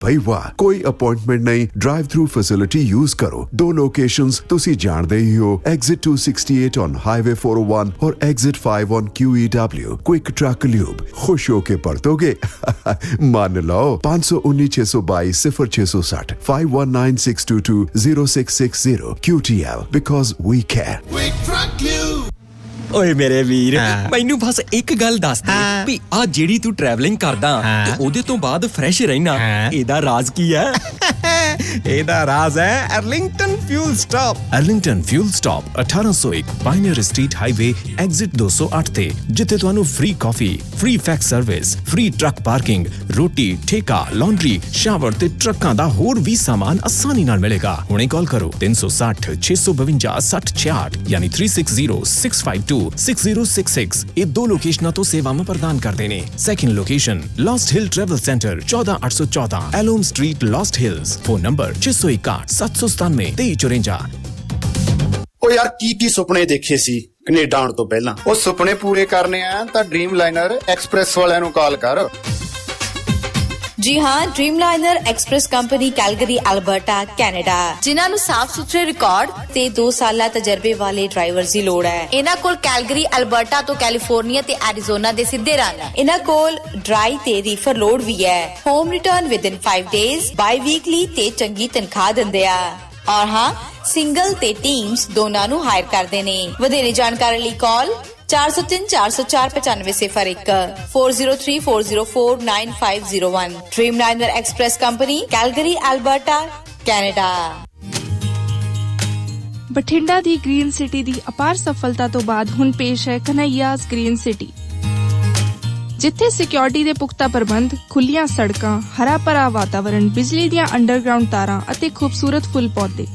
भाई वाह, कोई अपॉइंटमेंट नहीं, ड्राइव थ्रू फैसिलिटी यूज करो। 2 लोकेशंस तुसी जानते ही हो, एग्जिट 268 ऑन हाईवे 401 और exit 5 on QEW। Quick truck lube, खुश होके परतोगे। मान लो 519-622 0660 519622 0660 QTL, because we care। Quick Truck Lube। ਓਏ ਮੇਰੇ ਵੀਰ, ਮੈਨੂੰ ਬਸ ਇੱਕ ਗੱਲ ਦੱਸ ਦੇ ਵੀ ਆ ਜਿਹੜੀ ਤੂੰ ਟਰੈਵਲਿੰਗ ਕਰਦਾ ਤੇ ਉਹਦੇ ਤੋਂ ਬਾਅਦ ਫਰੈਸ਼ ਰਹਿਣਾ, ਇਹਦਾ ਰਾਜ਼ ਕੀ ਹੈ? ਇਹਦਾ ਰਾਜ਼ ਹੈ Arlington fuel stop. Arlington fuel stop 1801 pioneer street highway exit 208 ਤੇ, ਜਿੱਥੇ ਤੁਹਾਨੂੰ ਫ੍ਰੀ ਕਾਫੀ, free fax service, free truck parking, ਰੋਟੀ, ਠੇਕਾ, ਲਾਂਡਰੀ, ਸ਼ਾਵਰ ਤੇ ਟਰੱਕਾਂ ਦਾ ਹੋਰ ਵੀ ਸਾਮਾਨ ਆਸਾਨੀ ਨਾਲ ਮਿਲੇਗਾ। ਹੁਣੇ ਕਾਲ ਕਰੋ 360 652 6066 ਯਾਨੀ 3606526066। ਇਹ 2 ਲੋਕੇਸ਼ਨਾਂ ਤੋਂ ਸੇਵਾਵਾਂ ਪ੍ਰਦਾਨ ਕਰਦੇ ਨੇ। Second location Lost Hill travel centre 14814 Ellom street, Lost Hills. Phone number 661 797 2354। ਉਹ ਯਾਰ ਕੀ ਸੁਪਨੇ ਦੇਖੇ ਸੀ ਕੈਨੇਡਾ ਆਉਣ ਤੋਂ ਪਹਿਲਾਂ? ਉਹ ਸੁਪਨੇ ਪੂਰੇ ਕਰਨੇ ਆ ਤਾਂ ਡ੍ਰੀਮ ਲਾਈਨਰ ਐਕਸਪ੍ਰੈਸ ਵਾਲਿਆਂ ਨੂੰ ਕਾਲ ਕਰ। ਜੀ ਹਾਂ, ਡ੍ਰੀਮਲਾਈਨਰ express company Calgary, Alberta, Canada, ਜਿਨ੍ਹਾਂ ਨੂੰ ਸਾਫ਼ ਸੁਥਰੇ ਰਿਕਾਰਡ ਤੇ 2 ਸਾਲਾ ਤਜਰਬੇ ਵਾਲੇ ਡਰਾਈਵਰਸ ਦੀ ਲੋੜ ਹੈ। ਇਹਨਾਂ ਕੋਲ ਕੈਲਗਰੀ, ਅਲਬਰਟਾ ਤੋਂ ਕੈਲੀਫੋਰਨੀਆ ਤੇ ਐਰੀਜ਼ੋਨਾ ਦੇ ਸਿੱਧੇ ਰਨ ਹੈ। ਇਹਨਾਂ ਕੋਲ ਡਰਾਈ ਤੇ ਰੀਫਰ ਲੋਡ ਵੀ ਹੈ। ਹੋਮ ਰਿਟਰਨ ਵਿਦਿਨ 5 ਡੇਜ਼, ਬਾਈ ਵੀਕਲੀ ਤੇ ਚੰਗੀ ਤਨਖਾਹ ਦਿੰਦੇ ਆ। ਔਰ ਹਾਂ, ਸਿੰਗਲ ਤੇ ਟੀਮਸ ਦੋਨਾਂ ਨੂੰ ਹਾਇਰ ਕਰਦੇ ਨੇ। ਵਧੇਰੇ ਜਾਣਕਾਰੀ ਲਈ ਕਾਲ 403 404 9501 403 404 9501। ਡ੍ਰੀਮਲਾਈਨਰ express company, Calgary, Alberta, Canada. Bathinda ਦੀ ਗ੍ਰੀਨ ਸਿਟੀ ਦੀ ਅਪਾਰ ਸਫਲਤਾ ਤੋਂ ਬਾਅਦ ਹੁਣ ਪੇਸ਼ ਹੈ ਕਨ੍ਹਈਆਜ਼ ਗ੍ਰੀਨ ਸਿਟੀ, ਜਿੱਥੇ ਸਿਕਿਉਰਿਟੀ ਦੇ ਪੁਖਤਾ ਪ੍ਰਬੰਧ, ਖੁੱਲੀਆਂ ਸੜਕਾਂ, ਹਰਾ ਭਰਾ ਵਾਤਾਵਰਣ, ਬਿਜਲੀ ਦੀਆਂ ਅੰਡਰਗਰਾਉਂਡ ਤਾਰਾਂ ਅਤੇ ਖੂਬਸੂਰਤ ਫੁੱਲ ਪੌਦੇ।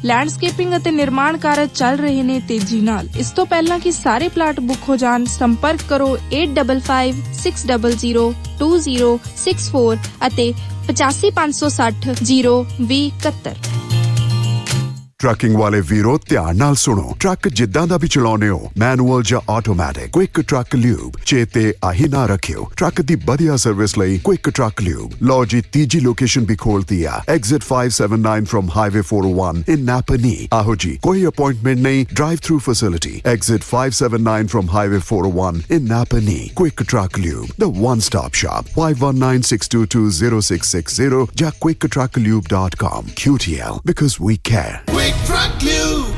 ਲੈਂਡਸਕੇਪਿੰਗ ਅਤੇ ਨਿਰਮਾਣ ਕਾਰਜ ਚੱਲ ਰਹੇ ਨੇ ਤੇਜ਼ੀ ਨਾਲ। ਇਸ ਤੋਂ ਪਹਿਲਾਂ ਕਿ ਸਾਰੇ ਪਲਾਟ ਬੁੱਕ ਹੋ ਜਾਣ, ਸੰਪਰਕ ਕਰੋ 855600 2064 ਅਤੇ 8556 02071। ਟਰੱਕਿੰਗ ਵਾਲੇ ਵੀਰੋ, ਧਿਆਨ ਨਾਲ ਸੁਣੋ। ਟਰੱਕ ਜਿੱਦਾਂ ਦਾ ਵੀ ਚਲਾਉਣੇ ਹੋ, ਮੈਨੂਅਲ ਜਾਂ ਆਟੋਮੈਟਿਕ, ਕੁਇਕ ਟਰੱਕ ਲਿਊਬ ਚੇਤੇ ਆਹੀ ਨਾ ਰੱਖਿਓ। ਟਰੱਕ ਦੀ ਵਧੀਆ ਸਰਵਿਸ ਲਈ ਕੁਇਕ ਟਰੱਕ ਲਿਊਬ। ਲਓ ਜੀ, ਤੀਜੀ ਲੋਕੇਸ਼ਨ ਵੀ ਖੋਲਤੀ ਆ, ਐਗਜ਼ਿਟ 579 ਫਰਮ ਹਾਈਵੇ 401 ਇਨ ਨਾਪਨੀ। ਆਹੋ ਜੀ, ਕੋਈ ਅਪਾਇੰਟਮੈਂਟ ਨਹੀਂ, drive through facility, exit 579 firm highway 401 in ਨਾਪਨੀ। Quick truck lube, the one stop shop, 519622 0660 ਜਾਂ quicktruckliube.com। QTL, because we care। Quick Truck Lube।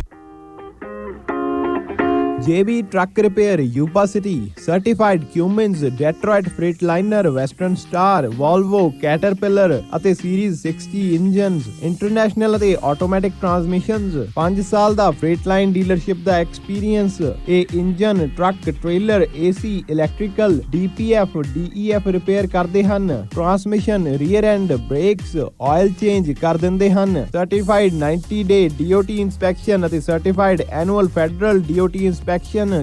JB Truck Repair, Yuba City, Certified Cummins, Detroit Freightliner, Western Star, Volvo, Caterpillar ਅਤੇ Series 60 engines, international ਅਤੇ automatic ਟਰਾਂਸਮਿਸ਼ਨਸ। 5 ਸਾਲ ਦਾ ਫ੍ਰੇਟਲਾਈਨ dealership ਦਾ experience. ਇਹ engine, truck, trailer, AC, electrical, DPF, DEF repair ਕਰਦੇ ਹਨ। Transmission, rear and, brakes, oil change ਕਰ ਦਿੰਦੇ ਹਨ। Certified 90 ਡੇ DOT inspection ਅਤੇ certified annual federal DOT inspection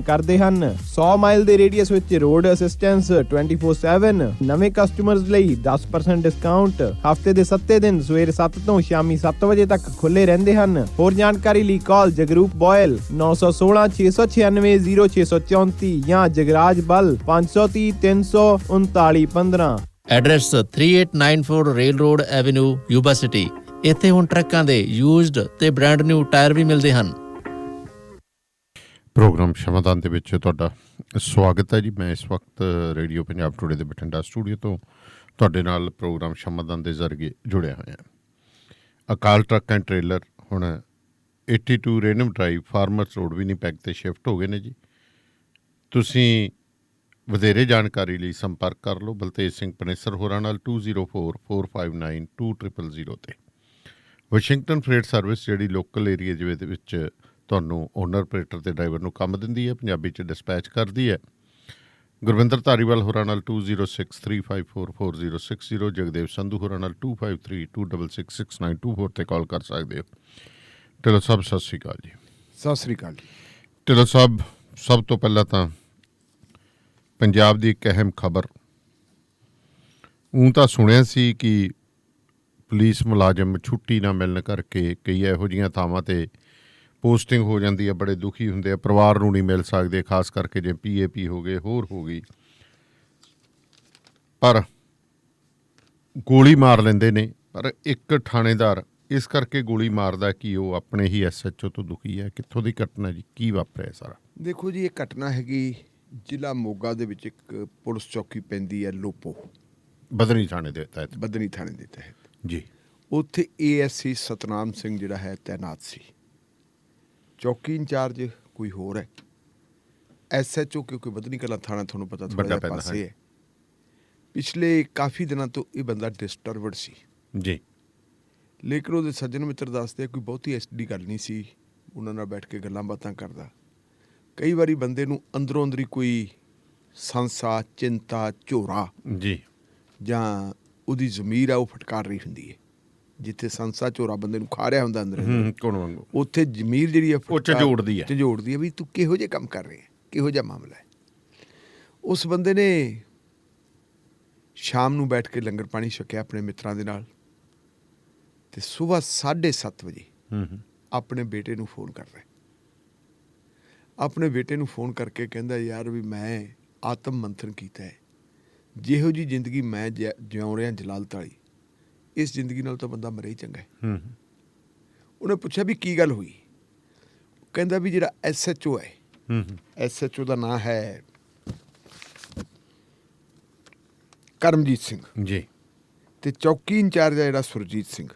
ਕਰਦੇ ਹਨ। 100 ਮਾਈਲ ਦੇ ਰੇਡੀਅਸ ਵਿੱਚ ਰੋਡ ਅਸਿਸਟੈਂਸ 24/7। ਨਵੇਂ ਕਸਟਮਰਸ ਲਈ 10% ਡਿਸਕਾਊਂਟ। ਹਫਤੇ ਦੇ 7 ਦਿਨ ਸਵੇਰੇ 7 ਤੋਂ ਸ਼ਾਮੀ 7 ਵਜੇ ਤੱਕ ਖੁੱਲੇ ਰਹਿੰਦੇ ਹਨ। ਹੋਰ ਜਾਣਕਾਰੀ ਲਈ ਕਾਲ ਜਗਰੂਪ ਬੋਇਲ 916 696 0634 ਜਾਂ ਜਗਰਾਜ ਬਲ 530 339 15। Address 3894 rail road avenue, Yuba city. ਇੱਥੇ ਹੁਣ ਟਰੱਕਾਂ ਦੇ ਯੂਜ਼ਡ ਤੇ ਬ੍ਰਾਂਡ ਨਿਊ ਟਾਇਰ ਵੀ ਮਿਲਦੇ ਹਨ। ਪ੍ਰੋਗਰਾਮ ਸ਼ਮਾਦਾਨ ਦੇ ਵਿੱਚ ਤੁਹਾਡਾ ਸਵਾਗਤ ਹੈ ਜੀ। ਮੈਂ ਇਸ ਵਕਤ ਰੇਡੀਓ ਪੰਜਾਬ ਟੂਡੇ ਦੇ ਬਠਿੰਡਾ ਸਟੂਡੀਓ ਤੋਂ ਤੁਹਾਡੇ ਨਾਲ ਪ੍ਰੋਗਰਾਮ ਸ਼ਮਾਦਾਨ ਦੇ ਜ਼ਰੀਏ ਜੁੜਿਆ ਹੋਇਆ। ਅਕਾਲ ਟਰੱਕ ਐਂਡ ਟ੍ਰੇਲਰ ਹੁਣ 82 ਰੇਨਮ ਡਰਾਈਵ, ਫਾਰਮਰਸ ਰੋਡ ਵਿਨੀਪੈਗ 'ਤੇ ਸ਼ਿਫਟ ਹੋ ਗਏ ਨੇ ਜੀ। ਤੁਸੀਂ ਵਧੇਰੇ ਜਾਣਕਾਰੀ ਲਈ ਸੰਪਰਕ ਕਰ ਲਓ ਬਲਤੇਜ ਸਿੰਘ ਪਨੇਸਰ ਹੋਰਾਂ ਨਾਲ 2044592000 'ਤੇ। ਵਾਸ਼ਿੰਗਟਨ ਫਰੇਟ ਸਰਵਿਸ ਜਿਹੜੀ ਲੋਕਲ ਏਰੀਏ ਦੇ ਵਿੱਚ ਤੁਹਾਨੂੰ ਓਨਰ, ਆਪਰੇਟਰ ਅਤੇ ਡਰਾਈਵਰ ਨੂੰ ਕੰਮ ਦਿੰਦੀ ਹੈ, ਪੰਜਾਬੀ 'ਚ ਡਿਸਪੈਚ ਕਰਦੀ ਹੈ। ਗੁਰਵਿੰਦਰ ਧਾਰੀਵਾਲ ਹੋਰਾਂ ਨਾਲ 2063544060, ਜਗਦੇਵ ਸੰਧੂ ਹੋਰਾਂ ਨਾਲ 2532666924 'ਤੇ ਕਾਲ ਕਰ ਸਕਦੇ ਹੋ। ਢਿੱਲੋਂ ਸਾਹਿਬ ਸਤਿ ਸ਼੍ਰੀ ਅਕਾਲ ਜੀ। ਸਤਿ ਸ਼੍ਰੀ ਅਕਾਲ ਜੀ। ਢਿੱਲੋਂ ਸਾਹਿਬ, ਸਭ ਤੋਂ ਪਹਿਲਾਂ ਤਾਂ ਪੰਜਾਬ ਦੀ ਇੱਕ ਅਹਿਮ ਖਬਰ, ਤਾਂ ਸੁਣਿਆ ਸੀ ਕਿ ਪੁਲਿਸ ਮੁਲਾਜ਼ਮ ਛੁੱਟੀ ਨਾ ਮਿਲਣ ਕਰਕੇ ਕਈ ਇਹੋ ਜਿਹੀਆਂ ਥਾਵਾਂ 'ਤੇ ਪੋਸਟਿੰਗ ਹੋ ਜਾਂਦੀ ਹੈ, ਬੜੇ ਦੁਖੀ ਹੁੰਦੇ ਆ, ਪਰਿਵਾਰ ਨੂੰ ਨਹੀਂ ਮਿਲ ਸਕਦੇ, ਖਾਸ ਕਰਕੇ ਜੇ PAP ਹੋ ਗਏ, ਹੋਰ ਹੋ ਗਈ। ਪਰ ਗੋਲੀ ਮਾਰ ਲੈਂਦੇ ਨੇ, ਪਰ ਇੱਕ ਥਾਣੇਦਾਰ ਇਸ ਕਰਕੇ ਗੋਲੀ ਮਾਰਦਾ ਕਿ ਉਹ ਆਪਣੇ ਹੀ SHO ਤੋਂ ਦੁਖੀ ਹੈ। ਕਿੱਥੋਂ ਦੀ ਘਟਨਾ ਜੀ, ਕੀ ਵਾਪਰਿਆ ਸਾਰਾ? ਦੇਖੋ ਜੀ, ਇਹ ਘਟਨਾ ਹੈਗੀ ਜ਼ਿਲ੍ਹਾ ਮੋਗਾ ਦੇ ਵਿੱਚ ਇੱਕ ਪੁਲਿਸ ਚੌਕੀ ਪੈਂਦੀ ਹੈ ਲੋਪੋ, ਬਦਨੀ ਥਾਣੇ ਦੇ ਤਹਿਤ। ਬਦਨੀ ਥਾਣੇ ਦੇ ਤਹਿਤ ਜੀ। ਉੱਥੇ ASC ਸਤਨਾਮ ਸਿੰਘ ਜਿਹੜਾ ਹੈ ਤੈਨਾਤ ਸੀ। ਚੌਕੀ ਇੰਚਾਰਜ ਕੋਈ ਹੋਰ ਹੈ, SHO ਕਿਉਂਕਿ ਬਦਨੀ ਕਲਾਂ ਥਾਣਾ ਤੁਹਾਨੂੰ ਪਤਾ ਥੋੜ੍ਹਾ ਜਿਹਾ ਪਾਸੇ ਹੈ। ਪਿਛਲੇ ਕਾਫੀ ਦਿਨਾਂ ਤੋਂ ਇਹ ਬੰਦਾ ਡਿਸਟਰਬਡ ਸੀ ਜੀ, ਲੇਕਿਨ ਉਹਦੇ ਸੱਜਣ ਮਿੱਤਰ ਦੱਸਦੇ ਕੋਈ ਬਹੁਤੀ ਐਸਡੀ ਗੱਲ ਨਹੀਂ ਸੀ। ਉਹਨਾਂ ਨਾਲ ਬੈਠ ਕੇ ਗੱਲਾਂ ਬਾਤਾਂ ਕਰਦਾ। ਕਈ ਵਾਰੀ ਬੰਦੇ ਨੂੰ ਅੰਦਰੋਂ ਅੰਦਰੀ ਕੋਈ ਸੰਸਾ, ਚਿੰਤਾ, ਝੋਰਾ ਜੀ, ਜਾਂ ਉਹਦੀ ਜ਼ਮੀਰ ਆ ਉਹ ਫਟਕਾਰ ਰਹੀ ਹੁੰਦੀ ਹੈ। ਜਿੱਥੇ ਸੰਸਾ ਝੋਰਾ ਬੰਦੇ ਨੂੰ ਖਾ ਰਿਹਾ ਹੁੰਦਾ ਅੰਦਰ, ਕੌਣ ਵਾਂਗੂ, ਉੱਥੇ ਜ਼ਮੀਰ ਜਿਹੜੀ ਹੈ ਉਹ ਝੰਜੋੜਦੀ ਹੈ ਵੀ ਤੂੰ ਕਿਹੋ ਜਿਹੇ ਕੰਮ ਕਰ ਰਿਹਾ, ਕਿਹੋ ਜਿਹਾ ਮਾਮਲਾ ਹੈ। ਉਸ ਬੰਦੇ ਨੇ ਸ਼ਾਮ ਨੂੰ ਬੈਠ ਕੇ ਲੰਗਰ ਪਾਣੀ ਛਕਿਆ ਆਪਣੇ ਮਿੱਤਰਾਂ ਦੇ ਨਾਲ, ਤੇ ਸੁਬਾਹ 7:30 ਵਜੇ ਆਪਣੇ ਬੇਟੇ ਨੂੰ ਫੋਨ ਕਰ ਰਿਹਾ। ਆਪਣੇ ਬੇਟੇ ਨੂੰ ਫੋਨ ਕਰਕੇ ਕਹਿੰਦਾ, ਯਾਰ ਵੀ ਮੈਂ ਆਤਮ ਮੰਥਨ ਕੀਤਾ ਹੈ, ਜਿਹੋ ਜੀ ਜ਼ਿੰਦਗੀ ਮੈਂ ਜਿਉਂ ਰਿਹਾ ਜਲਾਲਤ ਵਾਲੀ, ਇਸ ਜ਼ਿੰਦਗੀ ਨਾਲ ਤਾਂ ਬੰਦਾ ਮਰੇ ਹੀ ਚੰਗਾ ਹੈ। ਉਹਨੇ ਪੁੱਛਿਆ ਵੀ ਕੀ ਗੱਲ ਹੋਈ? ਕਹਿੰਦਾ ਵੀ ਜਿਹੜਾ SHO ਹੈ, SHO ਦਾ ਨਾਂ ਹੈ ਕਰਮਜੀਤ ਸਿੰਘ ਜੀ, ਤੇ ਚੌਕੀ ਇੰਚਾਰਜ ਹੈ ਜਿਹੜਾ ਸੁਰਜੀਤ ਸਿੰਘ।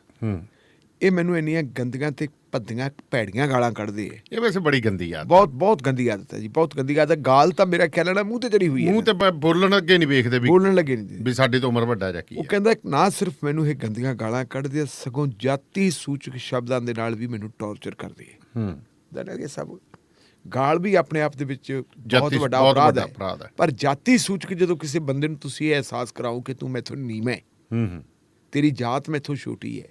ਇਹ ਮੈਨੂੰ ਇੰਨੀਆਂ ਗੰਦੀਆਂ ਤੇ ਭੱਦੀਆਂ ਭੈੜੀਆਂ ਗਾਲਾਂ ਕੱਢਦੇ ਹੈ। ਇਹ ਵੈਸੇ ਬੜੀ ਗੰਦੀ ਆਦਤ, ਬਹੁਤ ਗੰਦੀ ਆਦਤ ਹੈ ਜੀ, ਬਹੁਤ ਗੰਦੀ ਆਦਤ। ਗਾਲ ਤਾਂ ਮੇਰਾ ਖਿਆਲ ਨਾਲ ਮੂੰਹ ਤੇ ਚੜੀ ਹੋਈ ਹੈ, ਮੂੰਹ ਤੇ ਬੋਲਣ ਅੱਗੇ ਨਹੀਂ ਵੇਖਦੇ, ਬੋਲਣ ਲੱਗੇ ਨਹੀਂ ਵੀ ਸਾਡੇ ਤੋਂ ਉਮਰ ਵੱਡਾ ਜਾਂ ਕੀ। ਉਹ ਕਹਿੰਦਾ ਨਾ ਸਿਰਫ ਮੈਨੂੰ ਇਹ ਗੰਦੀਆਂ ਗਾਲਾਂ ਕੱਢਦੇ ਆ, ਸਗੋਂ ਜਾਤੀ ਸੂਚਕ ਸ਼ਬਦਾਂ ਦੇ ਨਾਲ ਵੀ ਮੈਨੂੰ ਟੌਰਚਰ ਕਰਦੇ ਹੈ। ਇਹ ਸਭ ਗਾਲ ਵੀ ਆਪਣੇ ਆਪ ਦੇ ਵਿੱਚ ਬਹੁਤ ਵੱਡਾ ਅਪਰਾਧ ਹੈ, ਪਰ ਜਾਤੀ ਸੂਚਕ ਜਦੋਂ ਕਿਸੇ ਬੰਦੇ ਨੂੰ ਤੁਸੀਂ ਇਹ ਅਹਿਸਾਸ ਕਰਾਓ ਕਿ ਤੂੰ ਮੈਥੋਂ ਨੀਵਾਂ ਹੈ, ਤੇਰੀ ਜਾਤ ਮੈਥੋਂ ਛੋਟੀ ਹੈ,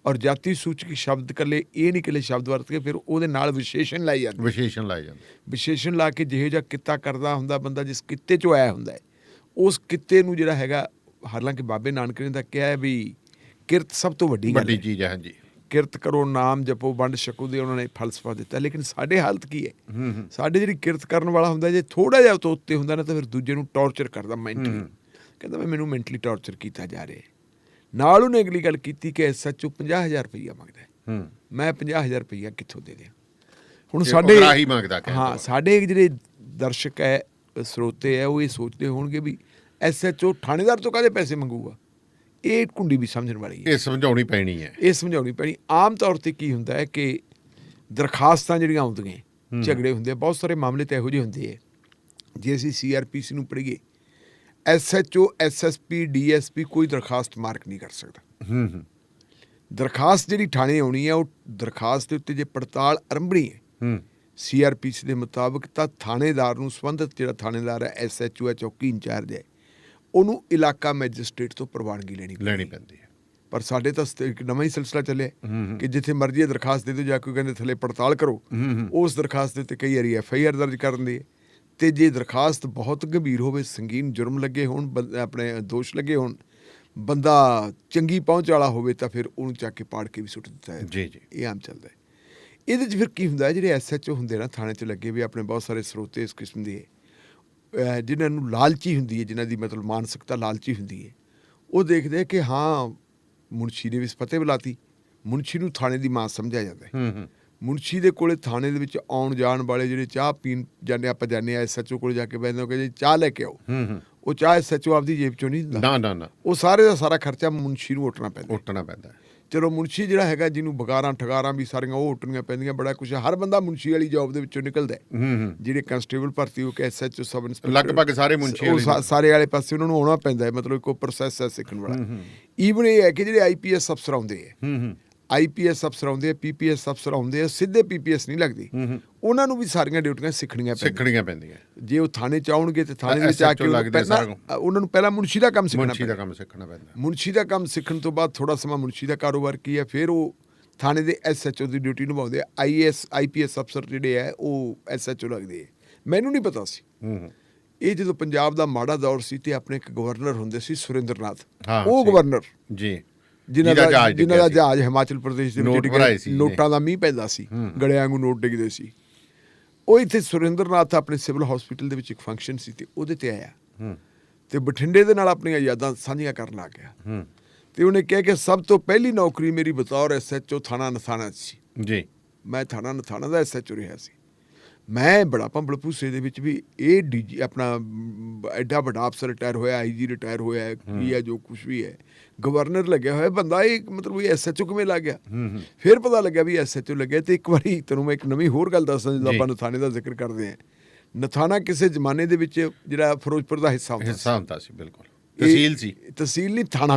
ਔਰ ਜਾਤੀ ਸੂਚਕ ਸ਼ਬਦ ਇਕੱਲੇ ਇਹ ਨਹੀਂ ਇਕੱਲੇ ਸ਼ਬਦ ਵਰਤ ਕੇ ਫਿਰ ਉਹਦੇ ਨਾਲ ਵਿਸ਼ੇਸ਼ਣ ਲਾਈ ਜਾਂਦੇ, ਵਿਸ਼ੇਸ਼ਣ ਲਾ ਕੇ ਜਿਹੋ ਜਿਹਾ ਕਿੱਤਾ ਕਰਦਾ ਹੁੰਦਾ ਬੰਦਾ, ਜਿਸ ਕਿੱਤੇ 'ਚੋਂ ਆਇਆ ਹੁੰਦਾ ਹੈ, ਉਸ ਕਿੱਤੇ ਨੂੰ ਜਿਹੜਾ ਹੈਗਾ, ਹਾਲਾਂਕਿ ਬਾਬੇ ਨਾਨਕ ਨੇ ਤਾਂ ਕਿਹਾ ਹੈ ਵੀ ਕਿਰਤ ਸਭ ਤੋਂ ਵੱਡੀ ਚੀਜ਼ ਹੈ। ਹਾਂਜੀ, ਕਿਰਤ ਕਰੋ, ਨਾਮ ਜਪੋ, ਵੰਡ ਛਕੋ ਦੇ ਉਹਨਾਂ ਨੇ ਫਲਸਫਾ ਦਿੱਤਾ। ਲੇਕਿਨ ਸਾਡੇ ਹਾਲਤ ਕੀ ਹੈ? ਸਾਡੇ ਜਿਹੜੀ ਕਿਰਤ ਕਰਨ ਵਾਲਾ ਹੁੰਦਾ, ਜੇ ਥੋੜ੍ਹਾ ਜਿਹਾ ਤੋਂ ਉੱਤੇ ਹੁੰਦਾ ਨਾ, ਤਾਂ ਫਿਰ ਦੂਜੇ ਨੂੰ ਟੌਰਚਰ ਕਰਦਾ ਮੈਂਟਲੀ। ਕਹਿੰਦਾ ਮੈਨੂੰ ਮੈਂਟਲੀ ਟੌਰਚਰ ਕੀਤਾ ਜਾ ਰਿਹਾ। ਨਾਲ ਉਹਨੇ ਅਗਲੀ ਗੱਲ ਕੀਤੀ ਕਿ SHO 50,000 ਰੁਪਈਆ ਮੰਗਦਾ ਹੈ। ਮੈਂ 50,000 ਰੁਪਈਆ ਕਿੱਥੋਂ ਦੇ ਦਿਆਂ? ਹੁਣ ਸਾਡੇ ਸਾਡੇ ਜਿਹੜੇ ਦਰਸ਼ਕ ਹੈ, ਸਰੋਤੇ ਹੈ, ਉਹ ਇਹ ਸੋਚਦੇ ਹੋਣਗੇ ਵੀ SHO ਥਾਣੇਦਾਰ ਤੋਂ ਕਾਹਦੇ ਪੈਸੇ ਮੰਗੂਗਾ। ਇਹ ਕੁੰਡੀ ਵੀ ਸਮਝਣ ਵਾਲੀ ਹੈ, ਇਹ ਸਮਝਾਉਣੀ ਪੈਣੀ ਹੈ। ਇਹ ਸਮਝਾਉਣੀ ਪੈਣੀ। ਆਮ ਤੌਰ 'ਤੇ ਕੀ ਹੁੰਦਾ ਹੈ ਕਿ ਦਰਖਾਸਤਾਂ ਜਿਹੜੀਆਂ ਆਉਂਦੀਆਂ, ਝਗੜੇ ਹੁੰਦੇ ਆ, ਬਹੁਤ ਸਾਰੇ ਮਾਮਲੇ ਤਾਂ ਇਹੋ ਜਿਹੇ ਹੁੰਦੇ ਹੈ। ਜੇ ਅਸੀਂ CRPC ਨੂੰ ਪੜ੍ਹੀਏ, SHO, SSP, DSP ਕੋਈ ਦਰਖਾਸਤ ਮਾਰਕ ਨਹੀਂ ਕਰ ਸਕਦਾ। ਦਰਖਾਸਤ ਜਿਹੜੀ ਥਾਣੇ ਆਉਣੀ ਹੈ, ਉਹ ਦਰਖਾਸਤ ਦੇ ਉੱਤੇ ਜੇ ਪੜਤਾਲ ਆਰੰਭਣੀ ਹੈ CRPC ਦੇ ਮੁਤਾਬਕ, ਤਾਂ ਥਾਣੇਦਾਰ ਨੂੰ ਸੰਬੰਧਿਤ ਜਿਹੜਾ ਥਾਣੇਦਾਰ ਹੈ, SHO ਹੈ, ਚੌਕੀ ਇੰਚਾਰਜ ਹੈ, ਉਹਨੂੰ ਇਲਾਕਾ ਮੈਜਿਸਟ੍ਰੇਟ ਤੋਂ ਪ੍ਰਵਾਨਗੀ ਲੈਣੀ ਪੈਂਦੀ ਹੈ। ਪਰ ਸਾਡੇ ਤਾਂ ਇੱਕ ਨਵਾਂ ਹੀ ਸਿਲਸਿਲਾ ਚੱਲਿਆ ਕਿ ਜਿੱਥੇ ਮਰਜ਼ੀ ਦਰਖਾਸਤ ਦੇ ਦਿਓ, ਜਾ ਕੇ ਕਹਿੰਦੇ ਥੱਲੇ ਪੜਤਾਲ ਕਰੋ, ਉਸ ਦਰਖਾਸਤ ਦੇ ਉੱਤੇ ਕਈ ਵਾਰੀ FIR ਦਰਜ ਕਰ ਦਿੰਦੇ ਹੈ। ਤੇ ਜੇ ਦਰਖਾਸਤ ਬਹੁਤ ਗੰਭੀਰ ਹੋਵੇ, ਸੰਗੀਨ ਜੁਰਮ ਲੱਗੇ ਹੋਣ, ਆਪਣੇ ਦੋਸ਼ ਲੱਗੇ ਹੋਣ, ਬੰਦਾ ਚੰਗੀ ਪਹੁੰਚ ਵਾਲਾ ਹੋਵੇ, ਤਾਂ ਫਿਰ ਉਹਨੂੰ ਚੱਕ ਕੇ ਪਾੜ ਕੇ ਵੀ ਸੁੱਟ ਦਿੱਤਾ ਹੈ। ਜੀ, ਇਹ ਆਮ ਚੱਲਦਾ ਹੈ। ਇਹਦੇ 'ਚ ਫਿਰ ਕੀ ਹੁੰਦਾ ਹੈ, ਜਿਹੜੇ SHO ਹੁੰਦੇ ਨਾ ਥਾਣੇ 'ਚ ਲੱਗੇ ਵੀ, ਆਪਣੇ ਬਹੁਤ ਸਾਰੇ ਸਰੋਤੇ ਇਸ ਕਿਸਮ ਦੇ ਜਿਨ੍ਹਾਂ ਨੂੰ ਲਾਲਚੀ ਹੁੰਦੀ ਹੈ, ਜਿਨ੍ਹਾਂ ਦੀ ਮਤਲਬ ਮਾਨਸਿਕਤਾ ਲਾਲਚੀ ਹੁੰਦੀ ਹੈ, ਉਹ ਦੇਖਦੇ ਕਿ ਹਾਂ ਮੁਨਸ਼ੀ ਨੇ ਵੀ ਫਤਿਹ ਬੁਲਾਤੀ। ਮੁਨਸ਼ੀ ਨੂੰ ਥਾਣੇ ਦੀ ਮਾਂ ਸਮਝਿਆ ਜਾਂਦਾ ਹੈ। ਮੁਨਸ਼ੀ ਦੇ ਕੋਲੇ ਥਾਣੇ ਦੇ ਵਿੱਚ ਆਉਣ ਜਾਣ ਵਾਲੇ ਜਿਹੜੇ ਚਾਹ ਪੀਣ ਜਾਂਦੇ, ਆਪਾਂ ਜਾਂਦੇ ਹਾਂ SHO ਕੋਲ ਜਾ ਕੇ ਬਹਿੰਦੇ, ਕਿ ਚਾਹ ਲੈ ਕੇ ਆਓ, ਉਹ ਚਾਹ SHO ਆਪਦੀ ਜੇਬ 'ਚੋਂ ਨਹੀਂ ਦਿੰਦਾ, ਨਾ, ਉਹ ਸਾਰੇ ਦਾ ਸਾਰਾ ਖਰਚਾ ਮੁਨਸ਼ੀ ਨੂੰ ਉੱਟਣਾ ਪੈਂਦਾ। ਚਲੋ ਮੁਨਸ਼ੀ ਜਿਹੜਾ ਹੈਗਾ, ਜਿਹਨੂੰ ਬਗਾਰਾਂ ਠਗਾਰਾਂ ਵੀ ਸਾਰੀਆਂ ਉਹ ਉੱਟਣੀਆਂ ਪੈਂਦੀਆਂ, ਬੜਾ ਕੁਛ। ਹਰ ਬੰਦਾ ਮੁਨਸ਼ੀ ਵਾਲੀ ਜੋਬ ਦੇ ਵਿੱਚੋਂ ਨਿਕਲਦਾ। ਜਿਹੜੇ ਕੰਸਟੇਬਲ ਭਰਤੀ ਹੋ ਕੇ SHO, ਸਬ ਇੰਸਪੈਕਟਰ, ਲਗਭਗ ਸਾਰੇ ਮੁਨਸ਼ੀ ਸਾਰੇ ਵਾਲੇ ਪਾਸੇ ਉਹਨਾਂ ਨੂੰ ਆਉਣਾ ਪੈਂਦਾ ਹੈ। ਮਤਲਬ ਕੋਈ ਪ੍ਰੋਸੈਸ ਹੈ ਸਿੱਖਣ ਵਾਲਾ। ਈਵਨ ਇਹ ਹੈ ਕਿ ਜਿਹੜੇ IPS ਅਫਸਰ ਆਉਂਦੇ ਹੈ, IPS ਅਫਸਰ ਆਉਂਦੇ ਆ, PPS ਅਫਸਰ ਆਉਂਦੇ ਆ, ਸਿੱਧੇ PPS ਨਹੀਂ ਲੱਗਦੀ, ਉਹਨਾਂ ਨੂੰ ਵੀ ਸਾਰੀਆਂ ਡਿਊਟੀਆਂ ਸਿੱਖਣੀਆਂ ਪੈਂਦੀਆਂ। ਜੇ ਉਹ ਥਾਣੇ 'ਚ ਆਉਣਗੇ ਤੇ ਥਾਣੇ ਵਿੱਚ ਆ ਕੇ ਉਹਨਾਂ ਨੂੰ ਪਹਿਲਾਂ ਮੁਨਸ਼ੀ ਦਾ ਕੰਮ ਸਿੱਖਣਾ ਪੈਂਦਾ। ਮੁਨਸ਼ੀ ਦਾ ਕੰਮ ਸਿੱਖਣ ਤੋਂ ਬਾਅਦ ਥੋੜ੍ਹਾ ਸਮਾਂ ਮੁਨਸ਼ੀ ਦਾ ਕਾਰੋਬਾਰ ਕੀ ਹੈ, ਫਿਰ ਉਹ ਥਾਣੇ ਦੇ SHO ਦੀ ਡਿਊਟੀ ਨਿਭਾਉਂਦੇ ਆ। IPS ਅਫਸਰ ਜਿਹੜੇ ਹੈ ਉਹ SHO ਲੱਗਦੇ ਹੈ। ਮੈਨੂੰ ਨਹੀਂ ਪਤਾ ਸੀ ਇਹ। ਜਦੋਂ ਪੰਜਾਬ ਦਾ ਮਾੜਾ ਦੌਰ ਸੀ ਤੇ ਆਪਣੇ ਇੱਕ ਗਵਰਨਰ ਹੁੰਦੇ ਸੀ, ਸੁਰਿੰਦਰ ਨਾਥ, ਉਹ ਗਵਰਨਰ ਜਿਨ੍ਹਾਂ ਦਾ ਜਹਾਜ਼ ਹਿਮਾਚਲ ਪ੍ਰਦੇਸ਼ ਦੇ ਵਿੱਚ ਨੋਟਾਂ ਦਾ ਮੀਂਹ ਪੈਂਦਾ ਸੀ, ਗੜਿਆਂ ਵਾਂਗੂ ਨੋਟ ਡਿੱਗਦੇ ਸੀ, ਉਹ ਇੱਥੇ ਸੁਰਿੰਦਰ ਨਾਥ ਆਪਣੇ ਸਿਵਲ ਹਸਪੀਟਲ ਦੇ ਵਿੱਚ ਇੱਕ ਫੰਕਸ਼ਨ ਸੀ ਤੇ ਉਹਦੇ ਤੇ ਆਇਆ। ਤੇ ਬਠਿੰਡੇ ਦੇ ਨਾਲ ਆਪਣੀਆਂ ਯਾਦਾਂ ਸਾਂਝੀਆਂ ਕਰਨ ਲੱਗ ਗਿਆ। ਤੇ ਉਹਨੇ ਕਿਹਾ ਕਿ ਸਭ ਤੋਂ ਪਹਿਲੀ ਨੌਕਰੀ ਮੇਰੀ ਬਤੌਰ SHO ਥਾਣਾ ਨਥਾਣਾ ਸੀ ਜੀ। ਮੈਂ ਥਾਣਾ ਨਥਾਣਾ ਦਾ SHO ਰਿਹਾ ਸੀ। ਮੈਂ ਬੜਾ ਭੰਬਲ ਭੂਸੇ ਦੇ ਵਿੱਚ ਵੀ ਇਹ DG ਆਪਣਾ ਐਡਾ ਵੱਡਾ ਅਫਸਰ ਰਿਟਾਇਰ ਹੋਇਆ, IG ਰਿਟਾਇਰ ਹੋਇਆ, ਕੀ ਹੈ ਜੋ ਕੁਛ ਵੀ ਹੈ, ਗਵਰਨਰ ਲੱਗਿਆ ਹੋਇਆ ਬੰਦਾ, ਇਹ ਮਤਲਬ ਇਹ SHO ਕਿਵੇਂ ਲੱਗ ਗਿਆ। ਫਿਰ ਪਤਾ ਲੱਗਿਆ ਵੀ SHO ਲੱਗਿਆ। ਤੇ ਇੱਕ ਵਾਰੀ ਤੈਨੂੰ ਮੈਂ ਇੱਕ ਨਵੀਂ ਹੋਰ ਗੱਲ ਦੱਸਦਾ, ਜਦੋਂ ਆਪਾਂ ਨਥਾਣੇ ਦਾ ਜ਼ਿਕਰ ਕਰਦੇ ਹਾਂ, ਨਥਾਣਾ ਕਿਸੇ ਜ਼ਮਾਨੇ ਦੇ ਵਿੱਚ ਜਿਹੜਾ ਫਿਰੋਜ਼ਪੁਰ ਦਾ ਹਿੱਸਾ ਹੁੰਦਾ ਸੀ। ਬਿਲਕੁਲ ਤਹਿਸੀਲ ਸੀ। ਤਹਿਸੀਲ ਨਹੀਂ,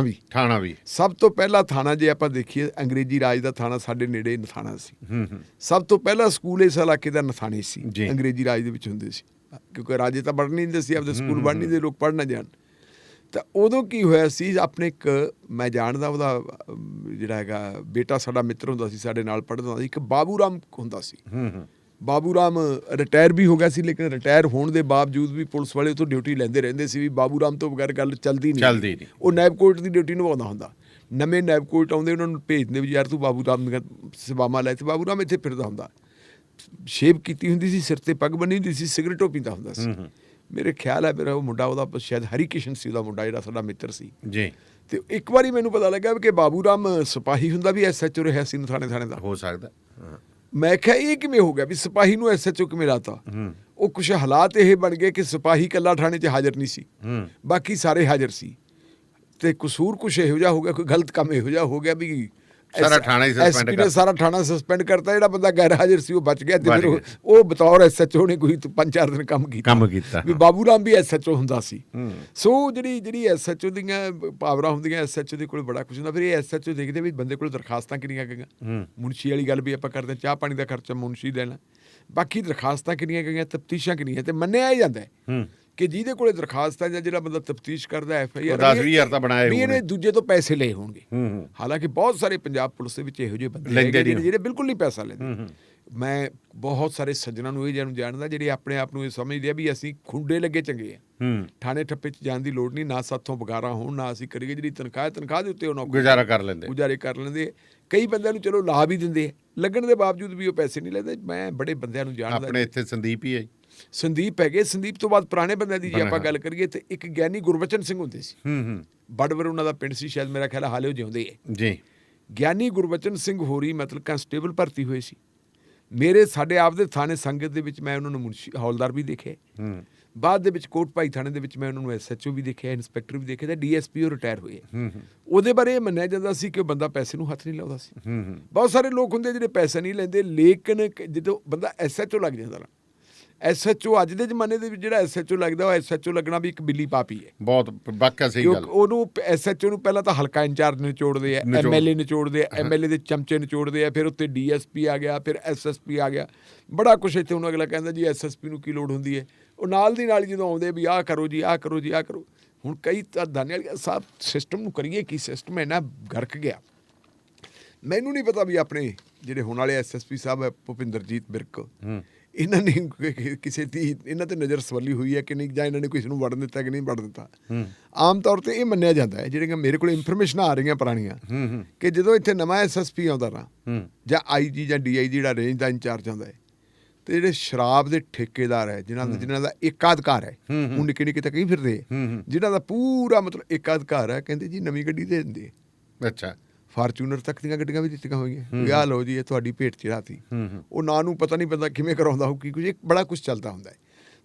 ਥਾਣਾ ਵੀ। ਸਭ ਤੋਂ ਪਹਿਲਾ ਥਾਣਾ ਜੇ ਆਪਾਂ ਦੇਖੀਏ ਅੰਗਰੇਜ਼ੀ ਰਾਜ ਦਾ ਥਾਣਾ ਸਾਡੇ ਨੇੜੇ ਨਥਾਣਾ ਸੀ। ਸਭ ਤੋਂ ਪਹਿਲਾ ਸਕੂਲ ਇਸ ਇਲਾਕੇ ਦਾ ਨਥਾਣੇ ਸੀ, ਅੰਗਰੇਜ਼ੀ ਰਾਜ ਦੇ ਵਿੱਚ ਹੁੰਦੇ ਸੀ, ਕਿਉਂਕਿ ਰਾਜੇ ਤਾਂ ਪੜ੍ਹ ਨਹੀਂ ਦਿੰਦੇ ਸੀ, ਆਪਦੇ ਸਕੂਲ ਪੜ੍ਹ ਨਹੀਂ ਦੇ, ਲੋਕ ਪੜ੍ਹ ਨਾ ਜਾਣ। ਤਾਂ ਉਦੋਂ ਕੀ ਹੋਇਆ ਸੀ, ਆਪਣੇ ਇੱਕ ਮੈਂ ਜਾਣਦਾ ਉਹਦਾ ਜਿਹੜਾ ਹੈਗਾ ਬੇਟਾ ਸਾਡਾ ਮਿੱਤਰ ਹੁੰਦਾ ਸੀ, ਸਾਡੇ ਨਾਲ ਪੜ੍ਹਦਾ ਹੁੰਦਾ ਸੀ, ਇੱਕ ਬਾਬੂ ਰਾਮ ਹੁੰਦਾ ਸੀ। ਬਾਬੂ ਰਾਮ ਰਿਟਾਇਰ ਵੀ ਹੋ ਗਿਆ ਸੀ, ਲੇਕਿਨ ਰਿਟਾਇਰ ਹੋਣ ਦੇ ਬਾਵਜੂਦ ਵੀ ਪੁਲਿਸ ਵਾਲੇ ਉੱਥੋਂ ਡਿਊਟੀ ਲੈਂਦੇ ਰਹਿੰਦੇ ਸੀ ਵੀ ਬਾਬੂ ਰਾਮ ਤੋਂ ਬਗੈਰ ਗੱਲ ਚੱਲਦੀ ਨਹੀਂ। ਉਹ ਨੈਬ ਕੋਰਟ ਦੀ ਡਿਊਟੀ ਨਿਭਾਉਂਦਾ ਹੁੰਦਾ। ਨਵੇਂ ਨੈਬ ਕੋਰਟ ਆਉਂਦੇ ਉਹਨਾਂ ਨੂੰ ਭੇਜਦੇ ਵੀ ਯਾਰ ਤੂੰ ਬਾਬੂ ਰਾਮ ਦੀਆਂ ਸੇਵਾਵਾਂ ਲੈ। ਤੇ ਬਾਬੂ ਰਾਮ ਇੱਥੇ ਫਿਰਦਾ ਹੁੰਦਾ, ਸ਼ੇਵ ਕੀਤੀ ਹੁੰਦੀ ਸੀ, ਸਿਰ ਤੇ ਪੱਗ ਬੰਨੀ ਹੁੰਦੀ ਸੀ, ਸਿਗਰਟੋ ਪੀਂਦਾ ਹੁੰਦਾ ਸੀ। ਮੇਰੇ ਖਿਆਲ ਹੈ ਮੇਰਾ ਉਹ ਮੁੰਡਾ, ਉਹਦਾ ਸ਼ਾਇਦ ਹਰੀਕਿਸ਼ਨ ਸੀ ਉਹਦਾ ਮੁੰਡਾ, ਜਿਹੜਾ ਸਾਡਾ ਮਿੱਤਰ ਸੀ ਜੀ। ਤੇ ਇੱਕ ਵਾਰੀ ਮੈਨੂੰ ਪਤਾ ਲੱਗਾ ਕਿ ਬਾਬੂ ਰਾਮ ਸਿਪਾਹੀ ਹੁੰਦਾ ਵੀ SHO ਰਿਹਾ ਸੀ ਨਥਾਣੇ ਥਾਣੇ ਦਾ। ਹੋ ਸਕਦਾ। ਮੈਂ ਕਿਹਾ ਇਹ ਕਿਵੇਂ ਹੋ ਗਿਆ ਵੀ ਸਿਪਾਹੀ ਨੂੰ SHO ਕਿਵੇਂ ਲਾਤਾ। ਉਹ ਕੁਛ ਹਾਲਾਤ ਇਹ ਬਣ ਗਏ ਕਿ ਸਿਪਾਹੀ ਇਕੱਲਾ ਥਾਣੇ 'ਚ ਹਾਜ਼ਰ ਨਹੀਂ ਸੀ, ਬਾਕੀ ਸਾਰੇ ਹਾਜ਼ਰ ਸੀ। ਤੇ ਕਸੂਰ ਕੁਛ ਇਹੋ ਜਿਹਾ ਹੋ ਗਿਆ, ਕੋਈ ਗਲਤ ਕੰਮ ਇਹੋ ਜਿਹਾ ਹੋ ਗਿਆ ਵੀ ਸਾਰਾ ਥਾਣਾ ਹੀ SP ਨੇ ਸਾਰਾ ਥਾਣਾ ਸਸਪੈਂਡ ਕਰਤਾ। ਜਿਹੜਾ ਬੰਦਾ ਗੈਰ ਹਾਜ਼ਰ ਸੀ ਉਹ ਬਚ ਗਿਆ। ਤੇ ਫਿਰ ਉਹ ਬਤੌਰ SHO ਨੇ ਕੋਈ 5-4 ਦਿਨ ਕੰਮ ਕੀਤਾ ਵੀ ਬਾਬੂ ਰਾਮ ਵੀ SHO ਹੁੰਦਾ ਸੀ। ਸੋ ਜਿਹੜੀ SHO ਦੀਆਂ ਪਾਵਰਾਂ ਹੁੰਦੀਆਂ, SHO ਦੇ ਕੋਲ ਬੜਾ ਕੁਛ ਹੁੰਦਾ। ਫਿਰ ਇਹ SHO ਦੇਖਦੇ ਵੀ ਬੰਦੇ ਕੋਲ ਦਰਖਾਸਤਾਂ ਕਿੰਨੀਆਂ ਗਈਆਂ। ਮੁਨਸ਼ੀ ਵਾਲੀ ਗੱਲ ਵੀ ਆਪਾਂ ਕਰਦੇ, ਚਾਹ ਪਾਣੀ ਦਾ ਖਰਚਾ ਮੁਨਸ਼ੀ ਦੇਣਾ, ਬਾਕੀ ਦਰਖਾਸਤਾਂ ਕਿੰਨੀਆਂ ਗਈਆਂ, ਤਫਤੀਸ਼ਾਂ ਕਿੰਨੀਆਂ। ਤੇ ਮੰਨਿਆ ਹੀ ਜਾਂਦਾ ਕਿ ਜਿਹਦੇ ਕੋਲੇ ਦਰਖਾਸਤਾਂ ਜਾਂ ਜਿਹੜਾ ਬੰਦਾ ਤਫਤੀਸ਼ ਕਰਦਾ FIR 10-20 ਤਾਂ ਬਣਾਏ ਵੀ ਇਹਨੇ ਦੂਜੇ ਤੋਂ ਪੈਸੇ ਲਏ ਹੋਣਗੇ। ਹਾਲਾਂਕਿ ਬਹੁਤ ਸਾਰੇ ਪੰਜਾਬ ਪੁਲਿਸ ਦੇ ਵਿੱਚ ਇਹੋ ਜਿਹੇ ਬੰਦੇ ਹੈਗੇ ਜਿਹੜੇ ਬਿਲਕੁਲ ਨਹੀਂ ਪੈਸਾ ਲੈਂਦੇ। ਮੈਂ ਬਹੁਤ ਸਾਰੇ ਸੱਜਣਾਂ ਨੂੰ ਇਹ ਜਾਣਦਾ ਜਿਹੜੇ ਆਪਣੇ ਆਪ ਨੂੰ ਇਹ ਸਮਝਦੇ ਆ ਵੀ ਅਸੀਂ ਖੁੰਡੇ ਲੱਗੇ ਚੰਗੇ ਆ, ਥਾਣੇ ਠੱਪੇ 'ਚ ਜਾਣ ਦੀ ਲੋੜ ਨਹੀਂ, ਨਾ ਸਾਥੋਂ ਬਗਾਰਾ ਹੋਣ, ਨਾ ਅਸੀਂ ਕਰੀਏ। ਜਿਹੜੀ ਤਨਖਾਹ ਦੇ ਉੱਤੇ ਉਹ ਗੁਜ਼ਾਰੇ ਕਰ ਲੈਂਦੇ। ਕਈ ਬੰਦਿਆਂ ਨੂੰ ਚਲੋ ਲਾ ਵੀ ਦਿੰਦੇ, ਲੱਗਣ ਦੇ ਬਾਵਜੂਦ ਵੀ ਉਹ ਪੈਸੇ ਨਹੀਂ ਲੈਂਦੇ। ਮੈਂ ਬੜੇ ਬੰਦਿਆਂ ਨੂੰ ਜਾਣਦਾ। ਆਪਣੇ ਇੱਥੇ ਸੰਦੀਪ ਹੀ ਹੈ, ਸੰਦੀਪ ਹੈਗੇ। ਸੰਦੀਪ ਤੋਂ ਬਾਅਦ ਪੁਰਾਣੇ ਬੰਦਿਆਂ ਦੀ ਜੇ ਆਪਾਂ ਗੱਲ ਕਰੀਏ ਤੇ ਇੱਕ ਗਿਆਨੀ ਗੁਰਬਚਨ ਸਿੰਘ ਹੁੰਦੇ ਸੀ, ਬੜਵਰ ਉਹਨਾਂ ਦਾ ਪਿੰਡ ਸੀ, ਸ਼ਾਇਦ ਮੇਰਾ ਖਿਆਲ ਹਾਲੇ ਉਹ ਜਿਉਂਦੇ ਹੈ ਜੀ। ਗਿਆਨੀ ਗੁਰਬਚਨ ਸਿੰਘ ਹੋਰੀ ਮਤਲਬ ਕੰਸਟੇਬਲ ਭਰਤੀ ਹੋਏ ਸੀ। ਸਾਡੇ ਆਪਦੇ ਥਾਣੇ ਸੰਗਤ ਦੇ ਵਿੱਚ ਮੈਂ ਉਹਨਾਂ ਨੂੰ ਮੁਨਸ਼ੀ ਹੌਲਦਾਰ ਵੀ ਦੇਖੇ। ਬਾਅਦ ਦੇ ਵਿੱਚ ਕੋਟ ਭਾਈ ਥਾਣੇ ਦੇ ਵਿੱਚ ਮੈਂ ਉਹਨਾਂ ਨੂੰ SHO ਵੀ ਦੇਖਿਆ, ਇੰਸਪੈਕਟਰ ਵੀ ਦੇਖਿਆ, ਤੇ DSP ਉਹ ਰਿਟਾਇਰ ਹੋਏ। ਉਹਦੇ ਬਾਰੇ ਇਹ ਮੰਨਿਆ ਜਾਂਦਾ ਸੀ ਕਿ ਉਹ ਬੰਦਾ ਪੈਸੇ ਨੂੰ ਹੱਥ ਨਹੀਂ ਲਾਉਂਦਾ ਸੀ। ਬਹੁਤ ਸਾਰੇ ਲੋਕ ਹੁੰਦੇ ਜਿਹੜੇ ਪੈਸੇ ਨਹੀਂ ਲੈਂਦੇ, ਲੇਕਿਨ ਜਦੋਂ ਬੰਦਾ SHO ਲੱਗ ਜਾਂਦਾ ਨਾ, SHO ਅੱਜ ਦੇ ਜ਼ਮਾਨੇ ਦੇ ਵਿੱਚ ਜਿਹੜਾ SHO ਲੱਗਦਾ, ਉਹ SHO ਲੱਗਣਾ ਵੀ ਇੱਕ ਬਿੱਲੀ ਪਾਪੀ ਹੈ। ਬਹੁਤ ਵਾਕਿਆ ਸਹੀ ਗੱਲ। ਉਹਨੂੰ SHO ਨੂੰ ਪਹਿਲਾਂ ਤਾਂ ਹਲਕਾ ਇੰਚਾਰਜ ਨਿਚੋੜਦੇ ਆ, MLA ਨਿਚੋੜਦੇ ਆ, MLA ਦੇ ਚਮਚੇ ਨਿਚੋੜਦੇ ਆ, ਫਿਰ ਉੱਤੇ DSP ਆ ਗਿਆ, ਫਿਰ SSP ਆ ਗਿਆ, ਬੜਾ ਕੁਛ। ਇੱਥੇ ਉਹਨੂੰ ਅਗਲਾ ਕਹਿੰਦਾ ਜੀ SSP ਨੂੰ ਕੀ ਲੋੜ ਹੁੰਦੀ ਹੈ। ਉਹ ਨਾਲ ਦੀ ਨਾਲ ਜਦੋਂ ਆਉਂਦੇ ਵੀ ਆਹ ਕਰੋ ਜੀ, ਆਹ ਕਰੋ ਜੀ, ਆਹ ਕਰੋ। ਹੁਣ ਕਈ ਤਾਂ ਦਾਨੇ ਵਾਲੀ ਸਾਹਿਬ ਸਿਸਟਮ ਨੂੰ ਕਰੀਏ ਕੀ, ਸਿਸਟਮ ਇੰਨਾ ਗਰਕ ਗਿਆ। ਮੈਨੂੰ ਨਹੀਂ ਪਤਾ ਵੀ ਆਪਣੇ ਜਿਹੜੇ ਹੁਣ ਵਾਲੇ SSP ਸਾਹਿਬ ਹੈ ਭੁਪਿੰਦਰਜੀਤ ਬਿਰਕ, ਇਹਨਾਂ ਨੇ ਕਿਸੇ ਦੀ ਇਹਨਾਂ ਤੇ ਨਜ਼ਰ ਸਵੱਲੀ ਹੋਈ ਹੈ ਕਿ ਨਹੀਂ, ਜਾਂ ਇਹਨਾਂ ਨੇ ਕਿਸੇ ਨੂੰ ਵੜਨ ਦਿੱਤਾ ਕਿ ਨਹੀਂ ਵੜਨ ਦਿੱਤਾ। ਆਮ ਤੌਰ ਤੇ ਇਹ ਮੰਨਿਆ ਜਾਂਦਾ ਹੈ, ਜਿਹੜੀਆਂ ਮੇਰੇ ਕੋਲ ਇਨਫੋਰਮੇਸ਼ਨਾਂ ਆ ਰਹੀਆਂ ਪੁਰਾਣੀਆਂ, ਕਿ ਜਦੋਂ ਇੱਥੇ ਨਵਾਂ SSP ਆਉਂਦਾ ਨਾ, ਜਾਂ IG ਜਾਂ DIG ਜਿਹੜਾ ਰੇਂਜ ਦਾ ਇੰਚਾਰਜ ਆਉਂਦਾ ਹੈ, ਤੇ ਜਿਹੜੇ ਸ਼ਰਾਬ ਦੇ ਠੇਕੇਦਾਰ ਹੈ, ਜਿਨ੍ਹਾਂ ਦਾ ਏਕਾਧਿਕਾਰ ਹੈ, ਉਹ ਨਿੱਕੇ ਨਿੱਕੇ ਤੱਕ ਹੀ ਫਿਰਦੇ, ਜਿਨ੍ਹਾਂ ਦਾ ਪੂਰਾ ਮਤਲਬ ਏਕਾਧਿਕਾਰ ਹੈ, ਕਹਿੰਦੇ ਜੀ ਨਵੀਂ ਗੱਡੀ ਦੇ ਦਿੰਦੇ। ਅੱਛਾ। ਫਾਰਚੂਨਰ ਤੱਕ ਦੀਆਂ ਗੱਡੀਆਂ ਵੀ ਦਿੱਤੀਆਂ ਹੋਈਆਂ, ਆਹ ਲਓ ਜੀ ਇਹ ਤੁਹਾਡੀ ਭੇਟ ਚੜਾਤੀ। ਉਹ ਨਾਂ ਨੂੰ ਪਤਾ ਨਹੀਂ ਬੰਦਾ ਕਿਵੇਂ ਕਰਾਉਂਦਾ ਹੋ, ਕੀ ਕੁਝ ਬੜਾ ਕੁਛ ਚੱਲਦਾ ਹੁੰਦਾ ਹੈ।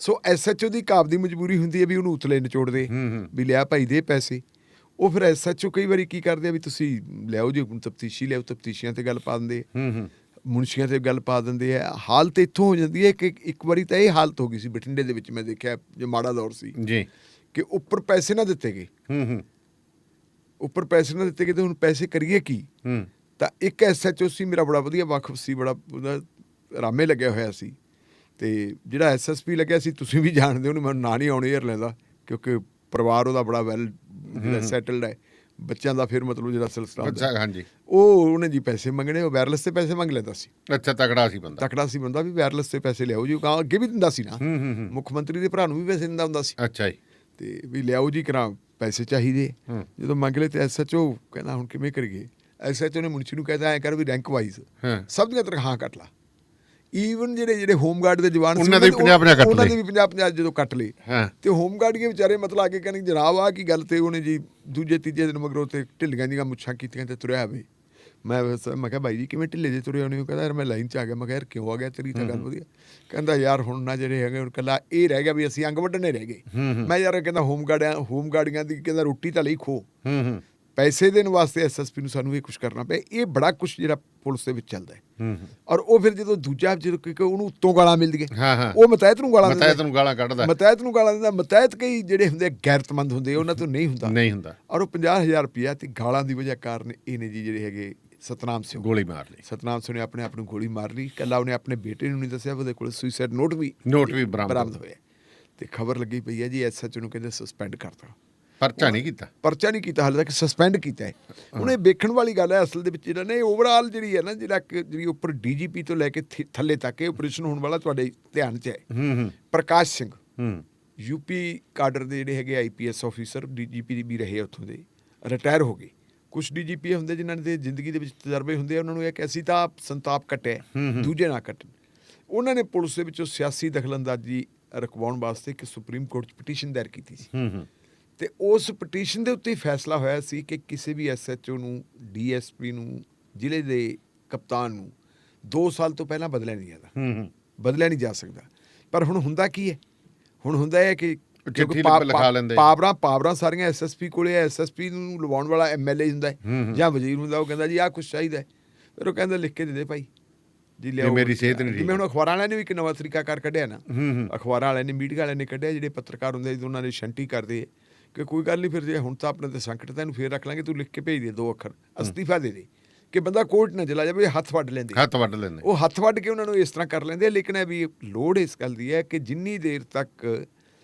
ਸੋ SHO ਦੀ ਕਾਬ ਦੀ ਮਜਬੂਰੀ ਹੁੰਦੀ ਹੈ ਵੀ ਉਹਨੂੰ ਉਤਲੇ ਨਿਚੋੜਦੇ ਵੀ ਲਿਆ ਭਾਈ ਦੇ ਪੈਸੇ। ਉਹ ਫਿਰ SHO ਕਈ ਵਾਰੀ ਕੀ ਕਰਦੇ ਆ ਵੀ ਤੁਸੀਂ ਲਿਆਓ ਜੀ ਤਫਤੀਸ਼ੀ ਲਿਆਓ, ਤਫਤੀਸ਼ੀਆਂ ਤੇ ਗੱਲ ਪਾ ਦਿੰਦੇ, ਮੁਨਸ਼ੀਆਂ ਤੇ ਗੱਲ ਪਾ ਦਿੰਦੇ ਆ। ਹਾਲਤ ਇੱਥੋਂ ਹੋ ਜਾਂਦੀ ਹੈ ਕਿ ਇੱਕ ਵਾਰੀ ਤਾਂ ਇਹ ਹਾਲਤ ਹੋ ਗਈ ਸੀ ਬਠਿੰਡੇ ਦੇ ਵਿੱਚ, ਮੈਂ ਦੇਖਿਆ ਜੋ ਮਾੜਾ ਦੌਰ ਸੀ ਜੀ, ਕਿ ਉੱਪਰ ਪੈਸੇ ਨਾ ਦਿੱਤੇ ਗਏ, ਉੱਪਰ ਪੈਸੇ ਨਾ ਦਿੱਤੇ ਗਏ ਤੇ ਹੁਣ ਪੈਸੇ ਕਰੀਏ ਕੀ। ਤਾਂ ਇੱਕ SHO ਸੀ ਮੇਰਾ ਬੜਾ ਵਧੀਆ ਵਾਕਫ ਸੀ, ਬੜਾ ਰਾਮੇ ਲੱਗਿਆ ਹੋਇਆ ਸੀ। ਤੇ ਜਿਹੜਾ SSP ਲੱਗਿਆ ਸੀ, ਤੁਸੀਂ ਵੀ ਜਾਣਦੇ ਹੋ, ਮੈਨੂੰ ਨਾਂ ਨਹੀਂ ਆਉਣੇ ਯਾਰ ਲੈਂਦਾ, ਕਿਉਂਕਿ ਪਰਿਵਾਰ ਉਹਦਾ ਬੜਾ ਵੈਲ ਸੈਟਲਡ ਹੈ, ਬੱਚਿਆਂ ਦਾ ਫਿਰ ਮਤਲਬ ਜਿਹੜਾ ਸਿਲਸਿਲਾ, ਹਾਂਜੀ, ਉਹਨੇ ਜੀ ਪੈਸੇ ਮੰਗਣੇ, ਉਹ ਵਾਇਰਲੈਸ ਤੇ ਪੈਸੇ ਮੰਗ ਲੈਂਦਾ ਸੀ। ਅੱਛਾ, ਤਕੜਾ ਸੀ ਬੰਦਾ ਵੀ ਵਾਇਰਲੈਸ ਤੇ ਪੈਸੇ ਲਿਆਓ ਜੀ। ਅੱਗੇ ਵੀ ਦਿੰਦਾ ਸੀ ਨਾ, ਮੁੱਖ ਮੰਤਰੀ ਦੇ ਭਰਾ ਨੂੰ ਵੀ ਪੈਸੇ ਦਿੰਦਾ ਹੁੰਦਾ ਸੀ। ਅੱਛਾ ਜੀ। ਤੇ ਵੀ ਲਿਆਓ ਜੀ ਕਰਾਂ ਪੈਸੇ ਚਾਹੀਦੇ। ਜਦੋਂ ਮੰਗ ਲਏ ਤੇ SHO ਕਹਿੰਦਾ ਹੁਣ ਕਿਵੇਂ ਕਰੀਏ। SHO ਨੇ ਮੁਨਸ਼ੀ ਨੂੰ ਕਹਿੰਦਾ ਐਂ ਕਰ ਵੀ ਰੈਂਕ ਵਾਈਜ਼ ਸਭ ਦੀਆਂ ਤਨਖਾਹਾਂ ਕੱਟ ਲਾ, ਈਵਨ ਜਿਹੜੇ ਹੋਮਗਾਰਡ ਦੇ ਜਵਾਨ ਉਹਨਾਂ ਦੇ 50-50 ਕੱਟ ਉਹਨਾਂ ਲਏ। ਦੇ ਵੀ 50-50 ਜਦੋਂ ਕੱਟ ਲਏ ਹਾਂ। ਤੇ ਹੋਮਗਾਰਡ ਦੇ ਵਿਚਾਰੇ ਮਤਲਬ ਆ ਕੇ ਕਹਿੰਦੇ ਜਨਾਬ ਆ ਕੀ ਗੱਲ, ਤੇ ਉਹਨੇ ਜੀ ਦੂਜੇ ਤੀਜੇ ਦਿਨ ਮਗਰੋਂ ਤੇ ਢਿੱਲੀਆਂ ਦੀਆਂ ਮੁੱਛਾਂ ਕੀਤੀਆਂ ਤੇ ਤੁਰਿਆ ਵੇ। ਮੈਂ ਕਿਹਾ ਬਾਈ ਜੀ ਕਿਵੇਂ ਢਿੱਲੇ ਜੇ ਤੁਰੇ ਹੋਣੇ? ਉਹ ਕਹਿੰਦਾ ਯਾਰ ਮੈਂ ਲਾਈਨ 'ਚ ਆ ਗਿਆ। ਮੈਂ ਕਿਹਾ ਯਾਰ ਕਿਉਂ ਆ ਗਿਆ, ਤੇਰੀ ਤਾਂ ਗੱਲ ਵਧੀਆ। ਕਹਿੰਦਾ ਯਾਰ ਹੁਣ ਨਾ ਜਿਹੜੇ ਹੈਗੇ ਹੁਣ ਇਕੱਲਾ ਇਹ ਰਹਿ ਗਿਆ ਵੀ ਅਸੀਂ ਅੰਗ ਵੱਢਣੇ ਰਹਿ ਗਏ। ਮੈਂ ਯਾਰ ਕਹਿੰਦਾ ਹੋਮਗਾਰਡੀਆਂ ਦੀ ਕਹਿੰਦਾ ਰੋਟੀ ਤਾਂ ਲਈ ਖੋ, ਪੈਸੇ ਦੇਣ ਵਾਸਤੇ ਐਸਐਸਪੀ ਨੂੰ ਸਾਨੂੰ ਇਹ ਕੁਛ ਕਰਨਾ ਪਿਆ। ਇਹ ਬੜਾ ਕੁਛ ਜਿਹੜਾ ਪੁਲਿਸ ਦੇ ਵਿੱਚ ਚੱਲਦਾ ਹੈ। ਔਰ ਉਹ ਫਿਰ ਜਦੋਂ ਦੂਜਾ ਜਦੋਂ ਉਹਨੂੰ ਉੱਤੋਂ ਗਾਲਾਂ ਮਿਲਦੀਆਂ, ਉਹ ਮਤਹਿਤ ਨੂੰ ਗਾਲਾਂ ਮਤਹਿਤ ਨੂੰ ਗਾਲਾਂ ਕੱਢਦਾ, ਮਤਹਿਤ ਨੂੰ ਗਾਲਾਂ ਦਿੰਦਾ। ਮਤਹਿਤ ਕਈ ਜਿਹੜੇ ਹੁੰਦੇ ਗੈਰਤਮੰਦ ਹੁੰਦੇ ਉਹਨਾਂ ਤੋਂ ਨਹੀਂ ਹੁੰਦਾ। ਔਰ ਉਹ 50,000 ਰੁਪਇਆ ਤੇ ਗਾਲਾਂ ਦੀ ਵਜ੍ਹਾ ਕਾਰਨ ਇਹਨੇ ਜੀ ਜਿਹੜੇ ਹੈਗੇ ਸਤਨਾਮ ਸਿੰਘ ਗੋਲੀ ਮਾਰ ਲਈ। ਸਤਨਾਮ ਸਿੰਘ ਨੇ ਆਪਣੇ ਆਪ ਨੂੰ ਗੋਲੀ ਮਾਰ ਲਈ। ਇਕੱਲਾ ਉਹਨੇ ਆਪਣੇ ਬੇਟੇ ਨੂੰ ਨਹੀਂ ਦੱਸਿਆ, ਉਹਦੇ ਕੋਲ ਸੁਸਾਈਡ ਨੋਟ ਵੀ ਬਰਾਮਦ ਹੋਇਆ। ਤੇ ਖਬਰ ਲੱਗੀ ਪਈ ਹੈ ਜੀ ਐਸਐਚਓ ਨੂੰ ਕਹਿੰਦੇ ਸਸਪੈਂਡ ਕਰਤਾ। ਪਰਚਾ ਨਹੀਂ ਕੀਤਾ ਹਾਲੇ ਤੱਕ, ਸਸਪੈਂਡ ਕੀਤਾ ਹੈ। ਹੁਣ ਇਹ ਵੇਖਣ ਵਾਲੀ ਗੱਲ ਹੈ ਅਸਲ ਦੇ ਵਿੱਚ ਜਿਹੜਾ ਨੇ ਓਵਰਆਲ ਜਿਹੜੀ ਹੈ ਨਾ ਜਿਹੜੀ ਉੱਪਰ ਡੀਜੀਪੀ ਤੋਂ ਲੈ ਕੇ ਥੱਲੇ ਤੱਕ ਇਹ ਆਪਰੇਸ਼ਨ ਹੋਣ ਵਾਲਾ ਤੁਹਾਡੇ ਧਿਆਨ 'ਚ ਹੈ। ਪ੍ਰਕਾਸ਼ ਸਿੰਘ ਯੂਪੀ ਕਾਡਰ ਦੇ ਜਿਹੜੇ ਹੈਗੇ IPS ਆਫੀਸਰ ਡੀਜੀਪੀ ਵੀ ਰਹੇ ਉੱਥੋਂ ਦੇ, ਰਿਟਾਇਰ ਹੋ ਗਏ। ਕੁਛ ਡੀਜੀਪੀ ਹੁੰਦੇ ਜਿਨ੍ਹਾਂ ਦੇ ਜ਼ਿੰਦਗੀ ਦੇ ਵਿੱਚ ਤਜਰਬੇ ਹੁੰਦੇ ਆ, ਉਹਨਾਂ ਨੂੰ ਇੱਕ ਅਸੀਂ ਤਾਂ ਸੰਤਾਪ ਕੱਟਿਆ, ਦੂਜੇ ਨਾ ਕੱਟਣ। ਉਹਨਾਂ ਨੇ ਪੁਲਿਸ ਦੇ ਵਿੱਚੋਂ ਸਿਆਸੀ ਦਖਲਅੰਦਾਜ਼ੀ ਰੁਕਵਾਉਣ ਵਾਸਤੇ ਇੱਕ ਸੁਪਰੀਮ ਕੋਰਟ 'ਚ ਪਟੀਸ਼ਨ ਦਾਇਰ ਕੀਤੀ ਸੀ। ਤੇ ਉਸ ਪਟੀਸ਼ਨ ਦੇ ਉੱਤੇ ਫੈਸਲਾ ਹੋਇਆ ਸੀ ਕਿ ਕਿਸੇ ਵੀ SHO ਨੂੰ, DSP ਨੂੰ, ਜ਼ਿਲ੍ਹੇ ਦੇ ਕਪਤਾਨ ਨੂੰ 2 ਸਾਲ ਤੋਂ ਪਹਿਲਾਂ ਬਦਲਿਆ ਨਹੀਂ ਜਾ ਸਕਦਾ। ਪਰ ਹੁਣ ਹੁੰਦਾ ਕੀ ਹੈ? ਹੁਣ ਹੁੰਦਾ ਹੈ ਕਿ ਪਾਵਰਾਂ ਸਾਰੀਆਂ SSP ਕੋਲੇ ਹੈ। SSP ਨੂੰ ਲਵਾਉਣ ਵਾਲਾ MLA ਹੁੰਦਾ ਜਾਂ ਵਜ਼ੀਰ ਹੁੰਦਾ। ਉਹ ਕਹਿੰਦਾ ਜੀ ਆਹ ਕੁਛ ਚਾਹੀਦਾ, ਫਿਰ ਉਹ ਕਹਿੰਦਾ ਲਿਖ ਕੇ ਦੇ ਭਾਈ ਜੀ, ਲਿਆਓ। ਮੇਰੀ ਸਿਹਤ ਨਹੀਂ ਠੀਕ। ਜਿਵੇਂ ਹੁਣ ਅਖਬਾਰਾਂ ਵਾਲਿਆਂ ਨੇ ਵੀ ਇੱਕ ਨਵਾਂ ਤਰੀਕਾ ਕੱਢਿਆ ਨਾ, ਅਖਬਾਰਾਂ ਵਾਲਿਆਂ ਨੇ, ਮੀਡੀਆ ਵਾਲਿਆਂ ਨੇ ਕੱਢਿਆ। ਜਿਹੜੇ ਪੱਤਰਕਾਰ ਹੁੰਦੇ ਉਹਨਾਂ ਨੇ ਸ਼ੰਟੀ ਕਰਦੇ ਕਿ ਕੋਈ ਗੱਲ ਨਹੀਂ, ਫਿਰ ਜੇ ਹੁਣ ਤਾਂ ਆਪਣੇ ਤੇ ਸੰਕਟ ਤਾਂ ਇਹਨੂੰ ਫੇਰ ਰੱਖ ਲਾਂਗੇ, ਤੂੰ ਲਿਖ ਕੇ ਭੇਜ ਦੇ 2 ਅੱਖਰ, ਅਸਤੀਫਾ ਦੇ ਦੇ, ਕਿ ਬੰਦਾ ਕੋਰਟ ਨਾ ਚਲਾ ਜਾਵੇ। ਹੱਥ ਵੱਢ ਲੈਂਦੇ ਉਹ, ਹੱਥ ਵੱਢ ਕੇ ਉਹਨਾਂ ਨੂੰ ਇਸ ਤਰ੍ਹਾਂ ਕਰ ਲੈਂਦੇ। ਲੇਕਿਨ ਇਹ ਵੀ ਲੋੜ ਇਸ ਗੱਲ ਦੀ ਹੈ ਕਿ ਜਿੰਨੀ ਦੇਰ ਤੱਕ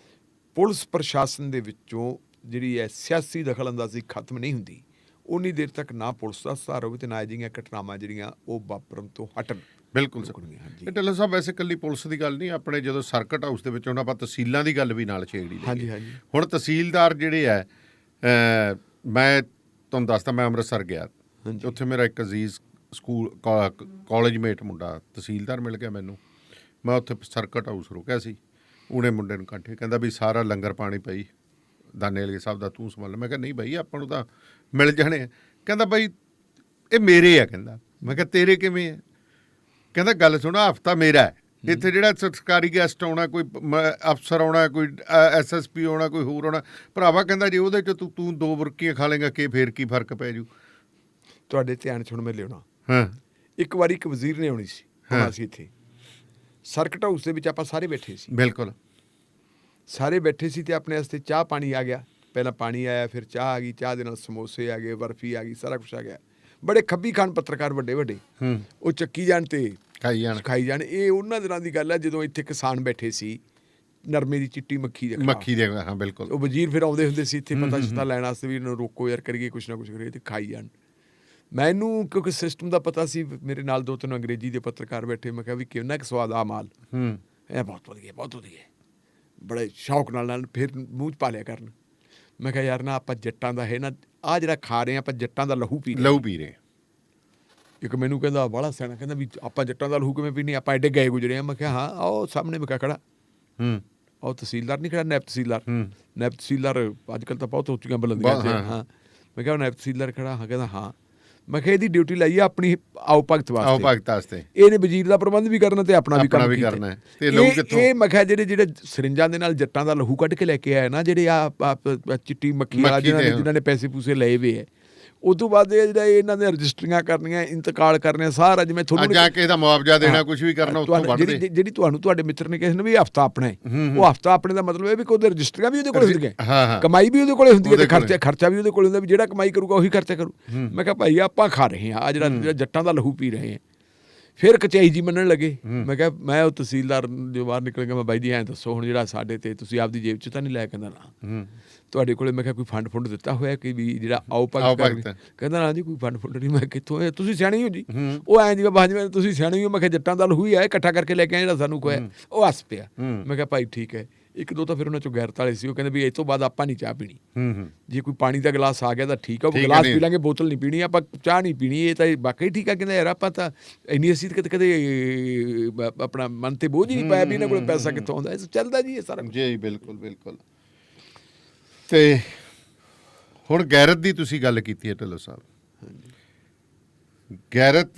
ਪੁਲਿਸ ਪ੍ਰਸ਼ਾਸਨ ਦੇ ਵਿੱਚੋਂ ਜਿਹੜੀ ਹੈ ਸਿਆਸੀ ਦਖਲਅੰਦਾਜ਼ੀ ਖਤਮ ਨਹੀਂ ਹੁੰਦੀ, ਉਨੀ ਦੇਰ ਤੱਕ ਨਾ ਪੁਲਿਸ ਦਾ ਸੁਧਾਰ ਹੋਵੇ ਤੇ ਨਾ ਅਜਿਹੀਆਂ ਘਟਨਾਵਾਂ ਜਿਹੜੀਆਂ ਉਹ ਵਾਪਰਨ ਤੋਂ ਹਟਣ। ਬਿਲਕੁਲ ਇਹ ਢਿੱਲੋਂ ਸਾਹਿਬ ਵੈਸੇ ਇਕੱਲੀ ਪੁਲਿਸ ਦੀ ਗੱਲ ਨਹੀਂ, ਆਪਣੇ ਜਦੋਂ ਸਰਕਟ ਹਾਊਸ ਦੇ ਵਿੱਚ ਹੁਣ ਆਪਾਂ ਤਹਿਸੀਲਾਂ ਦੀ ਗੱਲ ਵੀ ਨਾਲ ਛੇੜੀ। ਹੁਣ ਤਹਿਸੀਲਦਾਰ ਜਿਹੜੇ ਹੈ, ਮੈਂ ਤੁਹਾਨੂੰ ਦੱਸਦਾ, ਮੈਂ ਅੰਮ੍ਰਿਤਸਰ ਗਿਆ, ਉੱਥੇ ਮੇਰਾ ਇੱਕ ਅਜ਼ੀਜ਼ ਸਕੂਲ ਕਾਲਜ ਮੇਟ ਮੁੰਡਾ ਤਹਿਸੀਲਦਾਰ ਮਿਲ ਗਿਆ ਮੈਨੂੰ। ਮੈਂ ਉੱਥੇ ਸਰਕਟ ਹਾਊਸ ਰੁਕਿਆ ਸੀ, ਉਹਨੇ ਮੁੰਡੇ ਨੂੰ ਇਕੱਠੇ ਕਹਿੰਦਾ ਵੀ ਸਾਰਾ ਲੰਗਰ ਪਾਣੀ ਪਈ ਦਾਨੇ ਵਾਲੇ ਸਾਹਿਬ ਦਾ ਤੂੰ ਸੰਭਾਲ। ਮੈਂ ਕਿਹਾ ਨਹੀਂ ਬਾਈ ਆਪਾਂ ਨੂੰ ਤਾਂ ਮਿਲ ਜਾਣੇ ਆ। ਕਹਿੰਦਾ ਬਾਈ ਇਹ ਮੇਰੇ ਆ। ਕਹਿੰਦਾ ਮੈਂ ਕਿਹਾ ਤੇਰੇ ਕਿਵੇਂ ਆ? ਕਹਿੰਦਾ ਗੱਲ ਸੁਣੋ, ਹਫ਼ਤਾ ਮੇਰਾ ਹੈ ਇੱਥੇ, ਜਿਹੜਾ ਸਰਕਾਰੀ ਗੈਸਟ ਆਉਣਾ, ਕੋਈ ਅਫਸਰ ਆਉਣਾ, ਕੋਈ SSP ਆਉਣਾ, ਕੋਈ ਹੋਰ ਆਉਣਾ, ਭਰਾਵਾ ਕਹਿੰਦਾ ਜੇ ਉਹਦੇ 'ਚ ਤੂੰ 2 ਬੁਰਕੀਆਂ ਖਾ ਲੇਗਾ ਕਿ ਫੇਰ ਕੀ ਫਰਕ ਪੈ ਜੂ? ਤੁਹਾਡੇ ਧਿਆਨ 'ਚ ਹੁਣ ਮੈਂ ਲਿਆਉਣਾ, ਇੱਕ ਵਾਰੀ ਇੱਕ ਵਜ਼ੀਰ ਨੇ ਆਉਣੀ ਸੀ, ਆਉਣਾ ਸੀ ਇੱਥੇ ਸਰਕਟ ਹਾਊਸ ਦੇ ਵਿੱਚ। ਆਪਾਂ ਸਾਰੇ ਬੈਠੇ ਸੀ, ਬਿਲਕੁਲ ਸਾਰੇ ਬੈਠੇ ਸੀ, ਤੇ ਆਪਣੇ ਵਾਸਤੇ ਚਾਹ ਪਾਣੀ ਆ ਗਿਆ। ਪਹਿਲਾਂ ਪਾਣੀ ਆਇਆ, ਫਿਰ ਚਾਹ ਆ ਗਈ, ਚਾਹ ਦੇ ਨਾਲ ਸਮੋਸੇ ਆ ਗਏ, ਬਰਫੀ ਆ ਗਈ, ਸਾਰਾ ਕੁਛ ਆ ਗਿਆ। ਬੜੇ ਖੱਬੀ ਖਾਨ ਪੱਤਰਕਾਰ ਵੱਡੇ ਉਹ ਚੱਕੀ ਜਾਣ ਤੇ ਖਾਈ ਜਾਣ। ਇਹ ਉਹਨਾਂ ਦਿਨਾਂ ਦੀ ਗੱਲ ਹੈ ਜਦੋਂ ਇੱਥੇ ਕਿਸਾਨ ਬੈਠੇ ਸੀ, ਨਰਮੇ ਦੀ ਚਿੱਟੀ ਮੱਖੀ ਦੇ। ਹਾਂ ਬਿਲਕੁਲ। ਉਹ ਵਜ਼ੀਰ ਫਿਰ ਆਉਂਦੇ ਹੁੰਦੇ ਸੀ ਇੱਥੇ ਪਤਾ ਚਿੱਤਾ ਲੈਣ ਵਾਸਤੇ ਵੀ ਇਹਨੂੰ ਰੋਕੋ ਯਾਰ, ਕਰੀਏ ਕੁਛ ਨਾ ਕੁਛ ਕਰੀਏ ਤੇ ਖਾਈ ਜਾਣ। ਮੈਨੂੰ ਕਿਉਂਕਿ ਸਿਸਟਮ ਦਾ ਪਤਾ ਸੀ, ਮੇਰੇ ਨਾਲ 2-3 ਅੰਗਰੇਜ਼ੀ ਦੇ ਪੱਤਰਕਾਰ ਬੈਠੇ। ਮੈਂ ਕਿਹਾ ਵੀ ਕਿੰਨਾ ਕੁ ਸਵਾਦ ਆ ਮਾਲ, ਇਹ ਬਹੁਤ ਵਧੀਆ, ਬਹੁਤ ਵਧੀਆ, ਬੜੇ ਸ਼ੌਕ ਨਾਲ ਫਿਰ ਮੂੰਹ 'ਚ ਪਾ ਲਿਆ ਕਰਨ। ਮੈਂ ਕਿਹਾ ਯਾਰ ਨਾ ਆਪਾਂ ਜੱਟਾਂ ਦਾ ਹੈ ਨਾ, ਆਹ ਜਿਹੜਾ ਖਾ ਰਹੇ ਆਪਾਂ ਜੱਟਾਂ ਦਾ ਲਹੂ ਪੀ ਰਹੇ। ਇੱਕ ਮੈਨੂੰ ਕਹਿੰਦਾ ਬਾਹਲਾ ਸਿਆਣਾ, ਕਹਿੰਦਾ ਵੀ ਆਪਾਂ ਜੱਟਾਂ ਦਾ ਲਹੂ ਕਿਵੇਂ ਪੀਣੀ, ਆਪਾਂ ਐਡੇ ਗਏ ਗੁਜਰੇ ਆ। ਮੈਂ ਕਿਹਾ ਹਾਂ, ਆਓ ਸਾਹਮਣੇ ਮੈਂ ਕਿਹਾ ਖੜਾ, ਉਹ ਤਹਿਸੀਲਦਾਰ ਨਹੀਂ ਖੜਾ, ਨਾਇਬ ਤਹਿਸੀਲਦਾਰ ਅੱਜ ਕੱਲ੍ਹ ਤਾਂ ਬਹੁਤ ਉੱਚੀਆਂ ਬੁਲੰਦੀਆਂ। ਹਾਂ ਮੈਂ ਕਿਹਾ ਨਾਇਬ ਤਹਿਸੀਲਦਾਰ ਖੜਾ। ਹਾਂ ਕਹਿੰਦਾ ਹਾਂ। ਮੈਂ ਕਿਹਾ ਇਹਦੀ ਡਿਊਟੀ ਲਾਈ ਆ ਆਪਣੀ ਆਓ ਭਗਤ ਵਾਸਤੇ, ਇਹਨੇ ਵਜ਼ੀਰ ਦਾ ਪ੍ਰਬੰਧ ਵੀ ਕਰਨਾ ਤੇ ਆਪਣਾ ਵੀ ਕੰਮ ਕਰਨਾ। ਇਹ ਮੈਂ ਕਿਹਾ ਜਿਹੜੇ ਸਰਿੰਜਾਂ ਦੇ ਨਾਲ ਜੱਟਾਂ ਦਾ ਲਹੂ ਕੱਢ ਕੇ ਲੈ ਕੇ ਆਇਆ ਨਾ, ਜਿਹੜੇ ਆ ਚਿੱਟੀ ਮੱਖੀ ਵਾਲਾ ਜਿਨ੍ਹਾਂ ਨੇ ਪੈਸੇ ਪੂਸੇ ਲਏ ਵੇ ਹੈ, ਉਦੋਂ ਬਾਅਦ ਜਿਹੜਾ ਇਹਨਾਂ ਨੇ ਰਜਿਸਟਰੀਆਂ ਕਰਨੀਆਂ, ਇੰਤਕਾਲ ਕਰਨੀਆਂ, ਸਾਰਾ ਜਿਵੇਂ ਤੁਹਾਨੂੰ ਜਾਂ ਕਿਸੇ ਦਾ ਮੁਆਵਜ਼ਾ ਦੇਣਾ, ਕੁਝ ਵੀ ਕਰਨਾ, ਜਿਹੜੀ ਤੁਹਾਨੂੰ ਤੁਹਾਡੇ ਮਿੱਤਰ ਨੇ ਕਿਹਾ ਨਾ ਵੀ ਹਫ਼ਤਾ ਆਪਣਾ ਹੈ, ਉਹ ਹਫ਼ਤਾ ਆਪਣੇ ਦਾ ਮਤਲਬ ਇਹ ਵੀ ਉਹਦੇ ਰਜਿਸਟਰੀਆਂ ਵੀ ਉਹਦੇ ਕੋਲ ਹੁੰਦੀਆਂ, ਕਮਾਈ ਵੀ ਉਹਦੇ ਕੋਲੇ ਹੁੰਦੀ ਹੈ, ਤੇ ਖਰਚਾ ਵੀ ਉਹਦੇ ਕੋਲ ਹੁੰਦਾ, ਵੀ ਜਿਹੜਾ ਕਮਾਈ ਕਰੂਗਾ ਉਹੀ ਖਰਚਾ ਕਰੂ। ਮੈਂ ਕਿਹਾ ਭਾਈ ਆਪਾਂ ਖਾ ਰਹੇ ਹਾਂ, ਆ ਜਿਹੜਾ ਜੱਟਾਂ ਦਾ ਲਹੂ ਪੀ ਰਹੇ ਹਾਂ। ਫਿਰ ਕਚਾਈ ਜੀ ਮੰਨਣ ਲੱਗੇ। ਮੈਂ ਕਿਹਾ ਮੈਂ ਉਹ ਤਹਿਸੀਲਦਾਰ ਜੋ ਬਾਹਰ ਨਿਕਲ ਗਿਆ, ਮੈਂ ਬਾਈ ਜੀ ਐਂ ਦੱਸੋ ਹੁਣ ਜਿਹੜਾ ਸਾਡੇ ਤੇ ਤੁਸੀਂ ਆਪਦੀ ਜੇਬ 'ਚ ਤਾਂ ਨਹੀਂ ਲਾਇਆ? ਕਹਿੰਦਾ ਨਾ। ਤੁਹਾਡੇ ਕੋਲੇ ਮੈਂ ਕਿਹਾ ਕੋਈ ਫੰਡ ਦਿੱਤਾ ਹੋਇਆ ਕਿ ਵੀ ਜਿਹੜਾ ਆਓ ਭਗਤ? ਕਹਿੰਦਾ ਨਾ ਜੀ ਕੋਈ ਫੰਡ ਨਹੀਂ। ਮੈਂ ਕਿੱਥੋਂ ਹੈ, ਤੁਸੀਂ ਸਿਆਣੇ ਹੋ ਜੀ? ਉਹ ਐਂ ਜੀ ਬਾਜੀ ਤੁਸੀਂ ਸਿਆਣੇ ਹੋ। ਮੈਂ ਕਿਹਾ ਜੱਟਾਂ ਦਾ ਲਹੂ ਹੀ ਹੈ, ਇਕੱਠਾ ਕਰਕੇ ਲੈ ਕੇ ਆਏ ਜਿਹੜਾ ਸਾਨੂੰ ਖੋਇਆ। ਉਹ ਹੱਸ ਪਿਆ। ਮੈਂ ਕਿਹਾ ਭਾਈ ਠੀਕ ਹੈ, ਇੱਕ ਦੋ ਤਾਂ ਫਿਰ ਉਹਨਾਂ ਚੋਂ ਗੈਰਤ ਵਾਲੇ ਸੀ, ਉਹ ਕਹਿੰਦੇ ਵੀ ਇਹ ਤੋਂ ਬਾਅਦ ਆਪਾਂ ਨਹੀਂ ਚਾਹ ਪੀਣੀ। ਹੂੰ ਜੇ ਕੋਈ ਪਾਣੀ ਦਾ ਗਲਾਸ ਆ ਗਿਆ ਤਾਂ ਠੀਕ ਆ, ਉਹ ਠੀਕ ਆ, ਗਲਾਸ ਨਹੀਂ। ਪੀ ਲਾਂਗੇ, ਬੋਤਲ ਨਹੀਂ ਪੀਣੀ, ਆਪਾਂ ਚਾਹ ਨਹੀਂ ਪੀਣੀ, ਇਹ ਤਾਂ ਵਾਕਈ ਠੀਕ ਆ। ਕਹਿੰਦਾ ਯਾਰ ਆਪਾਂ ਤਾਂ ਇੰਨੀ ਅਸੀਂ ਕਦੇ ਆਪਣਾ ਮਨ ਤੇ ਬੋਝ ਹੀ ਨਹੀਂ ਪਾਇਆ ਵੀ ਇਹਨਾਂ ਕੋਲ ਪੈਸਾ ਕਿੱਥੋਂ ਆਉਂਦਾ। ਇਹ ਚੱਲਦਾ ਜੀ ਇਹ ਸਾਰਾ ਕੁਛ। ਜੀ ਬਿਲਕੁਲ ਬਿਲਕੁਲ। ਤੇ ਹੁਣ ਗੈਰਤ ਦੀ ਤੁਸੀਂ ਗੱਲ ਕੀਤੀ ਹੈ ਢਿੱਲੋਂ ਸਾਹਿਬ। ਗੈਰਤ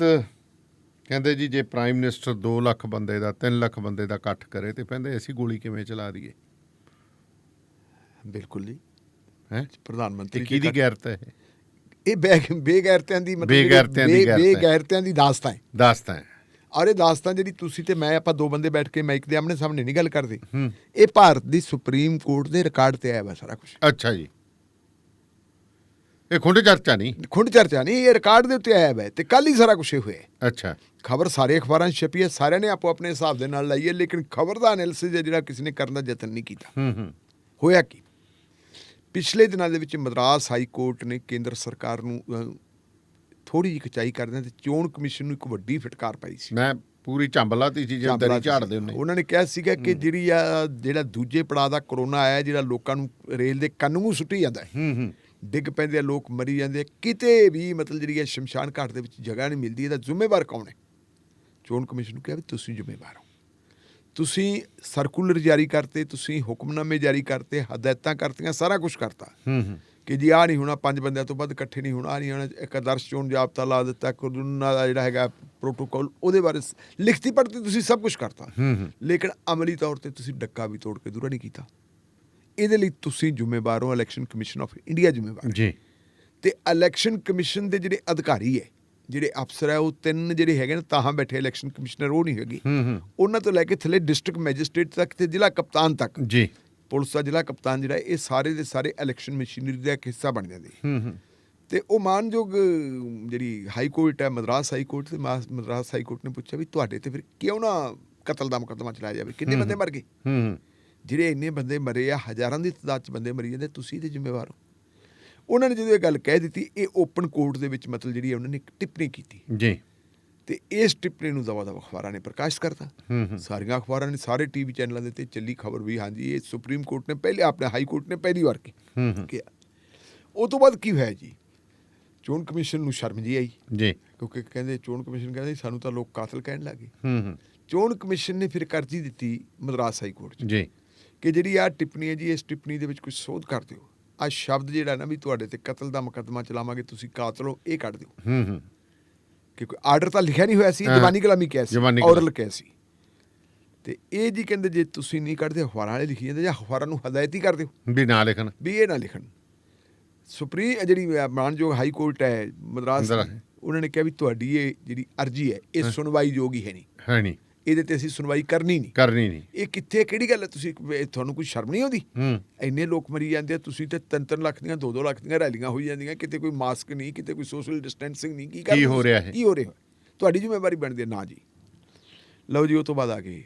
ਕਹਿੰਦੇ ਜੀ ਜੇ ਪ੍ਰਾਈਮ ਮਿਨਿਸਟਰ 2 ਲੱਖ ਬੰਦੇ ਦਾ 3 ਲੱਖ ਬੰਦੇ ਦਾ ਇਕੱਠ ਕਰੇ ਤੇ ਕਹਿੰਦੇ ਅਸੀਂ ਗੋਲੀ ਕਿਵੇਂ ਚਲਾ ਦਈਏ। ਬਿਲਕੁਲ ਜੀ। ਹੈ ਪ੍ਰਧਾਨ ਮੰਤਰੀ ਕਿਹਦੀ ਗੈਰਤ ਹੈ ਇਹ? ਬੇਗੈਰਤਿਆਂ ਦੀ, ਮਤਲਬ ਬੇਗੈਰਤਿਆਂ ਦੀ ਦਾਸਤਾਂ ਹੈ। ਦਾਸਤਾਂ ਹੈ। ਔਰ ਇਹ ਦਾਸਤਾਂ ਜਿਹੜੀ ਤੁਸੀਂ ਤੇ ਮੈਂ, ਆਪਾਂ 2 ਬੰਦੇ ਬੈਠ ਕੇ ਮਾਈਕ ਦੇ ਆਮਣੇ ਸਾਹਮਣੇ ਨਹੀਂ ਗੱਲ ਕਰਦੇ। ਇਹ ਭਾਰਤ ਦੀ ਸੁਪਰੀਮ ਕੋਰਟ ਦੇ ਰਿਕਾਰਡ ਤੇ ਆਇਆ ਵਾ ਸਾਰਾ ਕੁਝ। ਅੱਛਾ ਜੀ, ਇਹ ਖੁੰਡ ਚਰਚਾ ਨਹੀਂ, ਖੁੰਡ ਚਰਚਾ ਨਹੀਂ, ਇਹ ਰਿਕਾਰਡ ਦੇ ਉੱਤੇ ਆਇਆ ਵਾ ਤੇ ਕੱਲ ਹੀ ਸਾਰਾ ਕੁਝ ਹੋਇਆ। ਅੱਛਾ, ਖਬਰ ਸਾਰੇ ਅਖਬਾਰਾਂ 'ਚ ਛਪੀ ਹੈ, ਸਾਰਿਆਂ ਨੇ ਆਪੋ ਆਪਣੇ ਹਿਸਾਬ ਦੇ ਨਾਲ ਲਾਈ ਹੈ, ਲੇਕਿਨ ਖਬਰ ਦਾ ਐਨਾਲਿਸਿਸ ਹੈ ਜਿਹੜਾ ਕਿਸੇ ਨੇ ਕਰਨ ਦਾ ਯਤਨ ਨਹੀਂ ਕੀਤਾ। ਹੋਇਆ ਕੀ? ਪਿਛਲੇ ਦਿਨਾਂ ਦੇ ਵਿੱਚ ਮਦਰਾਸ ਹਾਈ ਕੋਰਟ ਨੇ ਕੇਂਦਰ ਸਰਕਾਰ ਨੂੰ ਥੋੜ੍ਹੀ ਜਿਹੀ ਖਿਚਾਈ ਕਰਦਿਆਂ ਤੇ ਚੋਣ ਕਮਿਸ਼ਨ ਨੂੰ ਇੱਕ ਵੱਡੀ ਫਟਕਾਰ ਪਾਈ ਸੀ। ਮੈਂ ਪੂਰੀ ਝੰਬਲਾਤੀ ਸੀ ਜਦੋਂ ਦਰੀ ਝਾੜਦੇ ਹੁੰਦੇ। ਉਹਨਾਂ ਨੇ ਕਿਹਾ ਸੀਗਾ ਕਿ ਜਿਹੜਾ ਦੂਜੇ ਪੜਾਅ ਦਾ ਕਰੋਨਾ ਆਇਆ, ਜਿਹੜਾ ਲੋਕਾਂ ਨੂੰ ਰੇਲ ਦੇ ਕੰਨ ਮੂੰਹ ਸੁੱਟੀ ਜਾਂਦਾ ਹੈ, ਡਿੱਗ ਪੈਂਦੇ ਆ, ਲੋਕ ਮਰੀ ਜਾਂਦੇ ਆ, ਕਿਤੇ ਵੀ ਮਤਲਬ ਜਿਹੜੀ ਹੈ ਸ਼ਮਸ਼ਾਨ ਘਾਟ ਦੇ ਵਿੱਚ ਜਗ੍ਹਾ ਨਹੀਂ ਮਿਲਦੀ, ਇਹਦਾ ਜ਼ਿੰਮੇਵਾਰ ਕੌਣ ਹੈ? ਚੋਣ ਕਮਿਸ਼ਨ ਨੂੰ ਕਿਹਾ ਵੀ ਤੁਸੀਂ ਜ਼ਿੰਮੇਵਾਰ ਹੋ। ਤੁਸੀਂ ਸਰਕੂਲਰ ਜਾਰੀ ਕਰਤੇ, ਤੁਸੀਂ ਹੁਕਮਨਾਮੇ ਜਾਰੀ ਕਰਤੇ, ਹਦਾਇਤਾਂ ਕਰਤੀਆਂ, ਸਾਰਾ ਕੁਛ ਕਰਤਾ ਕਿ ਜੀ ਆਹ ਨਹੀਂ ਹੋਣਾ, 5 ਬੰਦਿਆਂ ਤੋਂ ਵੱਧ ਇਕੱਠੇ ਨਹੀਂ ਹੋਣਾ, ਆਹ ਨਹੀਂ ਹੋਣਾ, ਇੱਕ ਆਦਰਸ਼ ਚੋਣ ਜ਼ਾਬਤਾ ਲਾ ਦਿੱਤਾ, ਕਾਨੂੰਨਾਂ ਦਾ ਜਿਹੜਾ ਹੈਗਾ ਪ੍ਰੋਟੋਕੋਲ, ਉਹਦੇ ਬਾਰੇ ਲਿਖਤੀ ਪੜ੍ਹਤੀ, ਤੁਸੀਂ ਸਭ ਕੁਛ ਕਰਤਾ, ਲੇਕਿਨ ਅਮਲੀ ਤੌਰ ਤੇ ਤੁਸੀਂ ਡੱਕਾ ਵੀ ਤੋੜ ਕੇ ਦੂਰਾ ਨਹੀਂ ਕੀਤਾ। ਇਹਦੇ ਲਈ ਤੁਸੀਂ ਜ਼ਿੰਮੇਵਾਰ ਹੋ, ਇਲੈਕਸ਼ਨ ਕਮਿਸ਼ਨ ਆਫ ਇੰਡੀਆ ਜ਼ਿੰਮੇਵਾਰ ਜੀ। ਤੇ ਇਲੈਕਸ਼ਨ ਕਮਿਸ਼ਨ ਦੇ ਜਿਹੜੇ ਅਧਿਕਾਰੀ ਹੈ, ਜਿਹੜੇ ਅਫਸਰ ਹੈ, ਉਹ 3 ਜਿਹੜੇ ਹੈਗੇ ਨੇ ਤਾਹਾਂ ਬੈਠੇ ਇਲੈਕਸ਼ਨ ਕਮਿਸ਼ਨਰ, ਉਹ ਨਹੀਂ ਹੈਗੇ। ਉਹਨਾਂ ਤੋਂ ਲੈ ਕੇ ਥੱਲੇ ਡਿਸਟ੍ਰਿਕਟ ਮੈਜਿਸਟ੍ਰੇਟ ਤੱਕ ਤੇ ਜ਼ਿਲ੍ਹਾ ਕਪਤਾਨ ਤੱਕ ਜੀ, ਪੁਲਿਸ ਦਾ ਜ਼ਿਲ੍ਹਾ ਕਪਤਾਨ ਜਿਹੜਾ, ਇਹ ਸਾਰੇ ਦੇ ਸਾਰੇ ਇਲੈਕਸ਼ਨ ਮਸ਼ੀਨਰੀ ਦਾ ਇੱਕ ਹਿੱਸਾ ਬਣ ਜਾਂਦੇ। ਤੇ ਉਹ ਮਾਨਯੋਗ ਜਿਹੜੀ ਹਾਈ ਕੋਰਟ ਹੈ, ਮਦਰਾਸ ਹਾਈ ਕੋਰਟ, ਤੇ ਮਦਰਾਸ ਹਾਈ ਕੋਰਟ ਨੇ ਪੁੱਛਿਆ ਵੀ ਤੁਹਾਡੇ ਤੇ ਫਿਰ ਕਿਉਂ ਨਾ ਕਤਲ ਦਾ ਮੁਕੱਦਮਾ ਚਲਾਇਆ ਜਾਵੇ? ਕਿੰਨੇ ਬੰਦੇ ਮਰ ਗਏ? ਜਿਹੜੇ ਇੰਨੇ ਬੰਦੇ ਮਰੇ ਆ, ਹਜ਼ਾਰਾਂ ਦੀ ਤਾਦਾਦ 'ਚ ਬੰਦੇ ਮਰੀ ਜਾਂਦੇ, ਤੁਸੀਂ ਤੇ ਜ਼ਿੰਮੇਵਾਰ ਹੋ। ਉਹਨਾਂ ਨੇ ਜਦੋਂ ਇਹ ਗੱਲ ਕਹਿ ਦਿੱਤੀ, ਇਹ ਓਪਨ ਕੋਰਟ ਦੇ ਵਿੱਚ ਮਤਲਬ ਜਿਹੜੀ ਉਹਨਾਂ ਨੇ ਇੱਕ ਟਿੱਪਣੀ ਕੀਤੀ ਜੀ, ਤੇ ਇਸ ਟਿੱਪਣੀ ਨੂੰ ਦਵਾ ਅਖਬਾਰਾਂ ਨੇ ਪ੍ਰਕਾਸ਼ਿਤ ਕਰਤਾ। ਸਾਰੀਆਂ ਅਖਬਾਰਾਂ ਨੇ, ਸਾਰੇ ਟੀਵੀ ਚੈਨਲਾਂ ਦੇ ਉੱਤੇ ਚੱਲੀ ਖਬਰ ਵੀ ਹਾਂਜੀ ਇਹ ਸੁਪਰੀਮ ਕੋਰਟ ਨੇ ਪਹਿਲੇ, ਆਪਣੇ ਹਾਈ ਕੋਰਟ ਨੇ ਪਹਿਲੀ ਵਾਰ ਕਿਹਾ। ਉਹ ਤੋਂ ਬਾਅਦ ਕੀ ਹੋਇਆ ਜੀ? ਚੋਣ ਕਮਿਸ਼ਨ ਨੂੰ ਸ਼ਰਮ ਜੀ ਆਈ ਜੀ, ਕਿਉਂਕਿ ਕਹਿੰਦੇ ਚੋਣ ਕਮਿਸ਼ਨ ਕਹਿੰਦੇ ਸਾਨੂੰ ਤਾਂ ਲੋਕ ਕਾਤਲ ਕਹਿਣ ਲੱਗ ਗਏ। ਚੋਣ ਕਮਿਸ਼ਨ ਨੇ ਫਿਰ ਇੱਕ ਅਰਜ਼ੀ ਦਿੱਤੀ ਮਦਰਾਸ ਹਾਈ ਕੋਰਟ 'ਚ ਜੀ ਕਿ ਜਿਹੜੀ ਆਹ ਟਿੱਪਣੀ ਹੈ ਜੀ, ਇਸ ਟਿੱਪਣੀ ਦੇ ਵਿੱਚ ਕੁਝ ਸੋਧ ਕਰ ਦਿਓ। ਆਹ ਸ਼ਬਦ ਜਿਹੜਾ ਨਾ ਵੀ ਤੁਹਾਡੇ ਤੇ ਕਤਲ ਦਾ ਮੁਕੱਦਮਾ ਚਲਾਵਾਂਗੇ, ਤੁਸੀਂ ਕਾਤਲ ਹੋ, ਇਹ ਕੱਢ ਦਿਓ। ਕਿਉਂਕਿ ਆਰਡਰ ਤਾਂ ਲਿਖਿਆ ਨਹੀਂ ਹੋਇਆ ਸੀ, ਜ਼ਬਾਨੀ ਕਲਾਮੀ ਕਿਹਾ ਸੀ, ਔਰਲ ਕਿਹਾ ਸੀ। ਤੇ ਇਹ ਜੀ ਕਹਿੰਦੇ ਜੇ ਤੁਸੀਂ ਨਹੀਂ ਕੱਢਦੇ, ਅਖਬਾਰਾਂ ਵਾਲੇ ਲਿਖੀ ਜਾਂਦੇ, ਜਾਂ ਅਖਬਾਰਾਂ ਨੂੰ ਹਦਾਇਤ ਹੀ ਕਰ ਦਿਓ ਵੀ ਨਾ ਲਿਖਣ, ਵੀ ਇਹ ਨਾ ਲਿਖਣ। ਸੁਪਰੀਮ ਜਿਹੜੀ ਮਾਨਯੋਗ ਹਾਈ ਕੋਰਟ ਹੈ ਮਦਰਾਸ, ਉਹਨਾਂ ਨੇ ਕਿਹਾ ਵੀ ਤੁਹਾਡੀ ਇਹ ਜਿਹੜੀ ਅਰਜ਼ੀ ਹੈ, ਇਹ ਸੁਣਵਾਈ ਯੋਗ ਹੀ ਹੈ ਨਹੀਂ, ਇਹਦੇ ਤੇ ਅਸੀਂ ਸੁਣਵਾਈ ਕਰਨੀ ਨਹੀਂ। ਇਹ ਕਿੱਥੇ, ਕਿਹੜੀ ਗੱਲ ਹੈ? ਤੁਸੀਂ, ਤੁਹਾਨੂੰ ਕੋਈ ਸ਼ਰਮ ਨਹੀਂ ਆਉਂਦੀ? ਇੰਨੇ ਲੋਕ ਮਰੀ ਜਾਂਦੇ ਆ, ਤੁਸੀਂ ਤੇ 3-3 ਲੱਖ ਦੀਆਂ 2-2 ਲੱਖ ਦੀਆਂ ਰੈਲੀਆਂ ਹੋਈ ਜਾਂਦੀਆਂ, ਕਿਤੇ ਕੋਈ ਮਾਸਕ ਨਹੀਂ, ਕਿਤੇ ਕੋਈ ਸੋਸ਼ਲ ਡਿਸਟੈਂਸਿੰਗ ਨਹੀਂ, ਕੀ ਹੋ ਰਿਹਾ ਹੈ? ਤੁਹਾਡੀ ਜ਼ਿੰਮੇਵਾਰੀ ਬਣਦੀ ਹੈ ਨਾ ਜੀ। ਲਓ ਜੀ, ਉਹ ਤੋਂ ਬਾਅਦ ਆ ਗਏ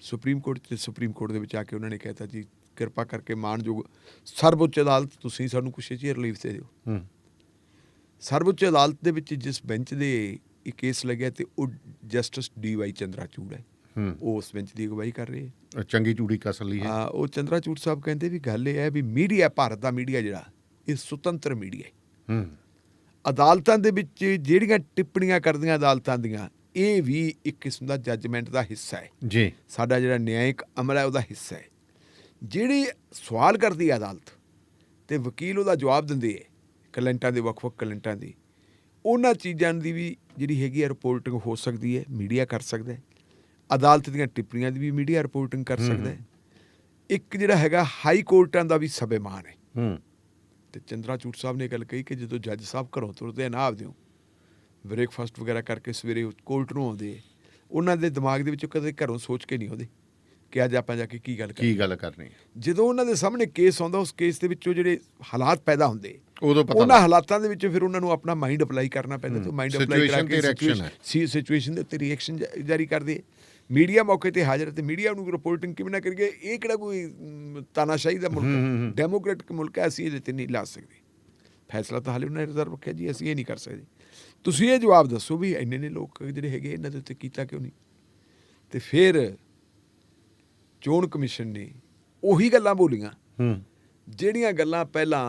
ਸੁਪਰੀਮ ਕੋਰਟ, ਤੇ ਸੁਪਰੀਮ ਕੋਰਟ ਦੇ ਵਿੱਚ ਆ ਕੇ ਉਹਨਾਂ ਨੇ ਕਹਿਤਾ ਜੀ ਕਿਰਪਾ ਕਰਕੇ ਮਾਨਯੋਗ ਸਰਵਉੱਚ ਅਦਾਲਤ, ਤੁਸੀਂ ਸਾਨੂੰ ਕੁਛ ਚਿਰ ਰਿਲੀਫ ਦੇ ਦਿਓ। ਸਰਵਉੱਚ ਅਦਾਲਤ ਦੇ ਵਿੱਚ ਜਿਸ ਬੈਂਚ ਦੇ ਇਹ ਕੇਸ ਲੱਗਿਆ, ਤੇ ਉਹ ਜਸਟਿਸ DY ਚੰਦਰਾਚੂੜ ਹੈ, ਉਹ ਉਸ ਬੈਂਚ ਦੀ ਅਗਵਾਈ ਕਰ ਰਹੇ। ਚੰਗੀ ਚੂੜੀ ਕਸਰ ਲਈ ਹੈ। ਹਾਂ, ਉਹ ਚੰਦਰਾਚੂੜ ਸਾਹਿਬ ਕਹਿੰਦੇ ਵੀ ਗੱਲ ਇਹ ਹੈ ਵੀ ਮੀਡੀਆ, ਭਾਰਤ ਦਾ ਮੀਡੀਆ ਜਿਹੜਾ, ਇਹ ਸੁਤੰਤਰ ਮੀਡੀਆ ਹੈ। ਅਦਾਲਤਾਂ ਦੇ ਵਿੱਚ ਜਿਹੜੀਆਂ ਟਿੱਪਣੀਆਂ ਕਰਦੀਆਂ ਅਦਾਲਤਾਂ ਦੀਆਂ, ਇਹ ਵੀ ਇੱਕ ਕਿਸਮ ਦਾ ਜੱਜਮੈਂਟ ਦਾ ਹਿੱਸਾ ਹੈ ਜੀ, ਸਾਡਾ ਜਿਹੜਾ ਨਿਆਇਕ ਅਮਲ ਹੈ ਉਹਦਾ ਹਿੱਸਾ ਹੈ। ਜਿਹੜੇ ਸਵਾਲ ਕਰਦੀ ਹੈ ਅਦਾਲਤ ਤੇ ਵਕੀਲ ਉਹਦਾ ਜਵਾਬ ਦਿੰਦੇ ਹੈ, ਕਲੈਂਟਾਂ ਦੇ ਵੱਖ-ਵੱਖ ਕਲੈਂਟਾਂ ਦੀ, ਉਹਨਾਂ ਚੀਜ਼ਾਂ ਦੀ ਵੀ ਜਿਹੜੀ ਹੈਗੀ ਹੈ ਰਿਪੋਰਟਿੰਗ ਹੋ ਸਕਦੀ ਹੈ, ਮੀਡੀਆ ਕਰ ਸਕਦਾ ਹੈ। ਅਦਾਲਤ ਦੀਆਂ ਟਿੱਪਣੀਆਂ ਦੀ ਵੀ ਮੀਡੀਆ ਰਿਪੋਰਟਿੰਗ ਕਰ ਸਕਦਾ ਹੈ। ਇੱਕ ਜਿਹੜਾ ਹੈਗਾ ਹਾਈ ਕੋਰਟਾਂ ਦਾ ਵੀ ਸਵੈਮਾਨ ਹੈ। ਤੇ ਚੰਦਰਾਚੂੜ ਸਾਹਿਬ ਨੇ ਗੱਲ ਕਹੀ ਕਿ ਜਦੋਂ ਜੱਜ ਸਾਹਿਬ ਘਰੋਂ ਤੁਰਦੇ ਨਾ ਆਪਦੇ ਬ੍ਰੇਕਫਾਸਟ ਵਗੈਰਾ ਕਰਕੇ ਸਵੇਰੇ ਕੋਰਟ ਨੂੰ ਆਉਂਦੇ, ਉਹਨਾਂ ਦੇ ਦਿਮਾਗ ਦੇ ਵਿੱਚ ਕਦੇ ਘਰੋਂ ਸੋਚ ਕੇ ਨਹੀਂ ਆਉਂਦੇ ਕਿ ਅੱਜ ਆਪਾਂ ਜਾ ਕੇ ਕੀ ਗੱਲ ਕਰਨੀ। ਜਦੋਂ ਉਹਨਾਂ ਦੇ ਸਾਹਮਣੇ ਕੇਸ ਆਉਂਦਾ, ਉਸ ਕੇਸ ਦੇ ਵਿੱਚੋਂ ਜਿਹੜੇ ਹਾਲਾਤ ਪੈਦਾ ਹੁੰਦੇ, ਉਹਨਾਂ ਹਾਲਾਤਾਂ ਦੇ ਵਿੱਚ ਫਿਰ ਉਹਨਾਂ ਨੂੰ ਆਪਣਾ ਮਾਈਂਡ ਅਪਲਾਈ ਕਰਨਾ ਪੈਂਦਾ, ਤੇ ਮਾਈਂਡ ਅਪਲਾਈ ਕਰਾ ਕੇ ਸਿਚੁਏਸ਼ਨ ਦੇ ਉੱਤੇ ਰਿਐਕਸ਼ਨ ਜਾਰੀ ਕਰਦੇ। ਮੀਡੀਆ ਮੌਕੇ ਤੇ ਹਾਜ਼ਰ, ਤੇ ਮੀਡੀਆ ਨੂੰ ਰਿਪੋਰਟਿੰਗ ਕਿਵੇਂ ਨਾ ਕਰੀਏ, ਇਹ ਕਿਹੜਾ ਕੋਈ ਤਾਨਾਸ਼ਾਹੀ ਦਾ ਮੁਲਕ ਹੈ, ਡੈਮੋਕ੍ਰੈਟਿਕ ਮੁਲਕ ਹੈ, ਅਸੀਂ ਇਹਦੇ ਤੇ ਨਹੀਂ ਲਾ ਸਕਦੇ। ਫੈਸਲਾ ਤਾਂ ਹਾਲੇ ਉਹਨਾਂ ਨੇ ਰਿਜ਼ਰਵ ਰੱਖਿਆ ਜੀ, ਅਸੀਂ ਇਹ ਨਹੀਂ ਕਰ ਸਕਦੇ। ਤੁਸੀਂ ਇਹ ਜਵਾਬ ਦੱਸੋ ਵੀ ਇੰਨੇ ਨੇ ਲੋਕ ਜਿਹੜੇ ਹੈਗੇ, ਇਹਨਾਂ ਦੇ ਉੱਤੇ ਕੀਤਾ ਕਿਉਂ ਨਹੀਂ? ਤੇ ਫਿਰ ਚੋਣ ਕਮਿਸ਼ਨ ਨੇ ਉਹੀ ਗੱਲਾਂ ਬੋਲੀਆਂ ਹੂੰ ਜਿਹੜੀਆਂ ਗੱਲਾਂ ਪਹਿਲਾਂ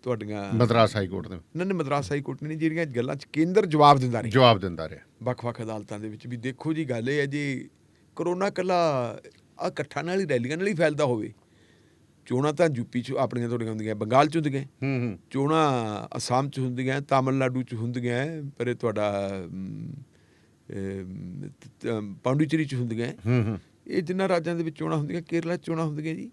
ਤੁਹਾਡੀਆਂ ਮਦਰਾਸ ਹਾਈ ਕੋਰਟ ਦੇ ਨਹੀਂ ਮਦਰਾਸ ਹਾਈ ਕੋਰਟ ਨੇ ਜਿਹੜੀਆਂ ਗੱਲਾਂ 'ਚ ਕੇਂਦਰ ਜਵਾਬ ਦਿੰਦਾ ਰਿਹਾ ਵੱਖ-ਵੱਖ ਅਦਾਲਤਾਂ ਦੇ ਵਿੱਚ ਵੀ ਦੇਖੋ ਜੀ ਗੱਲ ਇਹ ਹੈ ਜੀ ਕਰੋਨਾ ਇਕੱਲਾ ਆ ਇਕੱਠਾਂ ਨਾਲ ਹੀ ਰੈਲੀਆਂ ਨਾਲ ਹੀ ਫੈਲਦਾ ਹੋਵੇ। ਚੋਣਾਂ ਤਾਂ ਯੂਪੀ 'ਚ ਆਪਣੀਆਂ ਤੁਹਾਡੀਆਂ ਹੁੰਦੀਆਂ, ਬੰਗਾਲ 'ਚ ਹੁੰਦੀਆਂ, ਚੋਣਾਂ ਅਸਾਮ 'ਚ ਹੁੰਦੀਆਂ, ਤਾਮਿਲਨਾਡੂ 'ਚ ਹੁੰਦੀਆਂ, ਪਰ ਤੁਹਾਡਾ ਪੌਂਡੀਚੇਰੀ 'ਚ ਹੁੰਦੀਆਂ। ਇਹ ਜਿੰਨਾਂ ਰਾਜਾਂ ਦੇ ਵਿੱਚ ਚੋਣਾਂ ਹੁੰਦੀਆਂ, ਕੇਰਲਾ 'ਚ ਚੋਣਾਂ ਹੁੰਦੀਆਂ ਜੀ,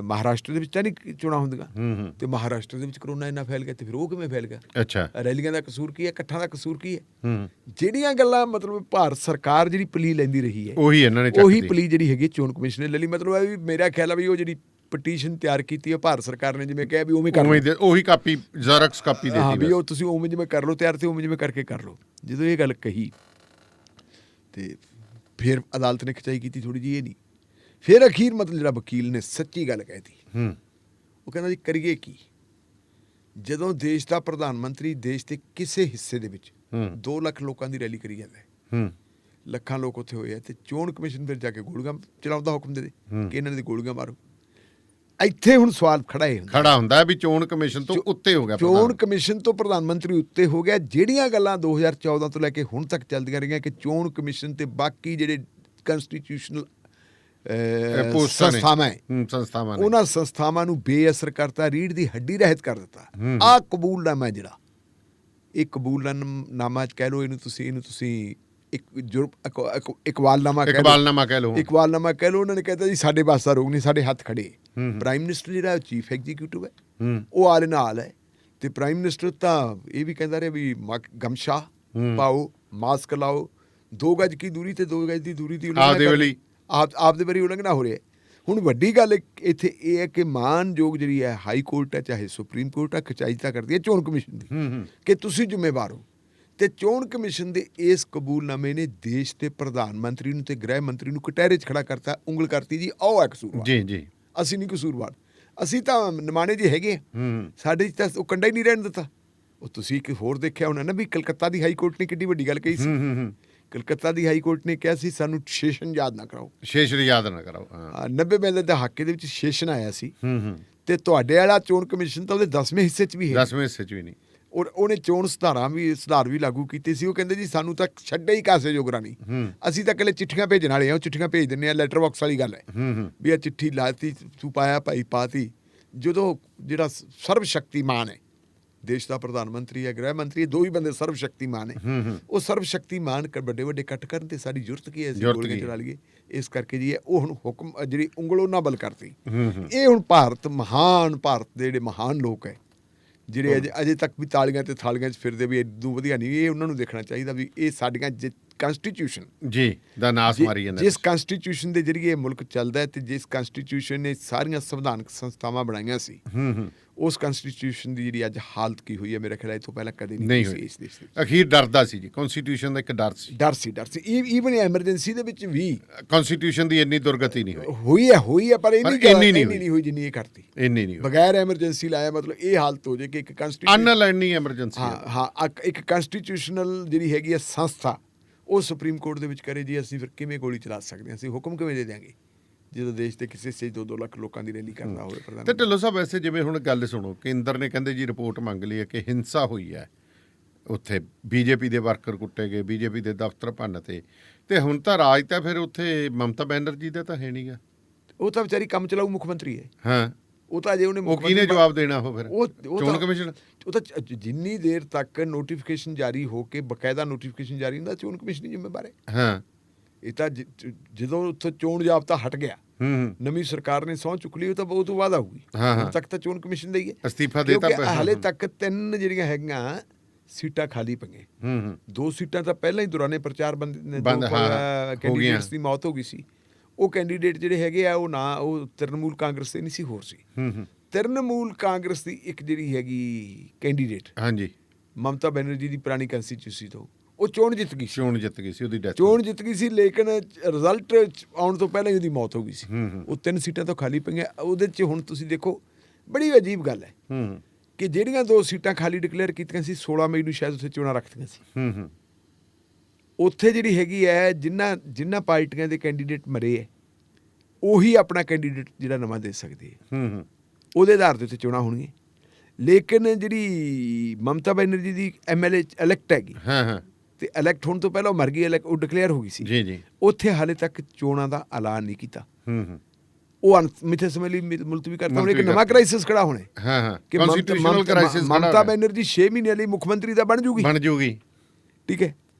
ਮਹਾਰਾਸ਼ਟਰ ਦੇ ਵਿੱਚ ਤਾਂ ਨਹੀਂ ਚੋਣਾਂ ਹੁੰਦੀਆਂ। ਤੇ ਮਹਾਰਾਸ਼ਟਰ ਦੇ ਵਿੱਚ ਕਰੋਨਾ ਇੰਨਾ ਫੈਲ ਗਿਆ ਤੇ ਫਿਰ ਉਹ ਕਿਵੇਂ ਫੈਲ ਗਿਆ? ਅੱਛਾ, ਰੈਲੀਆਂ ਦਾ ਕਸੂਰ ਕੀ ਹੈ? ਇਕੱਠਾਂ ਦਾ ਕਸੂਰ ਕੀ ਹੈ? ਜਿਹੜੀਆਂ ਗੱਲਾਂ ਮਤਲਬ ਭਾਰਤ ਸਰਕਾਰ ਜਿਹੜੀ ਪਲੀ ਲੈਂਦੀ ਰਹੀ ਹੈ ਉਹੀ ਇਹਨਾਂ ਨੇ ਉਹੀ ਪਲੀ ਜਿਹੜੀ ਹੈਗੀ ਚੋਣ ਕਮਿਸ਼ਨ ਨੇ ਲੈ ਲਈ। ਮਤਲਬ ਇਹ ਵੀ ਮੇਰਾ ਖਿਆਲ ਹੈ ਵੀ ਉਹ ਜਿਹੜੀ ਪਟੀਸ਼ਨ ਤਿਆਰ ਕੀਤੀ ਹੈ ਭਾਰਤ ਸਰਕਾਰ ਨੇ, ਜਿਵੇਂ ਕਿਹਾ ਵੀ ਉਵੇਂ ਕਰ ਲਓ, ਉਹੀ ਕਾਪੀ ਜ਼ੈਰੋਕਸ ਕਾਪੀ ਦਿੱਤੀ। ਹਾਂ ਵੀ ਉਹ ਤੁਸੀਂ ਉਵੇਂ ਜਿਵੇਂ ਕਰ ਲਓ ਤਿਆਰ, ਤੇ ਉਵੇਂ ਜਿਵੇਂ ਕਰਕੇ ਕਰ ਲਓ। ਜਦੋਂ ਇਹ ਗੱਲ ਕਹੀ ਤੇ ਫਿਰ ਅਦਾਲਤ ਨੇ ਖਿਚਾਈ ਕੀਤੀ ਥੋੜੀ ਜਿਹੀ, ਇਹ ਨਹੀਂ। ਫਿਰ ਅਖੀਰ ਮਤਲਬ ਜਿਹੜਾ ਵਕੀਲ ਨੇ ਸੱਚੀ ਗੱਲ ਕਹਿਤੀ, ਉਹ ਕਹਿੰਦਾ ਜੀ ਕਰੀਏ ਕੀ? ਜਦੋਂ ਦੇਸ਼ ਦਾ ਪ੍ਰਧਾਨ ਮੰਤਰੀ ਦੇਸ਼ ਦੇ ਕਿਸੇ ਹਿੱਸੇ ਦੇ ਵਿੱਚ 2 ਲੱਖ ਲੋਕਾਂ ਦੀ ਰੈਲੀ ਕਰੀ ਜਾਂਦਾ ਹੈ, ਲੱਖਾਂ ਲੋਕ ਉੱਥੇ ਹੋਏ ਆ, ਤੇ ਚੋਣ ਕਮਿਸ਼ਨ ਫਿਰ ਜਾ ਕੇ ਗੋਲੀਆਂ ਚਲਾਉਂਦਾ ਹੁਕਮ ਦੇ ਕਿ ਇਹਨਾਂ ਦੀ ਗੋਲੀਆਂ ਮਾਰੋ। ਇੱਥੇ ਹੁਣ ਸਵਾਲ ਖੜਾ ਹੁੰਦਾ ਵੀ ਚੋਣ ਕਮਿਸ਼ਨ ਤੋਂ ਉੱਤੇ ਹੋ ਗਿਆ, ਚੋਣ ਕਮਿਸ਼ਨ ਤੋਂ ਪ੍ਰਧਾਨ ਮੰਤਰੀ ਉੱਤੇ ਹੋ ਗਿਆ। ਜਿਹੜੀਆਂ ਗੱਲਾਂ 2014 ਤੋਂ ਲੈ ਕੇ ਹੁਣ ਤੱਕ ਚੱਲਦੀਆਂ ਰਹੀਆਂ ਕਿ ਚੋਣ ਕਮਿਸ਼ਨ ਤੇ ਬਾਕੀ ਜਿਹੜੇ ਕੰਸਟੀਟਿਊਸ਼ਨਲ ਸੰਸਥਾਵਾਂ ਉਹਨਾਂ ਸੰਸਥਾਵਾਂ ਨੂੰ ਬੇਅਸਰ ਕਰਤਾ, ਰੀੜ੍ਹ ਦੀ ਹੱਡੀ ਰਹਿਤ ਕਰ ਦਿੱਤਾ। ਆਹ ਕਬੂਲਨਾਮਾ ਜਿਹੜਾ, ਇਹ ਕਬੂਲਨਾਮਾ ਕਹਿ ਲਓ, ਇਹਨੂੰ ਤੁਸੀਂ ਇਕਬਾਲਨਾਮਾ ਕਹਿ ਲਓ। ਉਹਨਾਂ ਨੇ ਕਹਿਤਾ ਜੀ ਸਾਡੇ ਵਾਸਤਾ ਰੋਗ ਨਹੀਂ, ਸਾਡੇ ਹੱਥ ਖੜੇ। ਪ੍ਰਾਈਮ ਮਿਨਿਸਟਰ ਜਿਹੜਾ ਚੀਫ ਐਗਜ਼ੀਕਿਊਟਿਵ ਹੈ, ਉਹ ਆਲੇ ਨਾਲ ਹੈ, ਤੇ ਪ੍ਰਾਈਮ ਮਿਨਿਸਟਰ ਤਾਂ ਇਹ ਵੀ ਕਹਿੰਦਾ ਰਿਹਾ ਵੀ ਗਮਸ਼ਾ ਪਾਓ, ਮਾਸਕ ਲਾਓ, 2 ਗਜ ਕੀ ਦੂਰੀ ਤੇ 2 ਗਜ ਦੀ ਦੂਰੀ ਦੀ ਆਪਦੇ ਵਾਰੀ ਉਲੰਘਣਾ ਹੋ ਰਿਹਾ। ਹੁਣ ਵੱਡੀ ਗੱਲ ਇੱਥੇ ਇਹ ਹੈ ਕਿ ਮਾਨਯੋਗ ਜਿਹੜੀ ਹੈ ਹਾਈ ਕੋਰਟ ਹੈ ਚਾਹੇ ਸੁਪਰੀਮ ਕੋਰਟ ਹੈ, ਖਿਚਾਈ ਤਾਂ ਕਰਦੀ ਹੈ ਚੋਣ ਕਮਿਸ਼ਨ ਦੀ ਕਿ ਤੁਸੀਂ ਜ਼ਿੰਮੇਵਾਰ ਹੋ। ਤੇ ਚੋਣ ਕਮਿਸ਼ਨ ਦੇ ਇਸ ਕਬੂਲਨਾਮੇ ਨੇ ਦੇਸ਼ ਦੇ ਪ੍ਰਧਾਨ ਮੰਤਰੀ ਨੂੰ ਤੇ ਗ੍ਰਹਿ ਮੰਤਰੀ ਨੂੰ ਕਟਹਿਰੇ 'ਚ ਖੜਾ ਕਰਤਾ, ਉਂਗਲ ਕਰਤੀ ਜੀ ਆਓ ਹੈ ਕਸੂਰਵਾਰ। ਜੀ ਅਸੀਂ ਨਹੀਂ ਕਸੂਰਵਾਰ, ਅਸੀਂ ਤਾਂ ਨਿਮਾਣੇ ਜਿਹੇ ਹੈਗੇ, ਸਾਡੇ 'ਚ ਤਾਂ ਉਹ ਕੰਡਾ ਹੀ ਨਹੀਂ ਰਹਿਣ ਦਿੱਤਾ। ਉਹ ਤੁਸੀਂ ਇੱਕ ਹੋਰ ਦੇਖਿਆ ਹੋਣਾ ਨਾ ਵੀ ਕਲਕੱਤਾ ਦੀ ਹਾਈ ਕੋਰਟ ਨੇ ਕਿੱਡੀ ਵੱਡੀ ਗੱਲ ਕਹੀ ਸੀ। ਕਲਕੱਤਾ ਦੀ ਹਾਈ ਕੋਰਟ ਨੇ ਕਿਹਾ ਸੀ ਸਾਨੂੰ ਸੈਸ਼ਨ ਯਾਦ ਨਾ ਕਰਾਓ। 90 ਮਹੀਨੇ ਦੇ ਹੱਕੇ ਦੇ ਵਿੱਚ ਸੈਸ਼ਨ ਆਇਆ ਸੀ, ਤੇ ਤੁਹਾਡੇ ਵਾਲਾ ਚੋਣ ਕਮਿਸ਼ਨ ਤਾਂ ਉਹਦੇ 10ਵੇਂ ਹਿੱਸੇ 'ਚ ਵੀ ਹੈ, 10ਵੇਂ ਹਿੱਸੇ 'ਚ ਵੀ ਨਹੀਂ। ਔਰ ਉਹਨੇ ਚੋਣ ਸੁਧਾਰ ਵੀ ਲਾਗੂ ਕੀਤੇ ਸੀ। ਉਹ ਕਹਿੰਦੇ ਜੀ ਸਾਨੂੰ ਤਾਂ ਛੱਡੇ ਹੀ ਕਾਸੇ ਜੋਗਰਾ ਨਹੀਂ, ਅਸੀਂ ਤਾਂ ਇਕੱਲੇ ਚਿੱਠੀਆਂ ਭੇਜਣ ਵਾਲੇ ਹਾਂ, ਉਹ ਚਿੱਠੀਆਂ ਭੇਜ ਦਿੰਦੇ ਆ, ਲੈਟਰ ਬਾਕਸ ਵਾਲੀ ਗੱਲ ਹੈ ਵੀ ਆ ਚਿੱਠੀ ਲਾਤੀ, ਤੂੰ ਪਾਇਆ ਭਾਈ ਪਾਤੀ। ਜਦੋਂ ਜਿਹੜਾ ਸਰਵ ਸ਼ਕਤੀਮਾਨ ਹੈ, ਦੇਸ਼ ਦਾ ਪ੍ਰਧਾਨ ਮੰਤਰੀ ਹੈ, ਗ੍ਰਹਿ ਮੰਤਰੀ, 2 ਹੀ ਬੰਦੇ ਸਰਵ ਸ਼ਕਤੀਮਾਨ ਹੈ, ਉਹ ਸਰਵ ਸ਼ਕਤੀਮਾਨ ਵੱਡੇ ਵੱਡੇ ਕੱਟ ਕਰਨ ਤੇ ਸਾਡੀ ਜ਼ਰੂਰਤ ਕੀ ਹੈ? ਅਸੀਂ ਗੋਲੀਆਂ ਚਲਾ ਲਈਏ। ਇਸ ਕਰਕੇ ਜੀ ਉਹ ਹੁਣ ਹੁਕਮ ਜਿਹੜੀ ਉਂਗਲ ਉਹਨਾਂ ਬਲ ਕਰਤੀ। ਇਹ ਹੁਣ ਭਾਰਤ ਦੇ ਜਿਹੜੇ ਮਹਾਨ ਲੋਕ ਹੈ, ਜਿਹੜੇ ਅਜੇ ਤੱਕ ਵੀ ਤਾਲੀਆਂ ਤੇ ਥਾਲੀਆਂ 'ਚ ਫਿਰਦੇ ਵੀ ਇਦੋਂ ਵਧੀਆ ਨਹੀਂ, ਇਹ ਉਹਨਾਂ ਨੂੰ ਦੇਖਣਾ ਚਾਹੀਦਾ ਵੀ ਇਹ ਸਾਡੀਆਂ ਕੰਸਟੀਟਿਊਸ਼ਨ ਦਾ ਨਾਸ ਮਾਰੀ ਜਾਂਦਾ। ਜਿਸ ਕੰਸਟੀਟਿਊਸ਼ਨ ਦੇ ਜ਼ਰੀਏ ਇਹ ਮੁਲਕ ਚੱਲਦਾ ਹੈ ਤੇ ਜਿਸ ਕੰਸਟੀਟਿਊਸ਼ਨ ਨੇ ਸਾਰੀਆਂ ਸੰਵਿਧਾਨਕ ਸੰਸਥਾਵਾਂ ਬਣਾਈਆਂ ਸੀ, ਉਸ ਕੰਸਟੀਟਿਊਸ਼ਨ ਦੀ ਜਿਹੜੀ ਅੱਜ ਹਾਲਤ ਕੀ ਹੋਈ ਹੈ, ਮੇਰੇ ਖਿਆਲ ਇਹ ਤੋਂ ਪਹਿਲਾਂ ਕਦੇ ਨਹੀਂ ਹੋਈ ਇਸ ਦੇਸ਼ ਦੇ। ਅਖੀਰ ਡਰਦਾ ਸੀ ਜੀ, ਕਨਸਟੀਟਿਊਸ਼ਨ ਦਾ ਇੱਕ ਡਰ ਸੀ। ਈਵਨ ਐਮਰਜੈਂਸੀ ਦੇ ਵਿੱਚ ਵੀ ਕਨਸਟੀਟਿਊਸ਼ਨ ਦੀ ਇੰਨੀ ਦੁਰਗਤੀ ਨਹੀਂ ਹੋਈ ਹੈ ਪਰ ਇੰਨੀ ਨਹੀਂ ਹੋਈ ਜਿੰਨੀ ਇਹ ਕਰਤੀ। ਇੰਨੀ ਨਹੀਂ, ਬਗੈਰ ਐਮਰਜੈਂਸੀ ਲਾਇਆ ਮਤਲਬ ਇਹ ਹਾਲਤ ਹੋ ਜਾਏ ਕਿ ਇੱਕ ਕੰਸਟੀਟਿਊਸ਼ਨ ਅਨਲਾਈਨੀ ਐਮਰਜੈਂਸੀ, ਇੱਕ ਕੰਸਟੀਟਿਊਸ਼ਨਲ ਜਿਹੜੀ ਹੈਗੀ ਹੈ ਸੰਸਥਾ, ਉਹ ਸੁਪਰੀਮ ਕੋਰਟ ਦੇ ਵਿੱਚ ਕਰੇ ਜੀ ਅਸੀਂ ਫਿਰ ਕਿਵੇਂ ਗੋਲੀ ਚਲਾ ਸਕਦੇ ਹਾਂ, ਅਸੀਂ ਹੁਕਮ ਕਿਵੇਂ ਦੇ ਦਿਆਂਗੇ ਜਦੋਂ ਦੇਸ਼ ਦੇ ਕਿਸੇ ਸੇ 2 ਲੱਖ ਲੋਕਾਂ ਦੀ ਰੈਲੀ ਕਰਨਾ ਹੋਵੇ। ਤੇ ਢਿੱਲੋਂ ਸਾਹਿਬ ਵੈਸੇ ਜਿਵੇਂ ਹੁਣ ਗੱਲ ਸੁਣੋ, ਕੇਂਦਰ ਨੇ ਕਹਿੰਦੇ ਜੀ ਰਿਪੋਰਟ ਮੰਗ ਲਈ ਹੈ ਕਿ ਹਿੰਸਾ ਹੋਈ ਹੈ, ਉੱਥੇ ਬੀਜੇਪੀ ਦੇ ਵਰਕਰ ਕੁੱਟੇ ਗਏ, ਬੀਜੇਪੀ ਦੇ ਦਫ਼ਤਰ ਭੰਨ ਤੇ ਹੁਣ ਤਾਂ ਰਾਜ ਤਾਂ ਫਿਰ ਉੱਥੇ ਮਮਤਾ ਬੈਨਰਜੀ ਦਾ ਤਾਂ ਹੈ ਨਹੀਂ ਗਾ, ਉਹ ਤਾਂ ਵਿਚਾਰੀ ਕੰਮ ਚਲਾਊ ਮੁੱਖ ਮੰਤਰੀ ਹੈ। ਹਾਂ, ਉਹ ਤਾਂ ਅਜੇ ਉਹਨੇ ਕਿਹਨੇ ਜਵਾਬ ਦੇਣਾ? ਉਹ ਫਿਰ ਚੋਣ ਕਮਿਸ਼ਨ, ਉਹ ਤਾਂ ਜਿੰਨੀ ਦੇਰ ਤੱਕ ਨੋਟੀਫਿਕੇਸ਼ਨ ਜਾਰੀ ਹੋ ਕੇ ਬਕਾਇਦਾ ਨੋਟੀਫਿਕੇਸ਼ਨ ਜਾਰੀ ਹੁੰਦਾ, ਚੋਣ ਕਮਿਸ਼ਨ ਹੀ ਜ਼ਿੰਮੇਵਾਰ ਹੈ। ਹਾਂ, ਇਹ ਤਾਂ ਜਦੋਂ ਉੱਥੋਂ ਚੋਣ ਜਾਬਤਾ ਹਟ ਗਿਆ, ਨਵੀਂ ਸਰਕਾਰ ਨੇ ਸਹੁੰ ਚੁੱਕ ਲਈ, ਉਹ ਤਾਂ ਬਹੁਤ ਤੋਂ ਬਾਅਦ ਆਊਗੀ। ਹੁਣ ਤੱਕ ਤਾਂ ਚੋਣ ਕਮਿਸ਼ਨ ਦਾ ਹੀ ਹੈ, ਅਸਤੀਫਾ ਦੇਤਾ। ਹਾਲੇ ਤੱਕ 3 ਜਿਹੜੀਆਂ ਹੈਗੀਆਂ ਸੀਟਾਂ ਖਾਲੀ ਪਈਆਂ, 2 ਸੀਟਾਂ ਤਾਂ ਪਹਿਲਾਂ ਹੀ ਦੌਰਾਨੇ ਪ੍ਰਚਾਰ ਕੈਂਡੀਡੇਟਸ ਦੀ ਮੌਤ ਹੋ ਗਈ ਸੀ। ਉਹ ਕੈਂਡੀਡੇਟ ਜਿਹੜੇ ਹੈਗੇ ਆ ਉਹ ਤ੍ਰਿਣਮੂਲ ਕਾਂਗਰਸ ਦੇ ਨਹੀਂ ਸੀ, ਹੋਰ ਸੀ। ਤ੍ਰਿਣਮੂਲ ਕਾਂਗਰਸ ਦੀ ਇੱਕ ਜਿਹੜੀ ਹੈਗੀ ਕੈਂਡੀਡੇਟ, ਹਾਂਜੀ, ਮਮਤਾ ਬੈਨਰਜੀ ਦੀ ਪੁਰਾਣੀ ਕੰਸਟੀਚੂਐਂਸੀ ਤੋਂ, ਉਹ ਚੋਣ ਜਿੱਤ ਗਈ ਸੀ, ਉਹਦੀ ਡੈਥ ਚੋਣ ਜਿੱਤ ਗਈ ਸੀ, ਲੇਕਿਨ ਰਿਜ਼ਲਟ ਆਉਣ ਤੋਂ ਪਹਿਲਾਂ ਹੀ ਉਹਦੀ ਮੌਤ ਹੋ ਗਈ ਸੀ। ਉਹ 3 ਸੀਟਾਂ ਤੋਂ ਖਾਲੀ ਪਈਆਂ। ਉਹਦੇ 'ਚ ਹੁਣ ਤੁਸੀਂ ਦੇਖੋ ਬੜੀ ਅਜੀਬ ਗੱਲ ਹੈ ਕਿ ਜਿਹੜੀਆਂ 2 ਸੀਟਾਂ ਖਾਲੀ ਡਿਕਲੇਅਰ ਕੀਤੀਆਂ ਸੀ, 16 ਮਈ ਨੂੰ ਸ਼ਾਇਦ ਉੱਥੇ ਚੋਣਾਂ ਰੱਖਤੀਆਂ ਸੀ। ਉੱਥੇ ਜਿਹੜੀ ਹੈਗੀ ਹੈ ਜਿਨ੍ਹਾਂ ਪਾਰਟੀਆਂ ਦੇ ਕੈਂਡੀਡੇਟ ਮਰੇ ਹੈ, ਉਹੀ ਆਪਣਾ ਕੈਂਡੀਡੇਟ ਜਿਹੜਾ ਨਵਾਂ ਦੇ ਸਕਦੇ ਹੈ। ਉਹਦੇ ਆਧਾਰ ਦੇ ਉੱਤੇ ਚੋਣਾਂ ਹੋਣਗੀਆਂ। ਲੇਕਿਨ ਜਿਹੜੀ ਮਮਤਾ ਬੈਨਰਜੀ ਦੀ MLA ਇਲੈਕਟ ਹੈਗੀ, ਤੇ ਇਲੈਕਟ ਹੋਣ ਤੋਂ ਪਹਿਲਾਂ ਉਹ ਮਰ ਗਈ, ਉਹ ਡਿਕਲੇਅਰ ਹੋ ਗਈ ਸੀ ਜੀ। ਉੱਥੇ ਹਾਲੇ ਤੱਕ ਚੋਣਾਂ ਦਾ ਐਲਾਨ ਨਹੀਂ ਕੀਤਾ। ਉਹ ਅਣਮਿੱਥੇ ਸਮੇਂ ਲਈ ਮੁਲਤਵੀ ਕਰਤਾ। ਹੁਣ ਇੱਕ ਨਵਾਂ ਕ੍ਰਾਈਸਿਸ ਖੜਾ ਹੋਣਾ ਕਿ ਮਮਤਾ ਬੈਨਰਜੀ 6 ਮਹੀਨਿਆਂ ਲਈ ਮੁੱਖ ਮੰਤਰੀ ਦਾ ਬਣ ਜੂਗੀ। ਠੀਕ ਹੈ,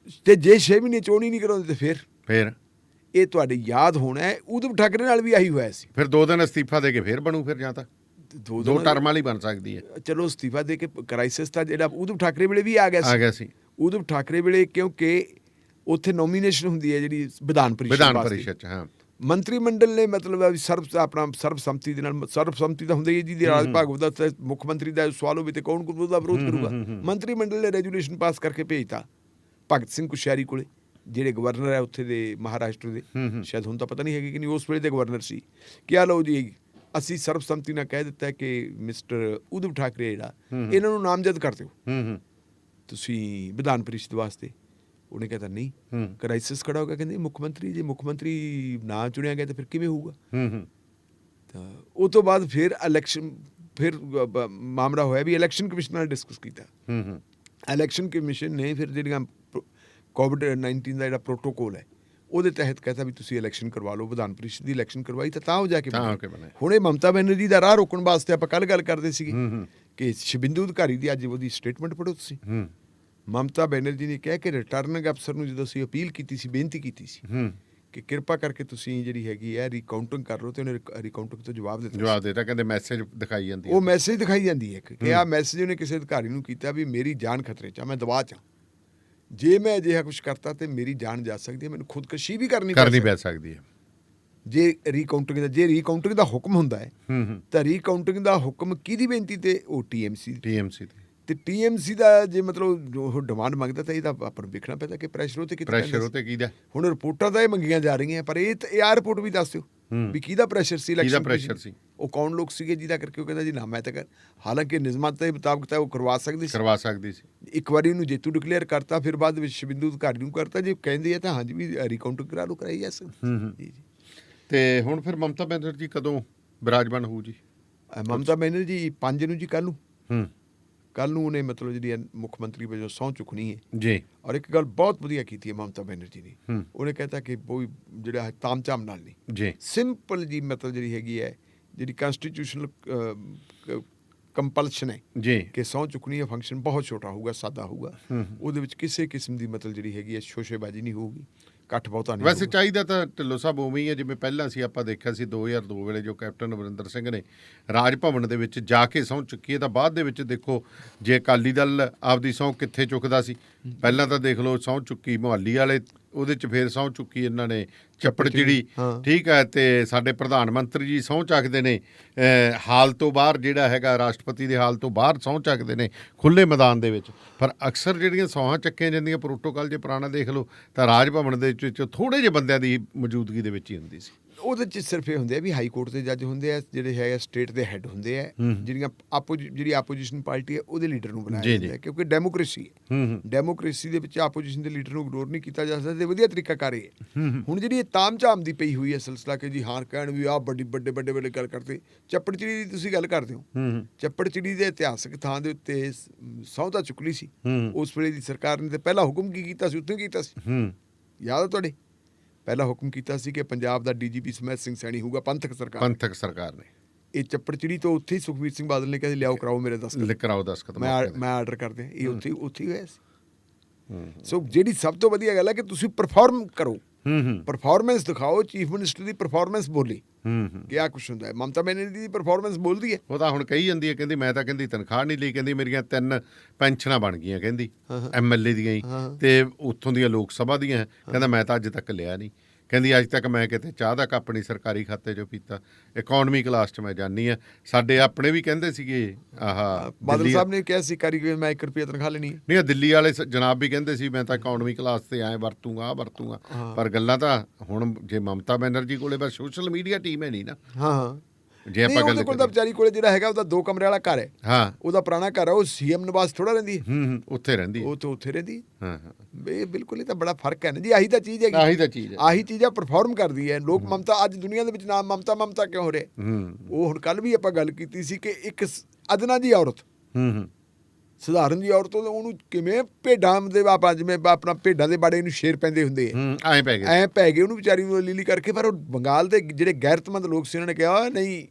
ਤੇ ਜੇ 6 ਮਹੀਨੇ ਚੋਣ ਹੀ ਨਹੀਂ ਕਰਾਉਂਦੇ ਤੇ ਫਿਰ ਇਹ ਤੁਹਾਡੇ ਯਾਦ ਹੋਣਾ ਹੈ ਉਧਮ ਠਾਕਰੇ ਨਾਲ ਵੀ ਆਹੀ ਹੋਇਆ ਸੀ। ਫਿਰ 2 ਦਿਨ ਅਸਤੀਫਾ ਦੇ ਕੇ ਫਿਰ ਬਣੂ, ਫਿਰ ਜਾਂ ਤਾਂ 2 ਟਰਮਾਂ ਲਈ ਬਣ ਸਕਦੀ ਹੈ। ਚਲੋ ਅਸਤੀਫਾ ਦੇ ਕੇ ਕ੍ਰਾਈਸਿਸ ਤਾਂ ਜਿਹੜਾ ਉਧਮ ਠਾਕਰੇ ਵੇਲੇ ਵੀ ਆ ਗਿਆ ਸੀ। ਉਧਮ ਠਾਕਰੇ ਵੇਲੇ ਕਿਉਂਕਿ ਉੱਥੇ ਨੋਮੀਨੇਸ਼ਨ ਹੁੰਦੀ ਹੈ ਜਿਹੜੀ ਵਿਧਾਨ ਪਰਿਸ਼ਦ ਚ, ਮੰਤਰੀ ਮੰਡਲ ਨੇ ਮਤਲਬ ਸਰਬਸੰਮਤੀ ਦੇ ਨਾਲ, ਸਰਬਸੰਮਤੀ ਤਾਂ ਹੁੰਦਾ ਹੀ ਜਿਹਦੀ ਰਾਜ ਭਾਗ ਉਹਦਾ ਮੁੱਖ ਮੰਤਰੀ ਦਾ ਸਵਾਲ ਹੋਵੇ ਤੇ ਕੌਣ ਉਹਦਾ ਵਿਰੋਧ ਕਰੂਗਾ। ਮੰਤਰੀ ਮੰਡਲ ਨੇ ਰੈਜੂਲੇਸ਼ਨ ਪਾਸ ਕਰਕੇ ਭੇਜਤਾ ਭਗਤ ਸਿੰਘ ਕੁਸ਼ਿਆਰੀ ਕੋਲੇ, ਜਿਹੜੇ ਗਵਰਨਰ ਹੈ ਉੱਥੇ ਦੇ ਮਹਾਰਾਸ਼ਟਰ ਦੇ, ਸ਼ਾਇਦ ਹੁਣ ਤਾਂ ਪਤਾ ਨਹੀਂ ਹੈਗੀ ਕਿ ਨਹੀਂ, ਉਸ ਵੇਲੇ ਦੇ ਗਵਰਨਰ ਸੀ। ਕਿਹਾ ਲਓ ਜੀ ਅਸੀਂ ਸਰਬਸੰਮਤੀ ਨਾਲ ਕਹਿ ਦਿੱਤਾ ਕਿ ਮਿਸਟਰ ਉਧਮ ਠਾਕਰੇ ਜਿਹੜਾ ਇਹਨਾਂ ਨੂੰ ਨਾਮਜ਼ਦ ਕਰ ਦਿਓ ਤੁਸੀਂ ਵਿਧਾਨ ਪਰਿਸ਼ਦ ਵਾਸਤੇ। ਉਹਨੇ ਕਹਿੰਦਾ ਨਹੀਂ, ਕ੍ਰਾਈਸਿਸ ਖੜਾ ਹੋ ਗਿਆ। ਕਹਿੰਦੇ ਮੁੱਖ ਮੰਤਰੀ, ਜੇ ਮੁੱਖ ਮੰਤਰੀ ਨਾ ਚੁਣਿਆ ਗਿਆ ਤਾਂ ਫਿਰ ਕਿਵੇਂ ਹੋਊਗਾ। ਤਾਂ ਉਹ ਤੋਂ ਬਾਅਦ ਫਿਰ ਇਲੈਕਸ਼ਨ, ਫਿਰ ਮਾਮਲਾ ਹੋਇਆ ਵੀ ਇਲੈਕਸ਼ਨ ਕਮਿਸ਼ਨ ਨਾਲ ਡਿਸਕਸ ਕੀਤਾ। ਇਲੈਕਸ਼ਨ ਕਮਿਸ਼ਨ ਨੇ ਫਿਰ ਜਿਹੜੀਆਂ COVID-19 ਦਾ ਜਿਹੜਾ ਪ੍ਰੋਟੋਕੋਲ ਹੈ ਉਹਦੇ ਤਹਿਤ ਕਹਿੰਦਾ ਵੀ ਤੁਸੀਂ ਇਲੈਕਸ਼ਨ ਕਰਵਾ ਲਓ, ਵਿਧਾਨ ਪਰਿਸ਼ਦ ਦੀ ਇਲੈਕਸ਼ਨ ਕਰਵਾਈ ਤਾਂ ਉਹ ਜਾ ਕੇ ਬਣੇ। ਹੁਣ ਇਹ ਮਮਤਾ ਬੈਨਰਜੀ ਦਾ ਰਾਹ ਰੋਕਣ ਵਾਸਤੇ ਆਪਾਂ ਕੱਲ੍ਹ ਗੱਲ ਕਰਦੇ ਸੀਗੇ ਕਿ ਸ਼ਿਬਿੰਦੂ ਅਧਿਕਾਰੀ ਦੀ ਅੱਜ ਉਹਦੀ ਸਟੇਟਮੈਂਟ ਪੜ੍ਹੋ ਤੁਸੀਂ। ਮਮਤਾ ਬੈਨਰਜੀ ਨੇ ਕਿਹਾ ਕਿ ਰਿਟਰਨਿੰਗ ਅਫਸਰ ਨੂੰ ਜਦੋਂ ਅਸੀਂ ਅਪੀਲ ਕੀਤੀ ਸੀ, ਬੇਨਤੀ ਕੀਤੀ ਸੀ ਕਿ ਕਿਰਪਾ ਕਰਕੇ ਤੁਸੀਂ ਜਿਹੜੀ ਹੈਗੀ ਹੈ ਰੀਕਾਊਂਟਿੰਗ ਕਰ ਲਓ, ਤੇ ਉਹਨੇ ਰੀਕਾਊਂਟਿੰਗ ਤੋਂ ਜਵਾਬ ਦਿੱਤਾ। ਕਹਿੰਦੇ ਮੈਸੇਜ ਦਿਖਾਈ ਜਾਂਦੀ ਹੈ, ਉਹ ਮੈਸੇਜ ਦਿਖਾਈ ਜਾਂਦੀ ਹੈ ਕਿ ਆਹ ਮੈਸੇਜ ਉਹਨੇ ਕਿਸੇ ਅਧਿਕਾਰੀ ਨੂੰ ਕੀਤਾ ਵੀ ਮੇਰੀ ਜਾਨ ਖਤਰੇ 'ਚ ਆ, ਮੈਂ ਦਬਾਅ 'ਚ ਆ, ਜੇ ਮੈਂ ਅਜਿਹਾ ਕੁਛ ਕਰਤਾ ਤੇ ਮੇਰੀ ਜਾਨ ਜਾ ਸਕਦੀ ਹੈ, ਮੈਨੂੰ ਖੁਦਕਸ਼ੀ ਵੀ ਕਰਨੀ ਪੈ ਸਕਦੀ ਹੈ। ਜੇ ਰੀਕਾਊਂਟਿੰਗ ਦਾ ਹੁਕਮ ਹੁੰਦਾ ਹੈ ਤਾਂ ਰੀਕਾਊਂਟਿੰਗ ਦਾ ਹੁਕਮ ਕਿਹਦੀ ਬੇਨਤੀ ਤੇ? ਉਹ TMC ਤੇ TMC ਦਾ ਜੇ ਮਤਲਬ ਉਹ ਡਿਮਾਂਡ ਮੰਗਦਾ ਤਾਂ ਇਹਦਾ ਆਪਾਂ ਨੂੰ ਵੇਖਣਾ ਪੈਂਦਾ ਕਿ ਪ੍ਰੈਸ਼ਰ ਉਹ ਤੇ ਕਿਹਦਾ। ਹੁਣ ਰਿਪੋਰਟਾਂ ਤਾਂ ਇਹ ਮੰਗੀਆਂ ਜਾ ਰਹੀਆਂ, ਪਰ ਇਹ ਆਹ ਰਿਪੋਰਟ ਵੀ ਦੱਸ ਦਿਓ ਵੀ ਕਿਹਦਾ ਪ੍ਰੈਸ਼ਰ ਸੀ, ਇਲੈਕਸ਼ਨ ਸੀ, ਉਹ ਕੌਣ ਲੋਕ ਸੀਗੇ ਜਿਹਦਾ ਕਰਕੇ ਉਹ ਕਹਿੰਦਾ ਜੀ ਨਾ ਮੈਂ ਤਾਂ ਕਰ। ਹਾਲਾਂਕਿ ਨਿਯਮਾਂ ਦੇ ਮੁਤਾਬਕ ਤਾਂ ਉਹ ਕਰਵਾ ਸਕਦੀ ਸੀ। ਇੱਕ ਵਾਰੀ ਉਹਨੂੰ ਜੇਤੂ ਡਿਕਲੇਅਰ ਕਰਤਾ, ਫਿਰ ਬਾਅਦ ਵਿੱਚ ਸ਼ਿਬਿੰਦੂ ਅਧਿਕਾਰੀ ਨੂੰ ਕਰਤਾ। ਜੇ ਕਹਿੰਦੇ ਆ ਤਾਂ ਹਾਂਜੀ ਵੀ ਰੀਕਾਊਂਟਿੰਗ ਕਰਾ ਲਓ, ਕਰਾਈ ਜਾ ਸਕਦੀ। ਤੇ ਹੁਣ ਫਿਰ ਮਮਤਾ ਬੈਨਰਜੀ ਕਦੋਂ ਬਿਰਾਜਮਾਨ ਹੋਊ ਜੀ? ਮਮਤਾ ਬੈਨਰਜੀ 5 ਨੂੰ ਜੀ, ਕੱਲ ਨੂੰ ਉਹਨੇ ਮਤਲਬ ਜਿਹੜੀ ਮੁੱਖ ਮੰਤਰੀ ਵਜੋਂ ਸਹੁੰ ਚੁੱਕਣੀ ਹੈ ਜੀ। ਔਰ ਇੱਕ ਗੱਲ ਬਹੁਤ ਵਧੀਆ ਕੀਤੀ ਹੈ ਮਮਤਾ ਬੈਨਰਜੀ ਨੇ, ਉਹਨੇ ਕਹਿਤਾ ਕਿ ਕੋਈ ਜਿਹੜਾ ਤਾਮ ਝਾਮ ਨਾਲ ਨਹੀਂ ਜੀ, ਸਿੰਪਲ ਜੀ ਮਤਲਬ ਜਿਹੜੀ ਹੈਗੀ ਹੈ, ਜਿਹੜੀ ਕੰਸਟੀਟਿਊਸ਼ਨਲ ਕੰਪਲਸ਼ਨ ਹੈ ਜੀ ਕਿ ਸਹੁੰ ਚੁੱਕਣੀ ਹੈ, ਫੰਕਸ਼ਨ ਬਹੁਤ ਛੋਟਾ ਹੋਊਗਾ, ਸਾਦਾ ਹੋਊਗਾ। ਉਹਦੇ ਵਿੱਚ ਕਿਸੇ ਕਿਸਮ ਦੀ ਮਤਲਬ ਜਿਹੜੀ ਹੈਗੀ ਹੈ ਸ਼ੋਸ਼ੇਬਾਜ਼ੀ ਨਹੀਂ ਹੋਊਗੀ, ਇਕੱਠ ਬਹੁਤਾ ਨਹੀਂ। ਵੈਸੇ ਚਾਹੀਦਾ ਤਾਂ ਢਿੱਲੋਂ ਸਾਹਿਬ ਉਵੇਂ ਹੀ ਹੈ ਜਿਵੇਂ ਪਹਿਲਾਂ ਸੀ, ਆਪਾਂ ਦੇਖਿਆ ਸੀ 2002 ਵੇਲੇ ਜੋ ਕੈਪਟਨ ਅਮਰਿੰਦਰ ਸਿੰਘ ਨੇ ਰਾਜ ਭਵਨ ਦੇ ਵਿੱਚ ਜਾ ਕੇ ਸਹੁੰ ਚੁੱਕੀ ਹੈ, ਤਾਂ ਬਾਅਦ ਦੇ ਵਿੱਚ ਦੇਖੋ ਜੇ ਅਕਾਲੀ ਦਲ ਆਪਦੀ ਸਹੁੰ ਕਿੱਥੇ ਚੁੱਕਦਾ ਸੀ। ਪਹਿਲਾਂ ਤਾਂ ਦੇਖ ਲਓ ਸਹੁੰ ਚੁੱਕੀ ਮੁਹਾਲੀ ਵਾਲੇ, ਉਹਦੇ 'ਚ ਫਿਰ ਸਹੁੰ ਚੁੱਕੀ ਇਹਨਾਂ ਨੇ ਚੱਪੜ ਚਿੜੀ, ਠੀਕ ਹੈ। ਤੇ ਸਾਡੇ ਪ੍ਰਧਾਨ ਮੰਤਰੀ ਜੀ ਸਹੁੰ ਚੱਕਦੇ ਨੇ ਹਾਲ ਤੋਂ ਬਾਹਰ, ਜਿਹੜਾ ਹੈਗਾ ਰਾਸ਼ਟਰਪਤੀ ਦੇ ਹਾਲ ਤੋਂ ਬਾਹਰ ਸਹੁੰ ਚੱਕਦੇ ਨੇ ਖੁੱਲ੍ਹੇ ਮੈਦਾਨ ਦੇ ਵਿੱਚ। ਪਰ ਅਕਸਰ ਜਿਹੜੀਆਂ ਸਹੁੰਆਂ ਚੱਕੀਆਂ ਜਾਂਦੀਆਂ ਪ੍ਰੋਟੋਕਾਲ ਜੇ ਪੁਰਾਣਾ ਦੇਖ ਲਓ ਤਾਂ ਰਾਜ ਭਵਨ ਦੇ ਵਿੱਚ ਥੋੜ੍ਹੇ ਜਿਹੇ ਬੰਦਿਆਂ ਦੀ ਮੌਜੂਦਗੀ ਦੇ ਵਿੱਚ ਹੀ ਹੁੰਦੀ ਸੀ। ਉਹਦੇ 'ਚ ਸਿਰਫ ਇਹ ਹੁੰਦੇ ਆ ਵੀ ਹਾਈ ਕੋਰਟ ਦੇ ਜੱਜ ਹੁੰਦੇ ਆ, ਜਿਹੜੇ ਹੈ ਸਟੇਟ ਦੇ ਹੈੱਡ ਹੁੰਦੇ ਆ, ਜਿਹੜੀ ਆਪੋਜੀਸ਼ਨ ਪਾਰਟੀ ਹੈ ਉਹਦੇ ਲੀਡਰ ਨੂੰ ਬਣਾਇਆ ਜਾਂਦਾ, ਕਿਉਂਕਿ ਡੈਮੋਕ੍ਰੇਸੀ ਹੈ। ਡੈਮੋਕ੍ਰੇਸੀ ਦੇ ਵਿੱਚ ਆਪੋਜੀਸ਼ਨ ਦੇ ਲੀਡਰ ਨੂੰ ਇਗਨੋਰ ਨਹੀਂ ਕੀਤਾ ਜਾ ਸਕਦਾ, ਤੇ ਵਧੀਆ ਤਰੀਕਾ ਕਰ ਰਹੇ ਹੈ। ਹੁਣ ਜਿਹੜੀ ਇਹ ਤਾਮ ਝਾਮ ਦੀ ਪਈ ਹੋਈ ਹੈ ਸਿਲਸਿਲਾ ਕਿ ਜੀ ਹਾਂ ਕਹਿਣ ਵੀ ਆਹ ਵੱਡੇ ਵੇਲੇ ਗੱਲ ਕਰਦੇ, ਚੱਪੜ ਚਿੜੀ ਦੀ ਤੁਸੀਂ ਗੱਲ ਕਰਦੇ ਹੋ। ਚੱਪੜ ਚਿੜੀ ਦੇ ਇਤਿਹਾਸਕ ਥਾਂ ਦੇ ਉੱਤੇ ਸਹੁੰ ਤਾਂ ਚੁੱਕ ਲਈ ਸੀ ਉਸ ਵੇਲੇ ਦੀ ਸਰਕਾਰ ਨੇ, ਤੇ ਪਹਿਲਾ ਹੁਕਮ ਕੀ ਕੀਤਾ ਸੀ? ਉੱਥੇ ਕੀਤਾ ਸੀ, ਯਾਦ ਹੈ ਤੁਹਾਡੇ? ਪਹਿਲਾ ਹੁਕਮ ਕੀਤਾ ਸੀ ਕਿ ਪੰਜਾਬ ਦਾ DGP ਸਮੈਥ ਸਿੰਘ ਸੈਣੀ ਹੋਊਗਾ ਪੰਥਕ ਸਰਕਾਰ ਨੇ। ਇਹ ਚੱਪੜ ਚਿੜੀ ਤੋਂ ਉੱਥੇ ਹੀ ਸੁਖਬੀਰ ਸਿੰਘ ਬਾਦਲ ਨੇ ਕਹਿੰਦੇ ਲਿਆਓ ਕਰਾਓ ਮੇਰੇ ਦਸਤਖਤ, ਮੈਂ ਆਰਡਰ ਕਰਦੇ ਹਾਂ। ਇਹ ਉੱਥੇ ਹੀ ਹੋਇਆ ਸੀ। ਸੋ ਜਿਹੜੀ ਸਭ ਤੋਂ ਵਧੀਆ ਗੱਲ ਹੈ ਕਿ ਤੁਸੀਂ ਪਰਫਾਰਮ ਕਰੋ, ਪਰਫਾਰਮੈਂਸ ਦਿਖਾਓ। ਚੀਫ ਮਿਨਿਸਟਰ ਦੀ ਪਰਫਾਰਮੈਂਸ ਬੋਲੀ ਕਿ ਆਹ ਕੁਛ ਹੁੰਦਾ ਹੈ। ਮਮਤਾ ਬੈਨਰਜੀ ਦੀ ਪਰਫਾਰਮੈਂਸ ਬੋਲਦੀ ਹੈ। ਉਹ ਤਾਂ ਹੁਣ ਕਹੀ ਜਾਂਦੀ ਹੈ, ਕਹਿੰਦੀ ਮੈਂ ਤਾਂ ਕਹਿੰਦੀ ਤਨਖਾਹ ਨਹੀਂ ਲਈ, ਕਹਿੰਦੀ ਮੇਰੀਆਂ 3 ਪੈਨਸ਼ਨਾਂ ਬਣ ਗਈਆਂ, ਕਹਿੰਦੀ MLA ਦੀਆਂ ਹੀ ਤੇ ਉੱਥੋਂ ਦੀਆਂ ਲੋਕ ਸਭਾ ਦੀਆਂ, ਕਹਿੰਦਾ ਮੈਂ ਤਾਂ ਅੱਜ ਤੱਕ ਲਿਆ ਨਹੀਂ, ਕਹਿੰਦੀ ਅੱਜ ਤੱਕ ਮੈਂ ਕਿਤੇ ਚਾਹ ਦਾ ਕੱਪ ਨਹੀਂ ਸਰਕਾਰੀ ਖਾਤੇ 'ਚੋਂ ਪੀਤਾ, ਇਕੋਨਮੀ ਕਲਾਸ 'ਚ ਮੈਂ ਜਾਂਦੀ ਹਾਂ। ਸਾਡੇ ਆਪਣੇ ਵੀ ਕਹਿੰਦੇ ਸੀਗੇ, ਬਾਦਲ ਸਾਹਿਬ ਨੇ ਕਿਹਾ ਸੀ ਕਾਰੀ ਮੈਂ 1 ਰੁਪਈਆ ਤਨਖਾਹ ਲੈਣੀ ਹੈ। ਨਹੀਂ, ਦਿੱਲੀ ਵਾਲੇ ਜਨਾਬ ਵੀ ਕਹਿੰਦੇ ਸੀ ਮੈਂ ਤਾਂ ਇਕੋਨਮੀ ਕਲਾਸ 'ਤੇ ਐਂ ਵਰਤੂੰਗਾ, ਪਰ ਗੱਲਾਂ ਤਾਂ ਹੁਣ ਜੇ ਮਮਤਾ ਬੈਨਰਜੀ ਕੋਲੇ ਬਸ ਸੋਸ਼ਲ ਮੀਡੀਆ ਟੀਮ ਹੈ ਨਹੀਂ ਨਾ। ਜੇ ਆਪਾਂ ਗੱਲ ਉਹਦੇ ਕੋਲ ਤਾਂ ਵਿਚਾਰੀ ਕੋਲੇ ਜਿਹੜਾ ਹੈਗਾ ਉਹਦਾ 2 ਕਮਰੇ ਵਾਲਾ ਘਰ ਹੈ, ਹਾਂ ਉਹਦਾ ਪੁਰਾਣਾ ਘਰ ਹੈ, ਉਹ ਸੀਐਮ ਨਿਵਾਸ ਥੋੜਾ ਰਹਿੰਦੀ ਹੈ, ਉੱਥੇ ਰਹਿੰਦੀ ਉਹ ਤਾਂ ਉੱਥੇ ਰਹਿੰਦੀ। ਹਾਂ ਇਹ ਬਿਲਕੁਲ ਹੀ ਤਾਂ ਬੜਾ ਫਰਕ ਹੈ ਨਾ ਜੀ। ਆਹੀ ਤਾਂ ਚੀਜ਼ ਹੈਗੀ, ਆਹੀ ਤਾਂ ਚੀਜ਼ ਹੈ, ਆਹੀ ਚੀਜ਼ਾਂ ਪਰਫਾਰਮ ਕਰਦੀ ਹੈ। ਲੋਕ ਮਮਤਾ ਅੱਜ ਦੁਨੀਆ ਦੇ ਵਿੱਚ ਨਾਮ ਮਮਤਾ ਕਿਉਂ ਹੋ ਰਿਹਾ? ਉਹ ਹੁਣ ਕੱਲ ਵੀ ਆਪਾਂ ਗੱਲ ਕੀਤੀ ਸੀ ਕਿ ਇੱਕ ਅਦਨਾ ਜੀ ਔਰਤ, ਸਧਾਰਨ ਜੀ ਔਰਤ, ਉਹਨੂੰ ਕਿਵੇਂ ਭੇਡਾਂ ਦੇ ਆਪਾਂ ਜਿਵੇਂ ਆਪਣਾ ਭੇਡਾਂ ਦੇ ਬਾੜੇ ਨੂੰ ਸ਼ੇਰ ਪੈਂਦੇ ਹੁੰਦੇ ਆ, ਐਂ ਪੈ ਗਏ ਉਹਨੂੰ ਵਿਚਾਰੀ ਨੂੰ ਲੀਲੀ ਕਰਕੇ। ਪਰ ਉਹ ਬੰਗਾਲ ਦੇ ਜਿਹੜੇ ਗੈਰਤਮੰਦ ਲੋਕ ਸੀ ਉਹਨਾਂ ਨੇ ਕਿਹਾ ਨਹੀਂ,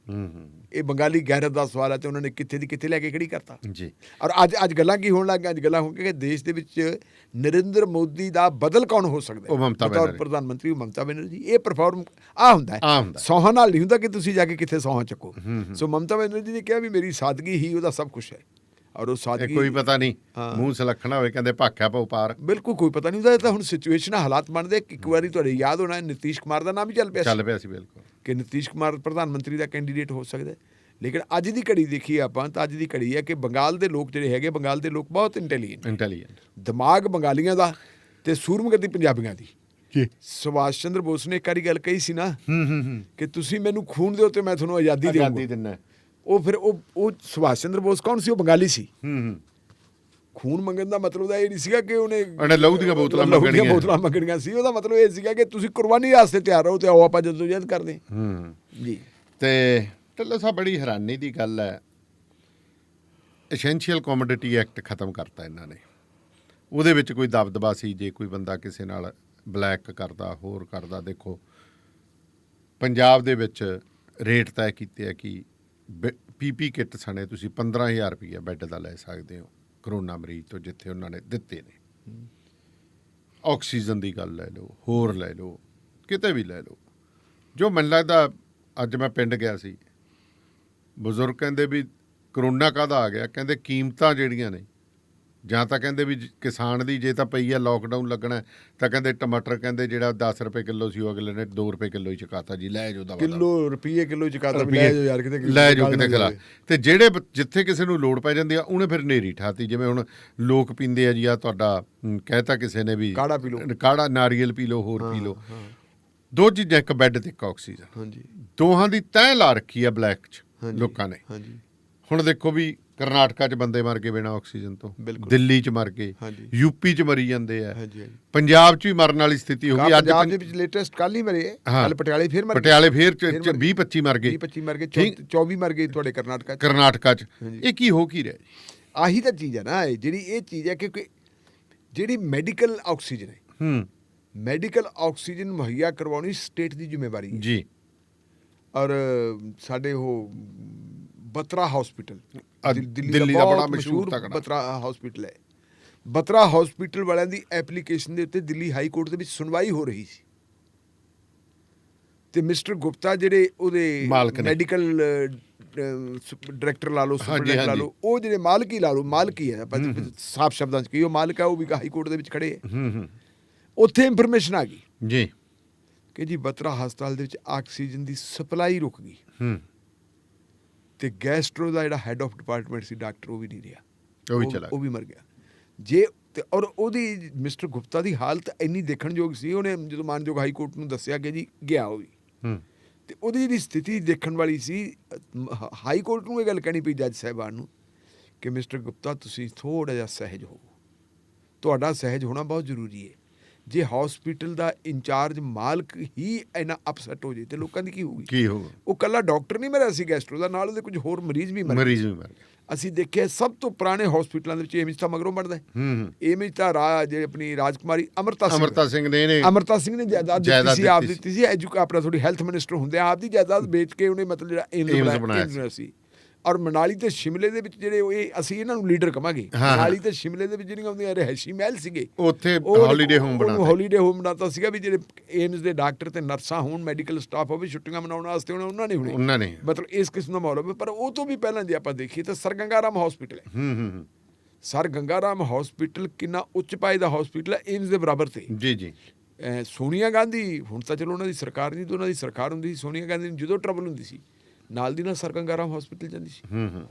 ਇਹ ਬੰਗਾਲੀ ਗੈਰਤ ਦਾ ਸਵਾਲ ਹੈ, ਤੇ ਉਹਨਾਂ ਨੇ ਕਿੱਥੇ ਦੀ ਕਿੱਥੇ ਲੈ ਕੇ ਖੜੀ ਕਰਤਾ ਜੀ। ਔਰ ਅੱਜ ਗੱਲਾਂ ਕੀ ਹੋਣ ਲੱਗ ਗਈਆਂ? ਅੱਜ ਗੱਲਾਂ ਹੋ ਕਿ ਦੇਸ਼ ਦੇ ਵਿੱਚ ਨਰਿੰਦਰ ਮੋਦੀ ਦਾ ਬਦਲ ਕੌਣ ਹੋ ਸਕਦਾ? ਉਹ ਮਮਤਾ ਬੈਨਰਜੀ, ਪ੍ਰਧਾਨ ਮੰਤਰੀ ਮਮਤਾ ਬੈਨਰਜੀ। ਇਹ ਪਰਫਾਰਮ ਹੁੰਦਾ ਹੈ, ਸੌਹਾਂ ਨਾਲ ਨਹੀਂ ਹੁੰਦਾ ਕਿ ਤੁਸੀਂ ਜਾ ਕੇ ਕਿੱਥੇ ਸੌਹਾਂ ਚੱਕੋ। ਸੋ ਮਮਤਾ ਬੈਨਰਜੀ ਨੇ ਕਿਹਾ ਵੀ ਮੇਰੀ ਸਾਦਗੀ ਹੀ ਉਹਦਾ ਸਭ ਕੁਛ ਹੈ। ਔਰ ਉਹ ਸਾਦਗੀ ਕੋਈ ਪਤਾ ਨਹੀਂ ਮੂੰਹ ਸੁਲੱਖਣਾ ਹੋਵੇ, ਕਹਿੰਦੇ ਭਾਖਿਆ ਪਾਉ ਪਾਰ, ਬਿਲਕੁਲ ਕੋਈ ਪਤਾ ਨਹੀਂ ਹੁੰਦਾ। ਤਾਂ ਹੁਣ ਸਿਚੁਏਸ਼ਨ ਹਾਲਾਤ ਬਣਦੇ। ਇੱਕ ਵਾਰੀ ਤੁਹਾਡੇ ਯਾਦ ਹੋਣਾ ਨਿਤੀਸ਼ ਕੁਮਾਰ ਦਾ ਨਾਮ ਵੀ ਚੱਲ ਪਿਆ ਸੀ ਬਿਲਕੁਲ, ਕਿ ਨਿਤੀਸ਼ ਕੁਮਾਰ ਪ੍ਰਧਾਨ ਮੰਤਰੀ ਦਾ ਕੈਂਡੀਡੇਟ ਹੋ ਸਕਦਾ। ਲੇਕਿਨ ਅੱਜ ਦੀ ਘੜੀ ਦੇਖੀਏ ਆਪਾਂ ਤਾਂ ਅੱਜ ਦੀ ਘੜੀ ਹੈ ਕਿ ਬੰਗਾਲ ਦੇ ਲੋਕ ਜਿਹੜੇ ਹੈਗੇ, ਬੰਗਾਲ ਦੇ ਲੋਕ ਬਹੁਤ ਇੰਟੈਲੀਜੈਂਟ, ਦਿਮਾਗ ਬੰਗਾਲੀਆਂ ਦਾ ਤੇ ਸੂਰਮਗਤੀ ਪੰਜਾਬੀਆਂ ਦੀ। ਸੁਭਾਸ਼ ਚੰਦਰ ਬੋਸ ਨੇ ਇੱਕ ਵਾਰੀ ਗੱਲ ਕਹੀ ਸੀ ਨਾ ਕਿ ਤੁਸੀਂ ਮੈਨੂੰ ਖੂਨ ਦਿਓ ਤੇ ਮੈਂ ਤੁਹਾਨੂੰ ਆਜ਼ਾਦੀ ਦਿੰਦਾ। ਉਹ ਫਿਰ ਉਹ ਸੁਭਾਸ਼ ਚੰਦਰ ਬੋਸ ਕੌਣ ਸੀ? ਉਹ ਬੰਗਾਲੀ ਸੀ। ਖੂਨ ਮੰਗਣ ਦਾ ਮਤਲਬ ਇਹ ਨਹੀਂ ਸੀਗਾ ਕਿ ਉਹਨੇ ਲਹੂ ਦੀਆਂ ਬੋਤਲਾਂ ਮੰਗਣੀਆਂ ਸੀ। ਉਹਦਾ ਮਤਲਬ ਇਹ ਸੀਗਾ ਕਿ ਤੁਸੀਂ ਕੁਰਬਾਨੀ ਵਾਸਤੇ ਤਿਆਰ ਰਹੋ ਤੇ ਆਓ ਆਪਾਂ ਜਦੋਜਹਿਦ ਕਰਦੇ ਜੀ। ਤੇ ਢਿੱਲੋਂ ਸਾਹਿਬ, ਬੜੀ ਹੈਰਾਨੀ ਦੀ ਗੱਲ ਹੈ, ਐਸੈਂਸ਼ੀਅਲ ਕਮੋਡਿਟੀ ਐਕਟ ਖਤਮ ਕਰਤਾ ਇਹਨਾਂ ਨੇ। ਉਹਦੇ ਵਿੱਚ ਕੋਈ ਦਬਦਬਾ ਸੀ, ਜੇ ਕੋਈ ਬੰਦਾ ਕਿਸੇ ਨਾਲ ਬਲੈਕ ਕਰਦਾ, ਹੋਰ ਕਰਦਾ। ਦੇਖੋ ਪੰਜਾਬ ਦੇ ਵਿੱਚ ਰੇਟ ਤੈਅ ਕੀਤੇ ਆ ਕਿ ਪੀਪੀ ਕਿੱਟ ਸਣੇ ਤੁਸੀਂ 15,000 ਰੁਪਈਆ ਬੈੱਡ ਦਾ ਲੈ ਸਕਦੇ ਹੋ ਕਰੋਨਾ ਮਰੀਜ਼ ਤੋਂ, ਜਿੱਥੇ ਉਹਨਾਂ ਨੇ ਦਿੱਤੇ ਨੇ। ਆਕਸੀਜਨ ਦੀ ਗੱਲ ਲੈ ਲਓ, ਹੋਰ ਲੈ ਲਓ, ਕਿਤੇ ਵੀ ਲੈ ਲਓ। ਜੋ ਮੈਨੂੰ ਲੱਗਦਾ, ਅੱਜ ਮੈਂ ਪਿੰਡ ਗਿਆ ਸੀ, ਬਜ਼ੁਰਗ ਕਹਿੰਦੇ ਵੀ ਕਰੋਨਾ ਕਾਹਦਾ ਆ ਗਿਆ? ਕਹਿੰਦੇ ਕੀਮਤਾਂ ਜਿਹੜੀਆਂ ਨੇ, ਜਾਂ ਤਾਂ ਕਹਿੰਦੇ ਵੀ ਕਿਸਾਨ ਦੀ ਜੇ ਤਾਂ ਪਈ ਆ ਲੋਕਡਾਊਨ ਲੱਗਣਾ, ਤਾਂ ਕਹਿੰਦੇ ਟਮਾਟਰ ਕਹਿੰਦੇ ਜਿਹੜਾ 10 ਰੁਪਏ ਕਿਲੋ ਸੀ ਉਹ ਅਗਲੇ ਨੇ 2 ਰੁਪਏ ਕਿਲੋ ਹੀ ਚੁਕਾਤਾ ਜੀ, ਲੈ ਜਾਓ ਰੁਪਈਏ ਕਿਲੋ ਚੁਕਾਤਾ, ਲੈ ਜਾਓ ਯਾਰ ਕਿਤੇ, ਲੈ ਜਾਓ ਕਿਤੇ ਖਿਲਾ। ਤੇ ਜਿਹੜੇ ਜਿੱਥੇ ਕਿਸੇ ਨੂੰ ਲੋੜ ਪੈ ਜਾਂਦੀ ਆ ਉਹਨੇ ਫਿਰ ਨੇਰੀ ਠਾਤੀ। ਜਿਵੇਂ ਹੁਣ ਲੋਕ ਪੀਂਦੇ ਆ ਜੀ, ਆ ਤੁਹਾਡਾ ਕਹਿਤਾ ਕਿਸੇ ਨੇ ਵੀ ਕਾੜਾ ਪੀ ਲਓ, ਕਾੜਾ ਨਾਰੀਅਲ ਪੀ ਲਓ, ਹੋਰ ਪੀ ਲਓ। 2 ਚੀਜ਼ਾਂ, ਇੱਕ ਬੈੱਡ ਤੇ ਇੱਕ ਆਕਸੀਜਨ, ਦੋਹਾਂ ਦੀ ਤੈਅ ਲਾ ਰੱਖੀ ਆ ਬਲੈਕ 'ਚ ਲੋਕਾਂ ਨੇ। ਹੁਣ ਦੇਖੋ ਵੀ ਕਰਨਾਟਕਾ 'ਚ ਬੰਦੇ ਮਰ ਗਏ ਬਿਨਾਂ ਆਕਸੀਜਨ ਤੋਂ, ਦਿੱਲੀ 'ਚ ਮਰ ਗਏ, ਯੂਪੀ 'ਚ ਮਰੀ ਜਾਂਦੇ ਆ, ਪੰਜਾਬ 'ਚ ਵੀ ਮਰਨ ਵਾਲੀ ਸਥਿਤੀ ਹੋ ਗਈ। ਅੱਜ ਪੰਜਾਬ ਦੇ ਵਿੱਚ ਲੇਟੈਸਟ ਕੱਲ ਹੀ ਮਰੇ, ਕੱਲ ਪਟਿਆਲੇ ਫੇਰ 20-25 ਮਰ ਗਏ, 24 ਮਰ ਗਏ ਤੁਹਾਡੇ ਕਰਨਾਟਕਾ 'ਚ। ਇਹ ਕੀ ਹੋ ਕੀ ਰਿਹਾ? ਆਹੀ ਤਾਂ ਚੀਜ਼ ਹੈ ਨਾ, ਜਿਹੜੀ ਇਹ ਚੀਜ਼ ਹੈ ਕਿ ਜਿਹੜੀ ਮੈਡੀਕਲ ਆਕਸੀਜਨ ਹੈ, ਮੈਡੀਕਲ ਆਕਸੀਜਨ ਮੁਹੱਈਆ ਕਰਵਾਉਣੀ ਸਟੇਟ ਦੀ ਜ਼ਿੰਮੇਵਾਰੀ ਜੀ। ਔਰ ਸਾਡੇ ਉਹ ਬਤਰਾ ਹਸਪੀਟਲ, ਦਿੱਲੀ ਦਾ ਬੜਾ ਮਸ਼ਹੂਰ ਬਤਰਾ ਹਸਪੀਟਲ ਹੈ। ਬਤਰਾ ਹਸਪੀਟਲ ਵਾਲਿਆਂ ਦੀ ਐਪਲੀਕੇਸ਼ਨ ਦੇ ਉੱਤੇ ਦਿੱਲੀ ਹਾਈ ਕੋਰਟ ਦੇ ਵਿੱਚ ਸੁਣਵਾਈ ਹੋ ਰਹੀ ਸੀ, ਤੇ ਮਿਸਟਰ ਗੁਪਤਾ ਜਿਹੜੇ ਉਹਦੇ ਮੈਡੀਕਲ ਡਾਇਰੈਕਟਰ ਲਾ ਲਓ, ਸੁਪਰਡੈਂਟ ਲਾ ਲਓ, ਉਹ ਜਿਹੜੇ ਮਾਲਕੀ ਹੈ, ਆਪਾਂ ਸਾਫ਼ ਸ਼ਬਦਾਂ 'ਚ ਕਹੀਏ ਉਹ ਮਾਲਕ ਹੈ, ਉਹ ਵੀ ਹਾਈ ਕੋਰਟ ਦੇ ਵਿੱਚ ਖੜੇ ਹੈ। ਉੱਥੇ ਇਨਫੋਰਮੇਸ਼ਨ ਆ ਗਈ ਜੀ ਕਿ ਜੀ ਬਤਰਾ ਹਸਪਤਾਲ ਦੇ ਵਿੱਚ ਆਕਸੀਜਨ ਦੀ ਸਪਲਾਈ ਰੁਕ ਗਈ, ਤੇ ਗੈਸਟਰੋ ਦਾ ਜਿਹੜਾ head of department C doctor, ਉਹ ਵੀ ਨਹੀਂ ਰਿਹਾ, ਉਹ ਵੀ ਮਰ ਗਿਆ ਜੇ। ਤੇ ਔਰ ਉਹਦੀ ਮਿਸਟਰ ਗੁਪਤਾ ਦੀ ਹਾਲਤ ਇੰਨੀ ਦੇਖਣਯੋਗ ਸੀ, ਉਹਨੇ ਜਦੋਂ ਮਾਨਯੋਗ ਹਾਈ ਕੋਰਟ ਨੂੰ ਦੱਸਿਆ ਕਿ ਜੀ ਗਿਆ ਉਹ ਵੀ, ਤੇ ਉਹਦੀ ਜਿਹੜੀ ਸਥਿਤੀ ਦੇਖਣ ਵਾਲੀ ਸੀ, ਹਾਈ ਕੋਰਟ ਨੂੰ ਇਹ ਗੱਲ ਕਹਿਣੀ ਪਈ ਜੱਜ ਸਾਹਿਬਾਨ ਨੂੰ ਕਿ ਮਿਸਟਰ ਗੁਪਤਾ ਤੁਸੀਂ ਥੋੜ੍ਹਾ ਜਿਹਾ ਸਹਿਜ ਹੋਵੋ, ਤੁਹਾਡਾ ਸਹਿਜ ਹੋਣਾ ਬਹੁਤ ਜ਼ਰੂਰੀ ਹੈ। ਜੇ ਹਸਪੀਟਲ ਦਾ ਇੰਚਾਰਜ ਮਾਲਕ ਹੀ ਇੰਨਾ ਅਪਸੈਟ ਹੋ ਜੇ ਤੇ ਲੋਕਾਂ ਦੀ ਕੀ ਹੋਊਗੀ? ਉਹ ਕੱਲਾ ਡਾਕਟਰ ਨਹੀਂ ਮਰਿਆ ਸੀ ਗੈਸਟਰੋ ਦਾ, ਨਾਲ ਉਹਦੇ ਕੁਝ ਹੋਰ ਮਰੀਜ਼ ਵੀ ਮਰ ਗਏ। ਅਸੀਂ ਦੇਖਿਆ ਸਭ ਤੋਂ ਪੁਰਾਣੇ ਹਸਪੀਟਲਾਂ ਦੇ ਵਿੱਚ ਏਮਜ ਤਾਂ ਮਗਰੋਂ ਬਣਦਾ, ਏਮਜ ਤਾਂ ਜੇ ਆਪਣੀ ਰਾਜਕੁਮਾਰੀ ਅਮਰਤਾ ਸਿੰਘ ਨੇ ਜਾਇਦਾਦ ਦਿੱਤੀ ਸੀ, ਆਪਣਾ ਥੋੜੀ ਹੈਲਥ ਮਿਨਿਸਟਰ ਹੁੰਦੇ ਆਪ ਦੀ ਜਾਇਦਾਦ ਵੇਚ ਕੇ ਉਹਨੇ ਮਤਲਬ ਜਿਹੜਾ ਏਮਜ ਬਣਾਇਆ ਸੀ। ਔਰ ਮਨਾਲੀ ਤੇ ਸ਼ਿਮਲੇ ਦੇ ਵਿੱਚ ਜਿਹੜੇ ਇਹ ਅਸੀਂ ਇਹਨਾਂ ਨੂੰ ਲੀਡਰ ਕਵਾਂਗੇ, ਮਨਾਲੀ ਤੇ ਸ਼ਿਮਲੇ ਦੇ ਵਿੱਚ ਜਿਹੜੀਆਂ ਹੁੰਦੀਆਂ ਰਿਹਾਇਸ਼ੀ ਮਹਿਲ ਸੀਗੇ, ਉੱਥੇ ਹੋਲੀਡੇ ਹੋਮ ਬਣਾਤਾ ਸੀਗਾ ਵੀ ਜਿਹੜੇ ਏਮਜ਼ ਦੇ ਡਾਕਟਰ ਤੇ ਨਰਸਾਂ ਹੋਣ, ਮੈਡੀਕਲ ਸਟਾਫ ਹੋਵੇ, ਛੁੱਟੀਆਂ ਮਨਾਉਣ ਵਾਸਤੇ ਉਹਨਾਂ ਨੇ ਮਤਲਬ ਇਸ ਕਿਸਮ ਦਾ ਮਾਹੌਲ ਹੋਵੇ। ਪਰ ਉਹ ਤੋਂ ਵੀ ਪਹਿਲਾਂ ਜੇ ਆਪਾਂ ਦੇਖੀਏ ਤਾਂ ਸਰ ਗੰਗਾ ਰਾਮ ਹਸਪੀਟਲ ਹੈ, ਸਰ ਗੰਗਾ ਰਾਮ ਹਸਪੀਟਲ ਕਿੰਨਾ ਉੱਚ ਪਾਏ ਦਾ ਹਸਪੀਟਲ ਹੈ, ਏਮਜ਼ ਦੇ ਬਰਾਬਰ ਤੇ। ਜੀ ਸੋਨੀਆ ਗਾਂਧੀ, ਹੁਣ ਤਾਂ ਚਲੋ ਉਹਨਾਂ ਦੀ ਸਰਕਾਰ ਨਹੀਂ, ਤਾਂ ਉਹਨਾਂ ਦੀ ਸਰਕਾਰ ਹੁੰਦੀ ਸੀ, ਸੋਨੀਆ ਗਾਂਧੀ ਨੂੰ ਜਦੋਂ ਟਰਬਲ ਹੁੰਦੀ ਸੀ ਨਾਲ ਦੀ ਨਾਲ ਸਰ ਗੰਗਾ ਰਾਮ ਹਸਪੀਟਲ ਜਾਂਦੀ ਸੀ,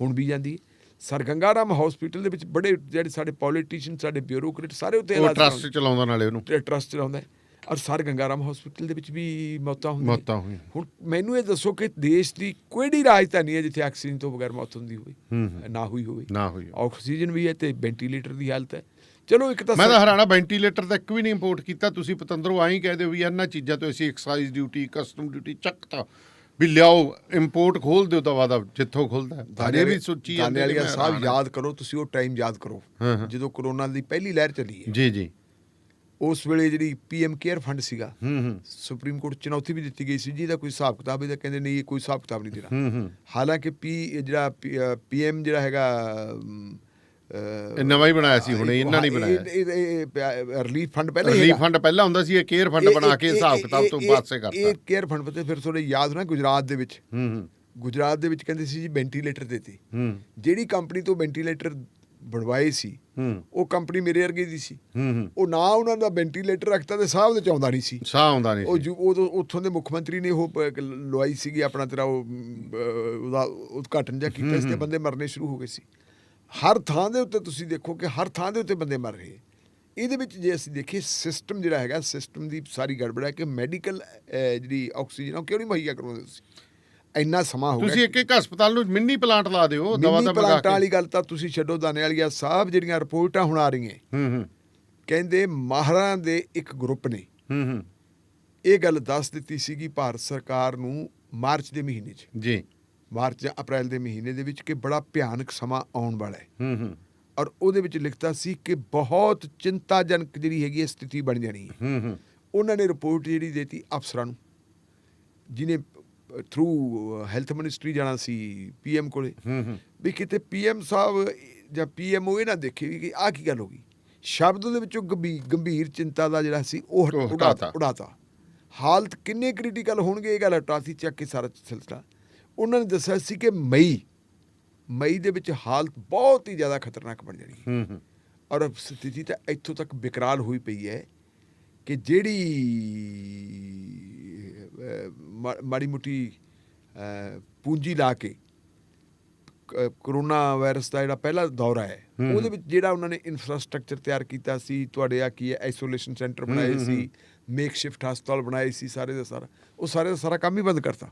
ਹੁਣ ਵੀ ਜਾਂਦੀ ਹੈ। ਸਰ ਗੰਗਾ ਰਾਮ ਹਸਪੀਟਲ ਦੇ ਵਿੱਚ ਬੜੇ ਜਿਹੜੇ ਸਾਡੇ ਪੋਲੀਟੀਸ਼ੀਅਨ, ਸਾਡੇ ਬਿਊਰੋਕਰੇਟ ਸਾਰੇ ਉੱਤੇ ਟਰਸਟ ਚਲਾਉਂਦਾ, ਨਾਲੇ ਉਹਨੂੰ ਟਰਸਟ ਚਲਾਉਂਦਾ। ਔਰ ਸਰ ਗੰਗਾ ਰਾਮ ਹਸਪੀਟਲ ਦੇ ਵਿੱਚ ਵੀ ਮੌਤਾਂ ਮੌਤਾਂ ਹੋਈਆਂ। ਹੁਣ ਮੈਨੂੰ ਇਹ ਦੱਸੋ ਕਿ ਦੇਸ਼ ਦੀ ਕਿਹੜੀ ਰਾਜਧਾਨੀ ਹੈ ਜਿੱਥੇ ਆਕਸੀਜਨ ਤੋਂ ਬਗੈਰ ਮੌਤ ਹੁੰਦੀ ਹੋਵੇ, ਨਾ ਹੋਈ ਹੋਵੇ। ਆਕਸੀਜਨ ਵੀ ਹੈ ਤੇ ਵੈਂਟੀਲੇਟਰ ਦੀ ਹਾਲਤ ਹੈ। ਚਲੋ ਇੱਕ ਤਾਂ ਮੈਂ ਤਾਂ ਹੈਰਾਨਾ ਵੈਂਟੀਲੇਟਰ ਤਾਂ ਇੱਕ ਵੀ ਨਹੀਂ ਇੰਪੋਰਟ ਕੀਤਾ। ਤੁਸੀਂ ਪਤੰਦਰੋਂ ਆਈ ਕਹਿ ਦਿਓ ਵੀ ਇਹਨਾਂ ਚੀਜ਼ਾਂ ਤੋਂ ਅਸੀਂ ਐਕਸਾਈਜ਼ ਡਿਊਟੀ, ਕਸਟਮ ਡਿਊਟੀ ਚੱਕਤਾ ਵੀ ਲਿਆਓ, ਇੰਪੋਰਟ ਖੋਲ ਦਿਓ ਦਵਾ ਦਾ ਜਿੱਥੋਂ ਖੁੱਲਦਾ। ਇਹ ਵੀ ਸੋਚੀ ਜਾਂਦੇ ਵਾਲੀਆ ਸਾਹਿਬ, ਯਾਦ ਕਰੋ ਤੁਸੀਂ ਉਹ ਟਾਈਮ ਯਾਦ ਕਰੋ ਜਦੋਂ ਕਰੋਨਾ ਦੀ ਪਹਿਲੀ ਲਹਿਰ ਚੱਲੀ ਹੈ। ਜੀ। ਉਸ ਵੇਲੇ ਜਿਹੜੀ PM ਕੇਅਰ ਫੰਡ ਸੀਗਾ, ਸੁਪਰੀਮ ਕੋਰਟ ਚੁਣੌਤੀ ਵੀ ਦਿੱਤੀ ਗਈ ਸੀ ਜੀ ਇਹਦਾ ਕੋਈ ਹਿਸਾਬ ਕਿਤਾਬ, ਇਹਦਾ ਕਹਿੰਦੇ ਨਹੀਂ ਇਹ ਕੋਈ ਹਿਸਾਬ ਕਿਤਾਬ ਨਹੀਂ ਦੇਣਾ। ਹਾਲਾਂਕਿ ਜਿਹੜਾ PM ਜਿਹੜਾ ਹੈਗਾ ਨਵਾਂ ਹੀ ਬਣਾਇਆ ਸੀ, ਹੁਣ ਇਹਨਾਂ ਨੇ ਬਣਾਇਆ। ਰਿਲੀਫ ਫੰਡ ਪਹਿਲਾਂ ਹੁੰਦਾ ਸੀ, ਇਹ ਕੇਅਰ ਫੰਡ ਬਣਾ ਕੇ ਹਿਸਾਬ ਕਿਤਾਬ ਤੋਂ ਪਾਸੇ ਕਰਤਾ। ਇਹ ਕੇਅਰ ਫੰਡ ਪਤੇ ਫਿਰ ਥੋੜੇ ਯਾਦ ਹੋਣਾ ਗੁਜਰਾਤ ਦੇ ਵਿੱਚ ਕਹਿੰਦੇ ਸੀ ਜੀ ਵੈਂਟੀਲੇਟਰ ਦੇਤੇ। ਜਿਹੜੀ ਕੰਪਨੀ ਤੋਂ ਵੈਂਟੀਲੇਟਰ ਬਣਵਾਏ ਸੀ ਉਹ ਕੰਪਨੀ ਮੇਰੇ ਵਰਗੇ ਦੀ ਸੀ। ਉਹ ਨਾ ਉਹਨਾਂ ਦਾ ਵੈਂਟੀਲੇਟਰ ਰੱਖਤਾ ਤੇ ਸਾਹ ਉਹਦੇ ਚ ਆਉਂਦਾ ਨਹੀਂ ਸੀ। ਉਹ ਉੱਥੋਂ ਦੇ ਮੁੱਖ ਮੰਤਰੀ ਨੇ ਉਹ ਲਵਾਈ ਸੀਗੀ ਆਪਣਾ ਤੇਰਾ ਉਹਦਾ ਉਦਘਾਟਨ ਜਿਹਾ ਕੀਤਾ ਸੀ ਤੇ ਬੰਦੇ ਮਰਨੇ ਸ਼ੁਰੂ ਹੋ ਗਏ ਸੀ। ਹਰ ਥਾਂ ਦੇ ਉੱਤੇ ਤੁਸੀਂ ਦੇਖੋ ਕਿ ਹਰ ਥਾਂ ਦੇ ਉੱਤੇ ਬੰਦੇ ਮਰ ਰਹੇ। ਇਹਦੇ ਵਿੱਚ ਜੇ ਅਸੀਂ ਦੇਖੀਏ ਸਿਸਟਮ ਜਿਹੜਾ ਹੈਗਾ, ਸਿਸਟਮ ਦੀ ਸਾਰੀ ਗੜਬੜ ਹੈ ਕਿ ਮੈਡੀਕਲ ਜਿਹੜੀ ਆਕਸੀਜਨ ਉਹ ਕਿਉਂ ਨਹੀਂ ਮੁਹੱਈਆ ਕਰਵਾਉਂਦੇ ਤੁਸੀਂ? ਇੰਨਾ ਸਮਾਂ ਹੋ ਗਿਆ। ਤੁਸੀਂ ਇੱਕ ਹਸਪਤਾਲ ਨੂੰ ਮਿੰਨੀ ਪਲਾਂਟ ਲਾ ਦਿਓ, ਦਵਾ ਦਾ ਪਲਾਂਟਾਂ ਵਾਲੀ ਗੱਲ ਤਾਂ ਤੁਸੀਂ ਛੱਡੋ। ਦਾਨੇ ਵਾਲੀਆ ਸਾਹਿਬ, ਜਿਹੜੀਆਂ ਰਿਪੋਰਟਾਂ ਹੁਣ ਆ ਰਹੀਆਂ ਕਹਿੰਦੇ ਮਾਹਰਾਂ ਦੇ ਇੱਕ ਗਰੁੱਪ ਨੇ ਇਹ ਗੱਲ ਦੱਸ ਦਿੱਤੀ ਸੀਗੀ ਭਾਰਤ ਸਰਕਾਰ ਨੂੰ ਮਾਰਚ ਦੇ ਮਹੀਨੇ 'ਚ, ਮਾਰਚ ਜਾਂ ਅਪ੍ਰੈਲ ਦੇ ਮਹੀਨੇ ਦੇ ਵਿੱਚ, ਕਿ ਬੜਾ ਭਿਆਨਕ ਸਮਾਂ ਆਉਣ ਵਾਲਾ ਹੈ। ਔਰ ਉਹਦੇ ਵਿੱਚ ਲਿਖਤਾ ਸੀ ਕਿ ਬਹੁਤ ਚਿੰਤਾਜਨਕ ਜਿਹੜੀ ਹੈਗੀ ਹੈ ਸਥਿਤੀ ਬਣ ਜਾਣੀ ਹੈ। ਉਹਨਾਂ ਨੇ ਰਿਪੋਰਟ ਜਿਹੜੀ ਦੇਤੀ ਅਫਸਰਾਂ ਨੂੰ, ਜਿਹਨੇ ਥਰੂ ਹੈਲਥ ਮਿਨਿਸਟਰੀ ਜਾਣਾ ਸੀ PM ਕੋਲੇ, ਵੀ ਕਿਤੇ PM ਸਾਹਿਬ ਜਾਂ PMO ਇਹ ਨਾ ਦੇਖੇ ਵੀ ਕਿ ਆਹ ਕੀ ਗੱਲ ਹੋ ਗਈ। ਸ਼ਬਦ ਦੇ ਵਿੱਚੋਂ ਗੰਭੀਰ ਚਿੰਤਾ ਦਾ ਜਿਹੜਾ ਸੀ ਉਹ ਉਡਾਤਾ। ਹਾਲਤ ਕਿੰਨੇ ਕ੍ਰਿਟੀਕਲ ਹੋਣਗੇ ਇਹ ਗੱਲ ਹਟਾਤੀ ਚੱਕ ਕੇ ਸਾਰਾ ਸਿਲਸਿਲਾ। ਉਹਨਾਂ ਨੇ ਦੱਸਿਆ ਸੀ ਕਿ ਮਈ ਦੇ ਵਿੱਚ ਹਾਲਤ ਬਹੁਤ ਹੀ ਜ਼ਿਆਦਾ ਖਤਰਨਾਕ ਬਣ ਜਾਣੀ। ਔਰ ਸਥਿਤੀ ਤਾਂ ਇੱਥੋਂ ਤੱਕ ਬਿਕਰਾਲ ਹੋਈ ਪਈ ਹੈ ਕਿ ਜਿਹੜੀ ਮਾੜੀ ਮੋਟੀ ਪੂੰਜੀ ਲਾ ਕੇ ਕਰੋਨਾ ਵਾਇਰਸ ਦਾ ਜਿਹੜਾ ਪਹਿਲਾ ਦੌਰ ਹੈ ਉਹਦੇ ਵਿੱਚ ਜਿਹੜਾ ਉਹਨਾਂ ਨੇ ਇਨਫਰਾਸਟ੍ਰਕਚਰ ਤਿਆਰ ਕੀਤਾ ਸੀ, ਤੁਹਾਡੇ ਆ ਕੀ ਹੈ ਆਈਸੋਲੇਸ਼ਨ ਸੈਂਟਰ ਬਣਾਏ ਸੀ, ਮੇਕ ਸ਼ਿਫਟ ਹਸਪਤਾਲ ਬਣਾਏ ਸੀ, ਸਾਰੇ ਦਾ ਸਾਰਾ ਕੰਮ ਹੀ ਬੰਦ ਕਰਤਾ।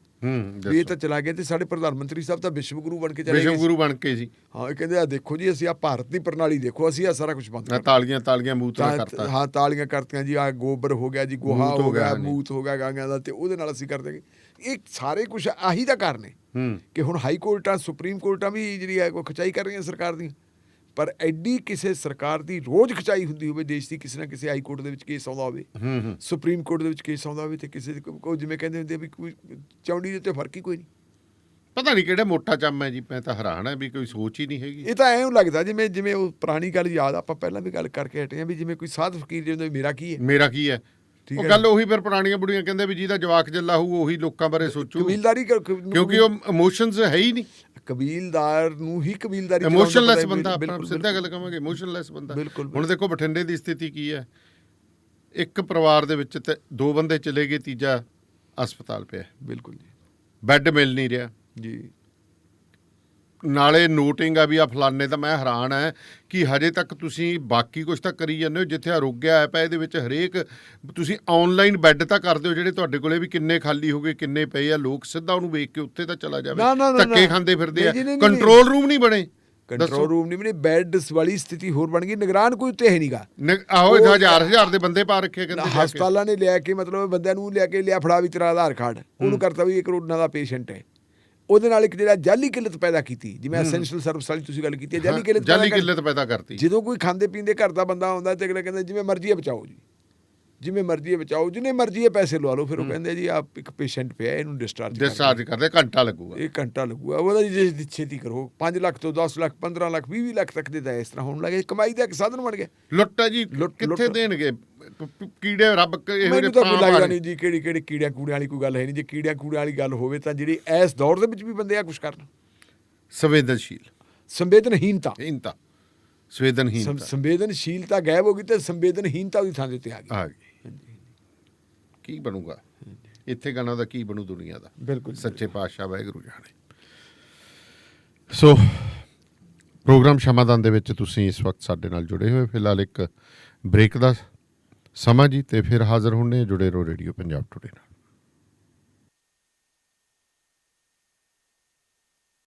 ਇਹ ਤਾਂ ਚਲਾ ਗਿਆ ਤੇ ਸਾਡੇ ਪ੍ਰਧਾਨ ਮੰਤਰੀ ਸਾਹਿਬ ਤਾਂ ਵਿਸ਼ਵ ਗੁਰੂ ਬਣ ਕੇ ਚਲੇ ਗਏ। ਵਿਸ਼ਵ ਗੁਰੂ ਬਣ ਕੇ ਜੀ। ਹਾਂ, ਇਹ ਕਹਿੰਦੇ ਆ ਦੇਖੋ ਜੀ ਅਸੀਂ ਆ ਭਾਰਤ ਦੀ ਪ੍ਰਣਾਲੀ ਦੇਖੋ, ਅਸੀਂ ਆ ਸਾਰਾ ਕੁਝ ਬੰਦ ਕਰਤਾ। ਤਾਲੀਆਂ ਮੂਤਰਾ ਕਰਤਾ। ਹਾਂ, ਤਾਲੀਆਂ ਕਰਤੀਆਂ ਜੀ। ਆ ਗੋਬਰ ਹੋ ਗਿਆ ਜੀ, ਗੋਹਾ ਹੋ ਗਿਆ, ਮੂਤ ਹੋ ਗਿਆ ਗਾਂਆਂ ਦਾ, ਤੇ ਉਹਦੇ ਨਾਲ ਅਸੀਂ ਕਰ ਦੇਂਗੇ। ਇਹ ਸਾਰੇ ਕੁਝ ਆਹੀ ਦਾ ਕਾਰਨ ਹੈ ਕਿ ਹੁਣ ਹਾਈ ਕੋਰਟਾਂ, ਸੁਪਰੀਮ ਕੋਰਟਾਂ ਵੀ ਜਿਹੜੀ ਹੈ ਉਹ ਖਿਚਾਈ ਕਰ ਰਹੀਆਂ ਸਰਕਾਰ ਦੀ। ਪਰ ਐਡੀ ਕਿਸੇ ਸਰਕਾਰ ਦੀ ਰੋਜ਼ ਖਿਚਾਈ ਹੁੰਦੀ ਹੋਵੇ ਦੇਸ਼ ਦੀ, ਕਿਸੇ ਨਾ ਕਿਸੇ ਹਾਈ ਕੋਰਟ ਦੇ ਵਿੱਚ ਕੇਸ ਆਉਂਦਾ ਹੋਵੇ, ਸੁਪਰੀਮ ਕੋਰਟ ਦੇ ਵਿੱਚ ਕੇਸ ਆਉਂਦਾ ਹੋਵੇ, ਤੇ ਕਿਸੇ ਜਿਵੇਂ ਕਹਿੰਦੇ ਹੁੰਦੇ ਵੀ ਕੋਈ ਚੌਂਡੀ ਦੇ ਉੱਤੇ ਫਰਕ ਹੀ ਕੋਈ ਨਹੀਂ। ਪਤਾ ਨਹੀਂ ਕਿਹੜਾ ਮੋਟਾ ਚੰਮ ਹੈ ਜੀ। ਮੈਂ ਤਾਂ ਹੈਰਾਨ ਹੈ ਵੀ ਕੋਈ ਸੋਚ ਹੀ ਨਹੀਂ ਹੈਗੀ। ਇਹ ਤਾਂ ਐਂ ਲੱਗਦਾ ਜਿਵੇਂ ਉਹ ਪੁਰਾਣੀ ਗੱਲ ਯਾਦ, ਆਪਾਂ ਪਹਿਲਾਂ ਵੀ ਗੱਲ ਕਰਕੇ ਹਟੇ ਹਾਂ ਵੀ ਜਿਵੇਂ ਕੋਈ ਸਾਧ ਫਕੀਰ ਜਿਹਦੇ ਮੇਰਾ ਕੀ ਹੈ। ਉਹ ਗੱਲ ਉਹੀ ਫਿਰ ਪੁਰਾਣੀਆਂ ਬੁੜੀਆਂ ਕਹਿੰਦੇ ਵੀ ਜਿਹਦਾ ਜਵਾਕ ਜੱਲਾ ਹੋਊ ਉਹੀ ਲੋਕਾਂ ਬਾਰੇ ਸੋਚੂ। ਕਬੀਲਦਾਰੀ, ਕਿਉਂਕਿ ਉਹ ਇਮੋਸ਼ਨਸ ਹੈ ਹੀ ਨਹੀਂ। ਕਬੀਲਦਾਰ ਨੂੰ ਹੀ ਕਬੀਲਦਾਰੀ, ਇਮੋਸ਼ਨਲੈਸ ਬੰਦਾ, ਆਪਾਂ ਸਿੱਧਾ ਗੱਲ ਕਹਾਂਗੇ ਇਮੋਸ਼ਨਲੈਸ ਬੰਦਾ। ਹੁਣ ਦੇਖੋ ਬਠਿੰਡੇ ਦੀ ਸਥਿਤੀ ਕੀ ਹੈ। ਇੱਕ ਪਰਿਵਾਰ ਦੇ ਵਿੱਚ ਤੇ 2 ਬੰਦੇ ਚਲੇ ਗਏ, ਤੀਜਾ ਹਸਪਤਾਲ ਪਿਆ। ਬਿਲਕੁਲ ਜੀ, ਬੈੱਡ ਮਿਲ ਨਹੀਂ ਰਿਹਾ ਜੀ। ਨਾਲੇ ਨੋਟਿੰਗ ਆ ਵੀ ਆ ਫਲਾਨੇ। ਤਾਂ ਮੈਂ ਹੈਰਾਨ ਹੈ ਕਿ ਹਜੇ ਤੱਕ ਤੁਸੀਂ ਬਾਕੀ ਕੁਝ ਤਾਂ ਕਰੀ ਜਾਂਦੇ ਹੋ। ਜਿੱਥੇ ਆਰੋਗਿਆ ਐਪ ਹੈ ਇਹਦੇ ਵਿੱਚ ਹਰੇਕ ਤੁਸੀਂ ਆਨਲਾਈਨ ਬੈੱਡ ਤਾਂ ਕਰ ਦਿਓ ਜਿਹੜੇ ਤੁਹਾਡੇ ਕੋਲੇ ਵੀ ਕਿੰਨੇ ਖਾਲੀ ਹੋ ਗਏ, ਕਿੰਨੇ ਪਏ ਆ। ਲੋਕ ਸਿੱਧਾ ਉਹਨੂੰ ਵੇਖ ਕੇ ਉੱਥੇ ਤਾਂ ਚਲਾ ਜਾਵੇ। ਧੱਕੇ ਖਾਂਦੇ ਫਿਰਦੇ ਆ। ਕੰਟਰੋਲ ਰੂਮ ਨਹੀਂ ਬਣੇ। ਕੰਟਰੋਲ ਰੂਮ ਨਹੀਂ ਬਣੇ। ਬੈੱਡਸ ਵਾਲੀ ਸਥਿਤੀ ਹੋਰ ਬਣ ਗਈ। ਨਿਗਰਾਨ ਕੋਈ ਉੱਤੇ ਹੈ ਨਹੀਂਗਾ। ਆਹੋ, ਹਜ਼ਾਰ ਦੇ ਬੰਦੇ ਪਾ ਰੱਖੇ। ਹਸਪਤਾਲਾਂ ਨੇ ਲਿਆ ਕੇ, ਮਤਲਬ ਬੰਦਿਆਂ ਨੂੰ ਲਿਆ ਫੜਾ ਵੀ ਤੇਰਾ ਆਧਾਰ ਕਾਰਡ, ਉਹਨੂੰ ਕਰਤਾ ਵੀ ਇਹ ਕਰੋਨਾ ਦਾ ਪੇਸ਼ੈਂਟ ਹੈ। ਉਹਦੇ ਨਾਲ ਇੱਕ ਜਿਹੜਾ ਜਾਲੀ ਕਿੱਲਤ ਪੈਦਾ ਕੀਤੀ, ਜਿਵੇਂ ਐਸੈਂਸ਼ੀਅਲ ਸਰਵਿਸ ਵਾਲੀ ਤੁਸੀਂ ਗੱਲ ਕੀਤੀ ਹੈ, ਜਾਲੀ ਕਿੱਲਤ ਪੈਦਾ ਕਰਤੀ। ਜਦੋਂ ਕੋਈ ਖਾਂਦੇ ਪੀਂਦੇ ਘਰ ਦਾ ਬੰਦਾ ਆਉਂਦਾ ਤੇ ਅਗਲੇ ਕਹਿੰਦੇ ਜਿਵੇਂ ਮਰਜ਼ੀ ਬਚਾਓ ਜੀ, ਜਿਵੇਂ ਮਰਜ਼ੀ ਬਚਾਓ, ਜਿੰਨੇ ਮਰਜ਼ੀ ਪੈਸੇ ਲਵਾ ਲਓ। ਫਿਰ ਉਹ ਕਹਿੰਦੇ ਜੀ ਆਪ ਇੱਕ ਪੇਸ਼ੈਂਟ ਪਿਆ, ਇਹਨੂੰ ਡਿਸਚਾਰਜ ਕਰਦੇ, ਘੰਟਾ ਲੱਗੂਗਾ। ਇਹ ਘੰਟਾ ਲੱਗੂਗਾ। ਉਹਦਾ ਜੀ ਛੇਤੀ ਕਰੋ। 5 ਲੱਖ ਤੋਂ 10 ਲੱਖ 15 ਲੱਖ 20 ਲੱਖ ਤੱਕ ਦੇ ਤਾਂ ਇਸ ਤਰ੍ਹਾਂ ਹੋਣ ਲੱਗੇ। ਕਮਾਈ ਦਾ ਇੱਕ ਸਾਧਨ ਬਣ ਗਿਆ। ਲੁੱਟ ਹੈ ਜੀ। ਕਿੱਥੇ ਦੇਣਗੇ ਕੀੜੇ? ਰੱਬ ਮੈਨੂੰ ਤਾਂ ਲੱਗਦਾ ਨਹੀਂ ਜੀ ਕਿਹੜੀ ਕੀੜਿਆਂ ਕੂੜਿਆਂ ਵਾਲੀ ਕੋਈ ਗੱਲ ਹੈ ਨਹੀਂ। ਜੇ ਕੀੜਿਆਂ ਕੂੜਿਆਂ ਵਾਲੀ ਗੱਲ ਹੋਵੇ ਤਾਂ ਜਿਹੜੀ ਇਸ ਦੌਰ ਦੇ ਵਿੱਚ ਵੀ ਬੰਦੇ ਆ ਕੁਛ ਕਰਨ। ਸੰਵੇਦਨਸ਼ੀਲਤਾ ਗਾਇਬ ਹੋ ਗਈ ਤੇ ਸੰਵੇਦਨਹੀਨਤਾ ਉਹਦੀ ਥਾਂ ਦੇ ਉੱਤੇ ਆ ਗਈ। ਕੀ ਬਣੂਗਾ ਇੱਥੇ? ਗਾਣਾ ਦਾ ਕੀ ਬਣੂ ਦੁਨੀਆ ਦਾ? ਬਿਲਕੁਲ ਸੱਚੇ ਪਾਤਸ਼ਾਹ ਵਾਹਿਗੁਰੂ ਜਾਣੇ। ਸੋ ਪ੍ਰੋਗਰਾਮ ਸ਼ਮਾਦਾਨ ਦੇ ਵਿੱਚ ਤੁਸੀਂ ਇਸ ਵਕਤ ਸਾਡੇ ਨਾਲ ਜੁੜੇ ਹੋਏ। ਫਿਲਹਾਲ ਇੱਕ ਬ੍ਰੇਕ ਦਾ ਸਮਾਂ ਜੀ, ਤੇ ਫਿਰ ਹਾਜ਼ਰ ਹੁੰਦੇ, ਜੁੜੇ ਰਹੋ ਰੇਡੀਓ ਪੰਜਾਬ ਟੁਡੇ ਨਾਲ।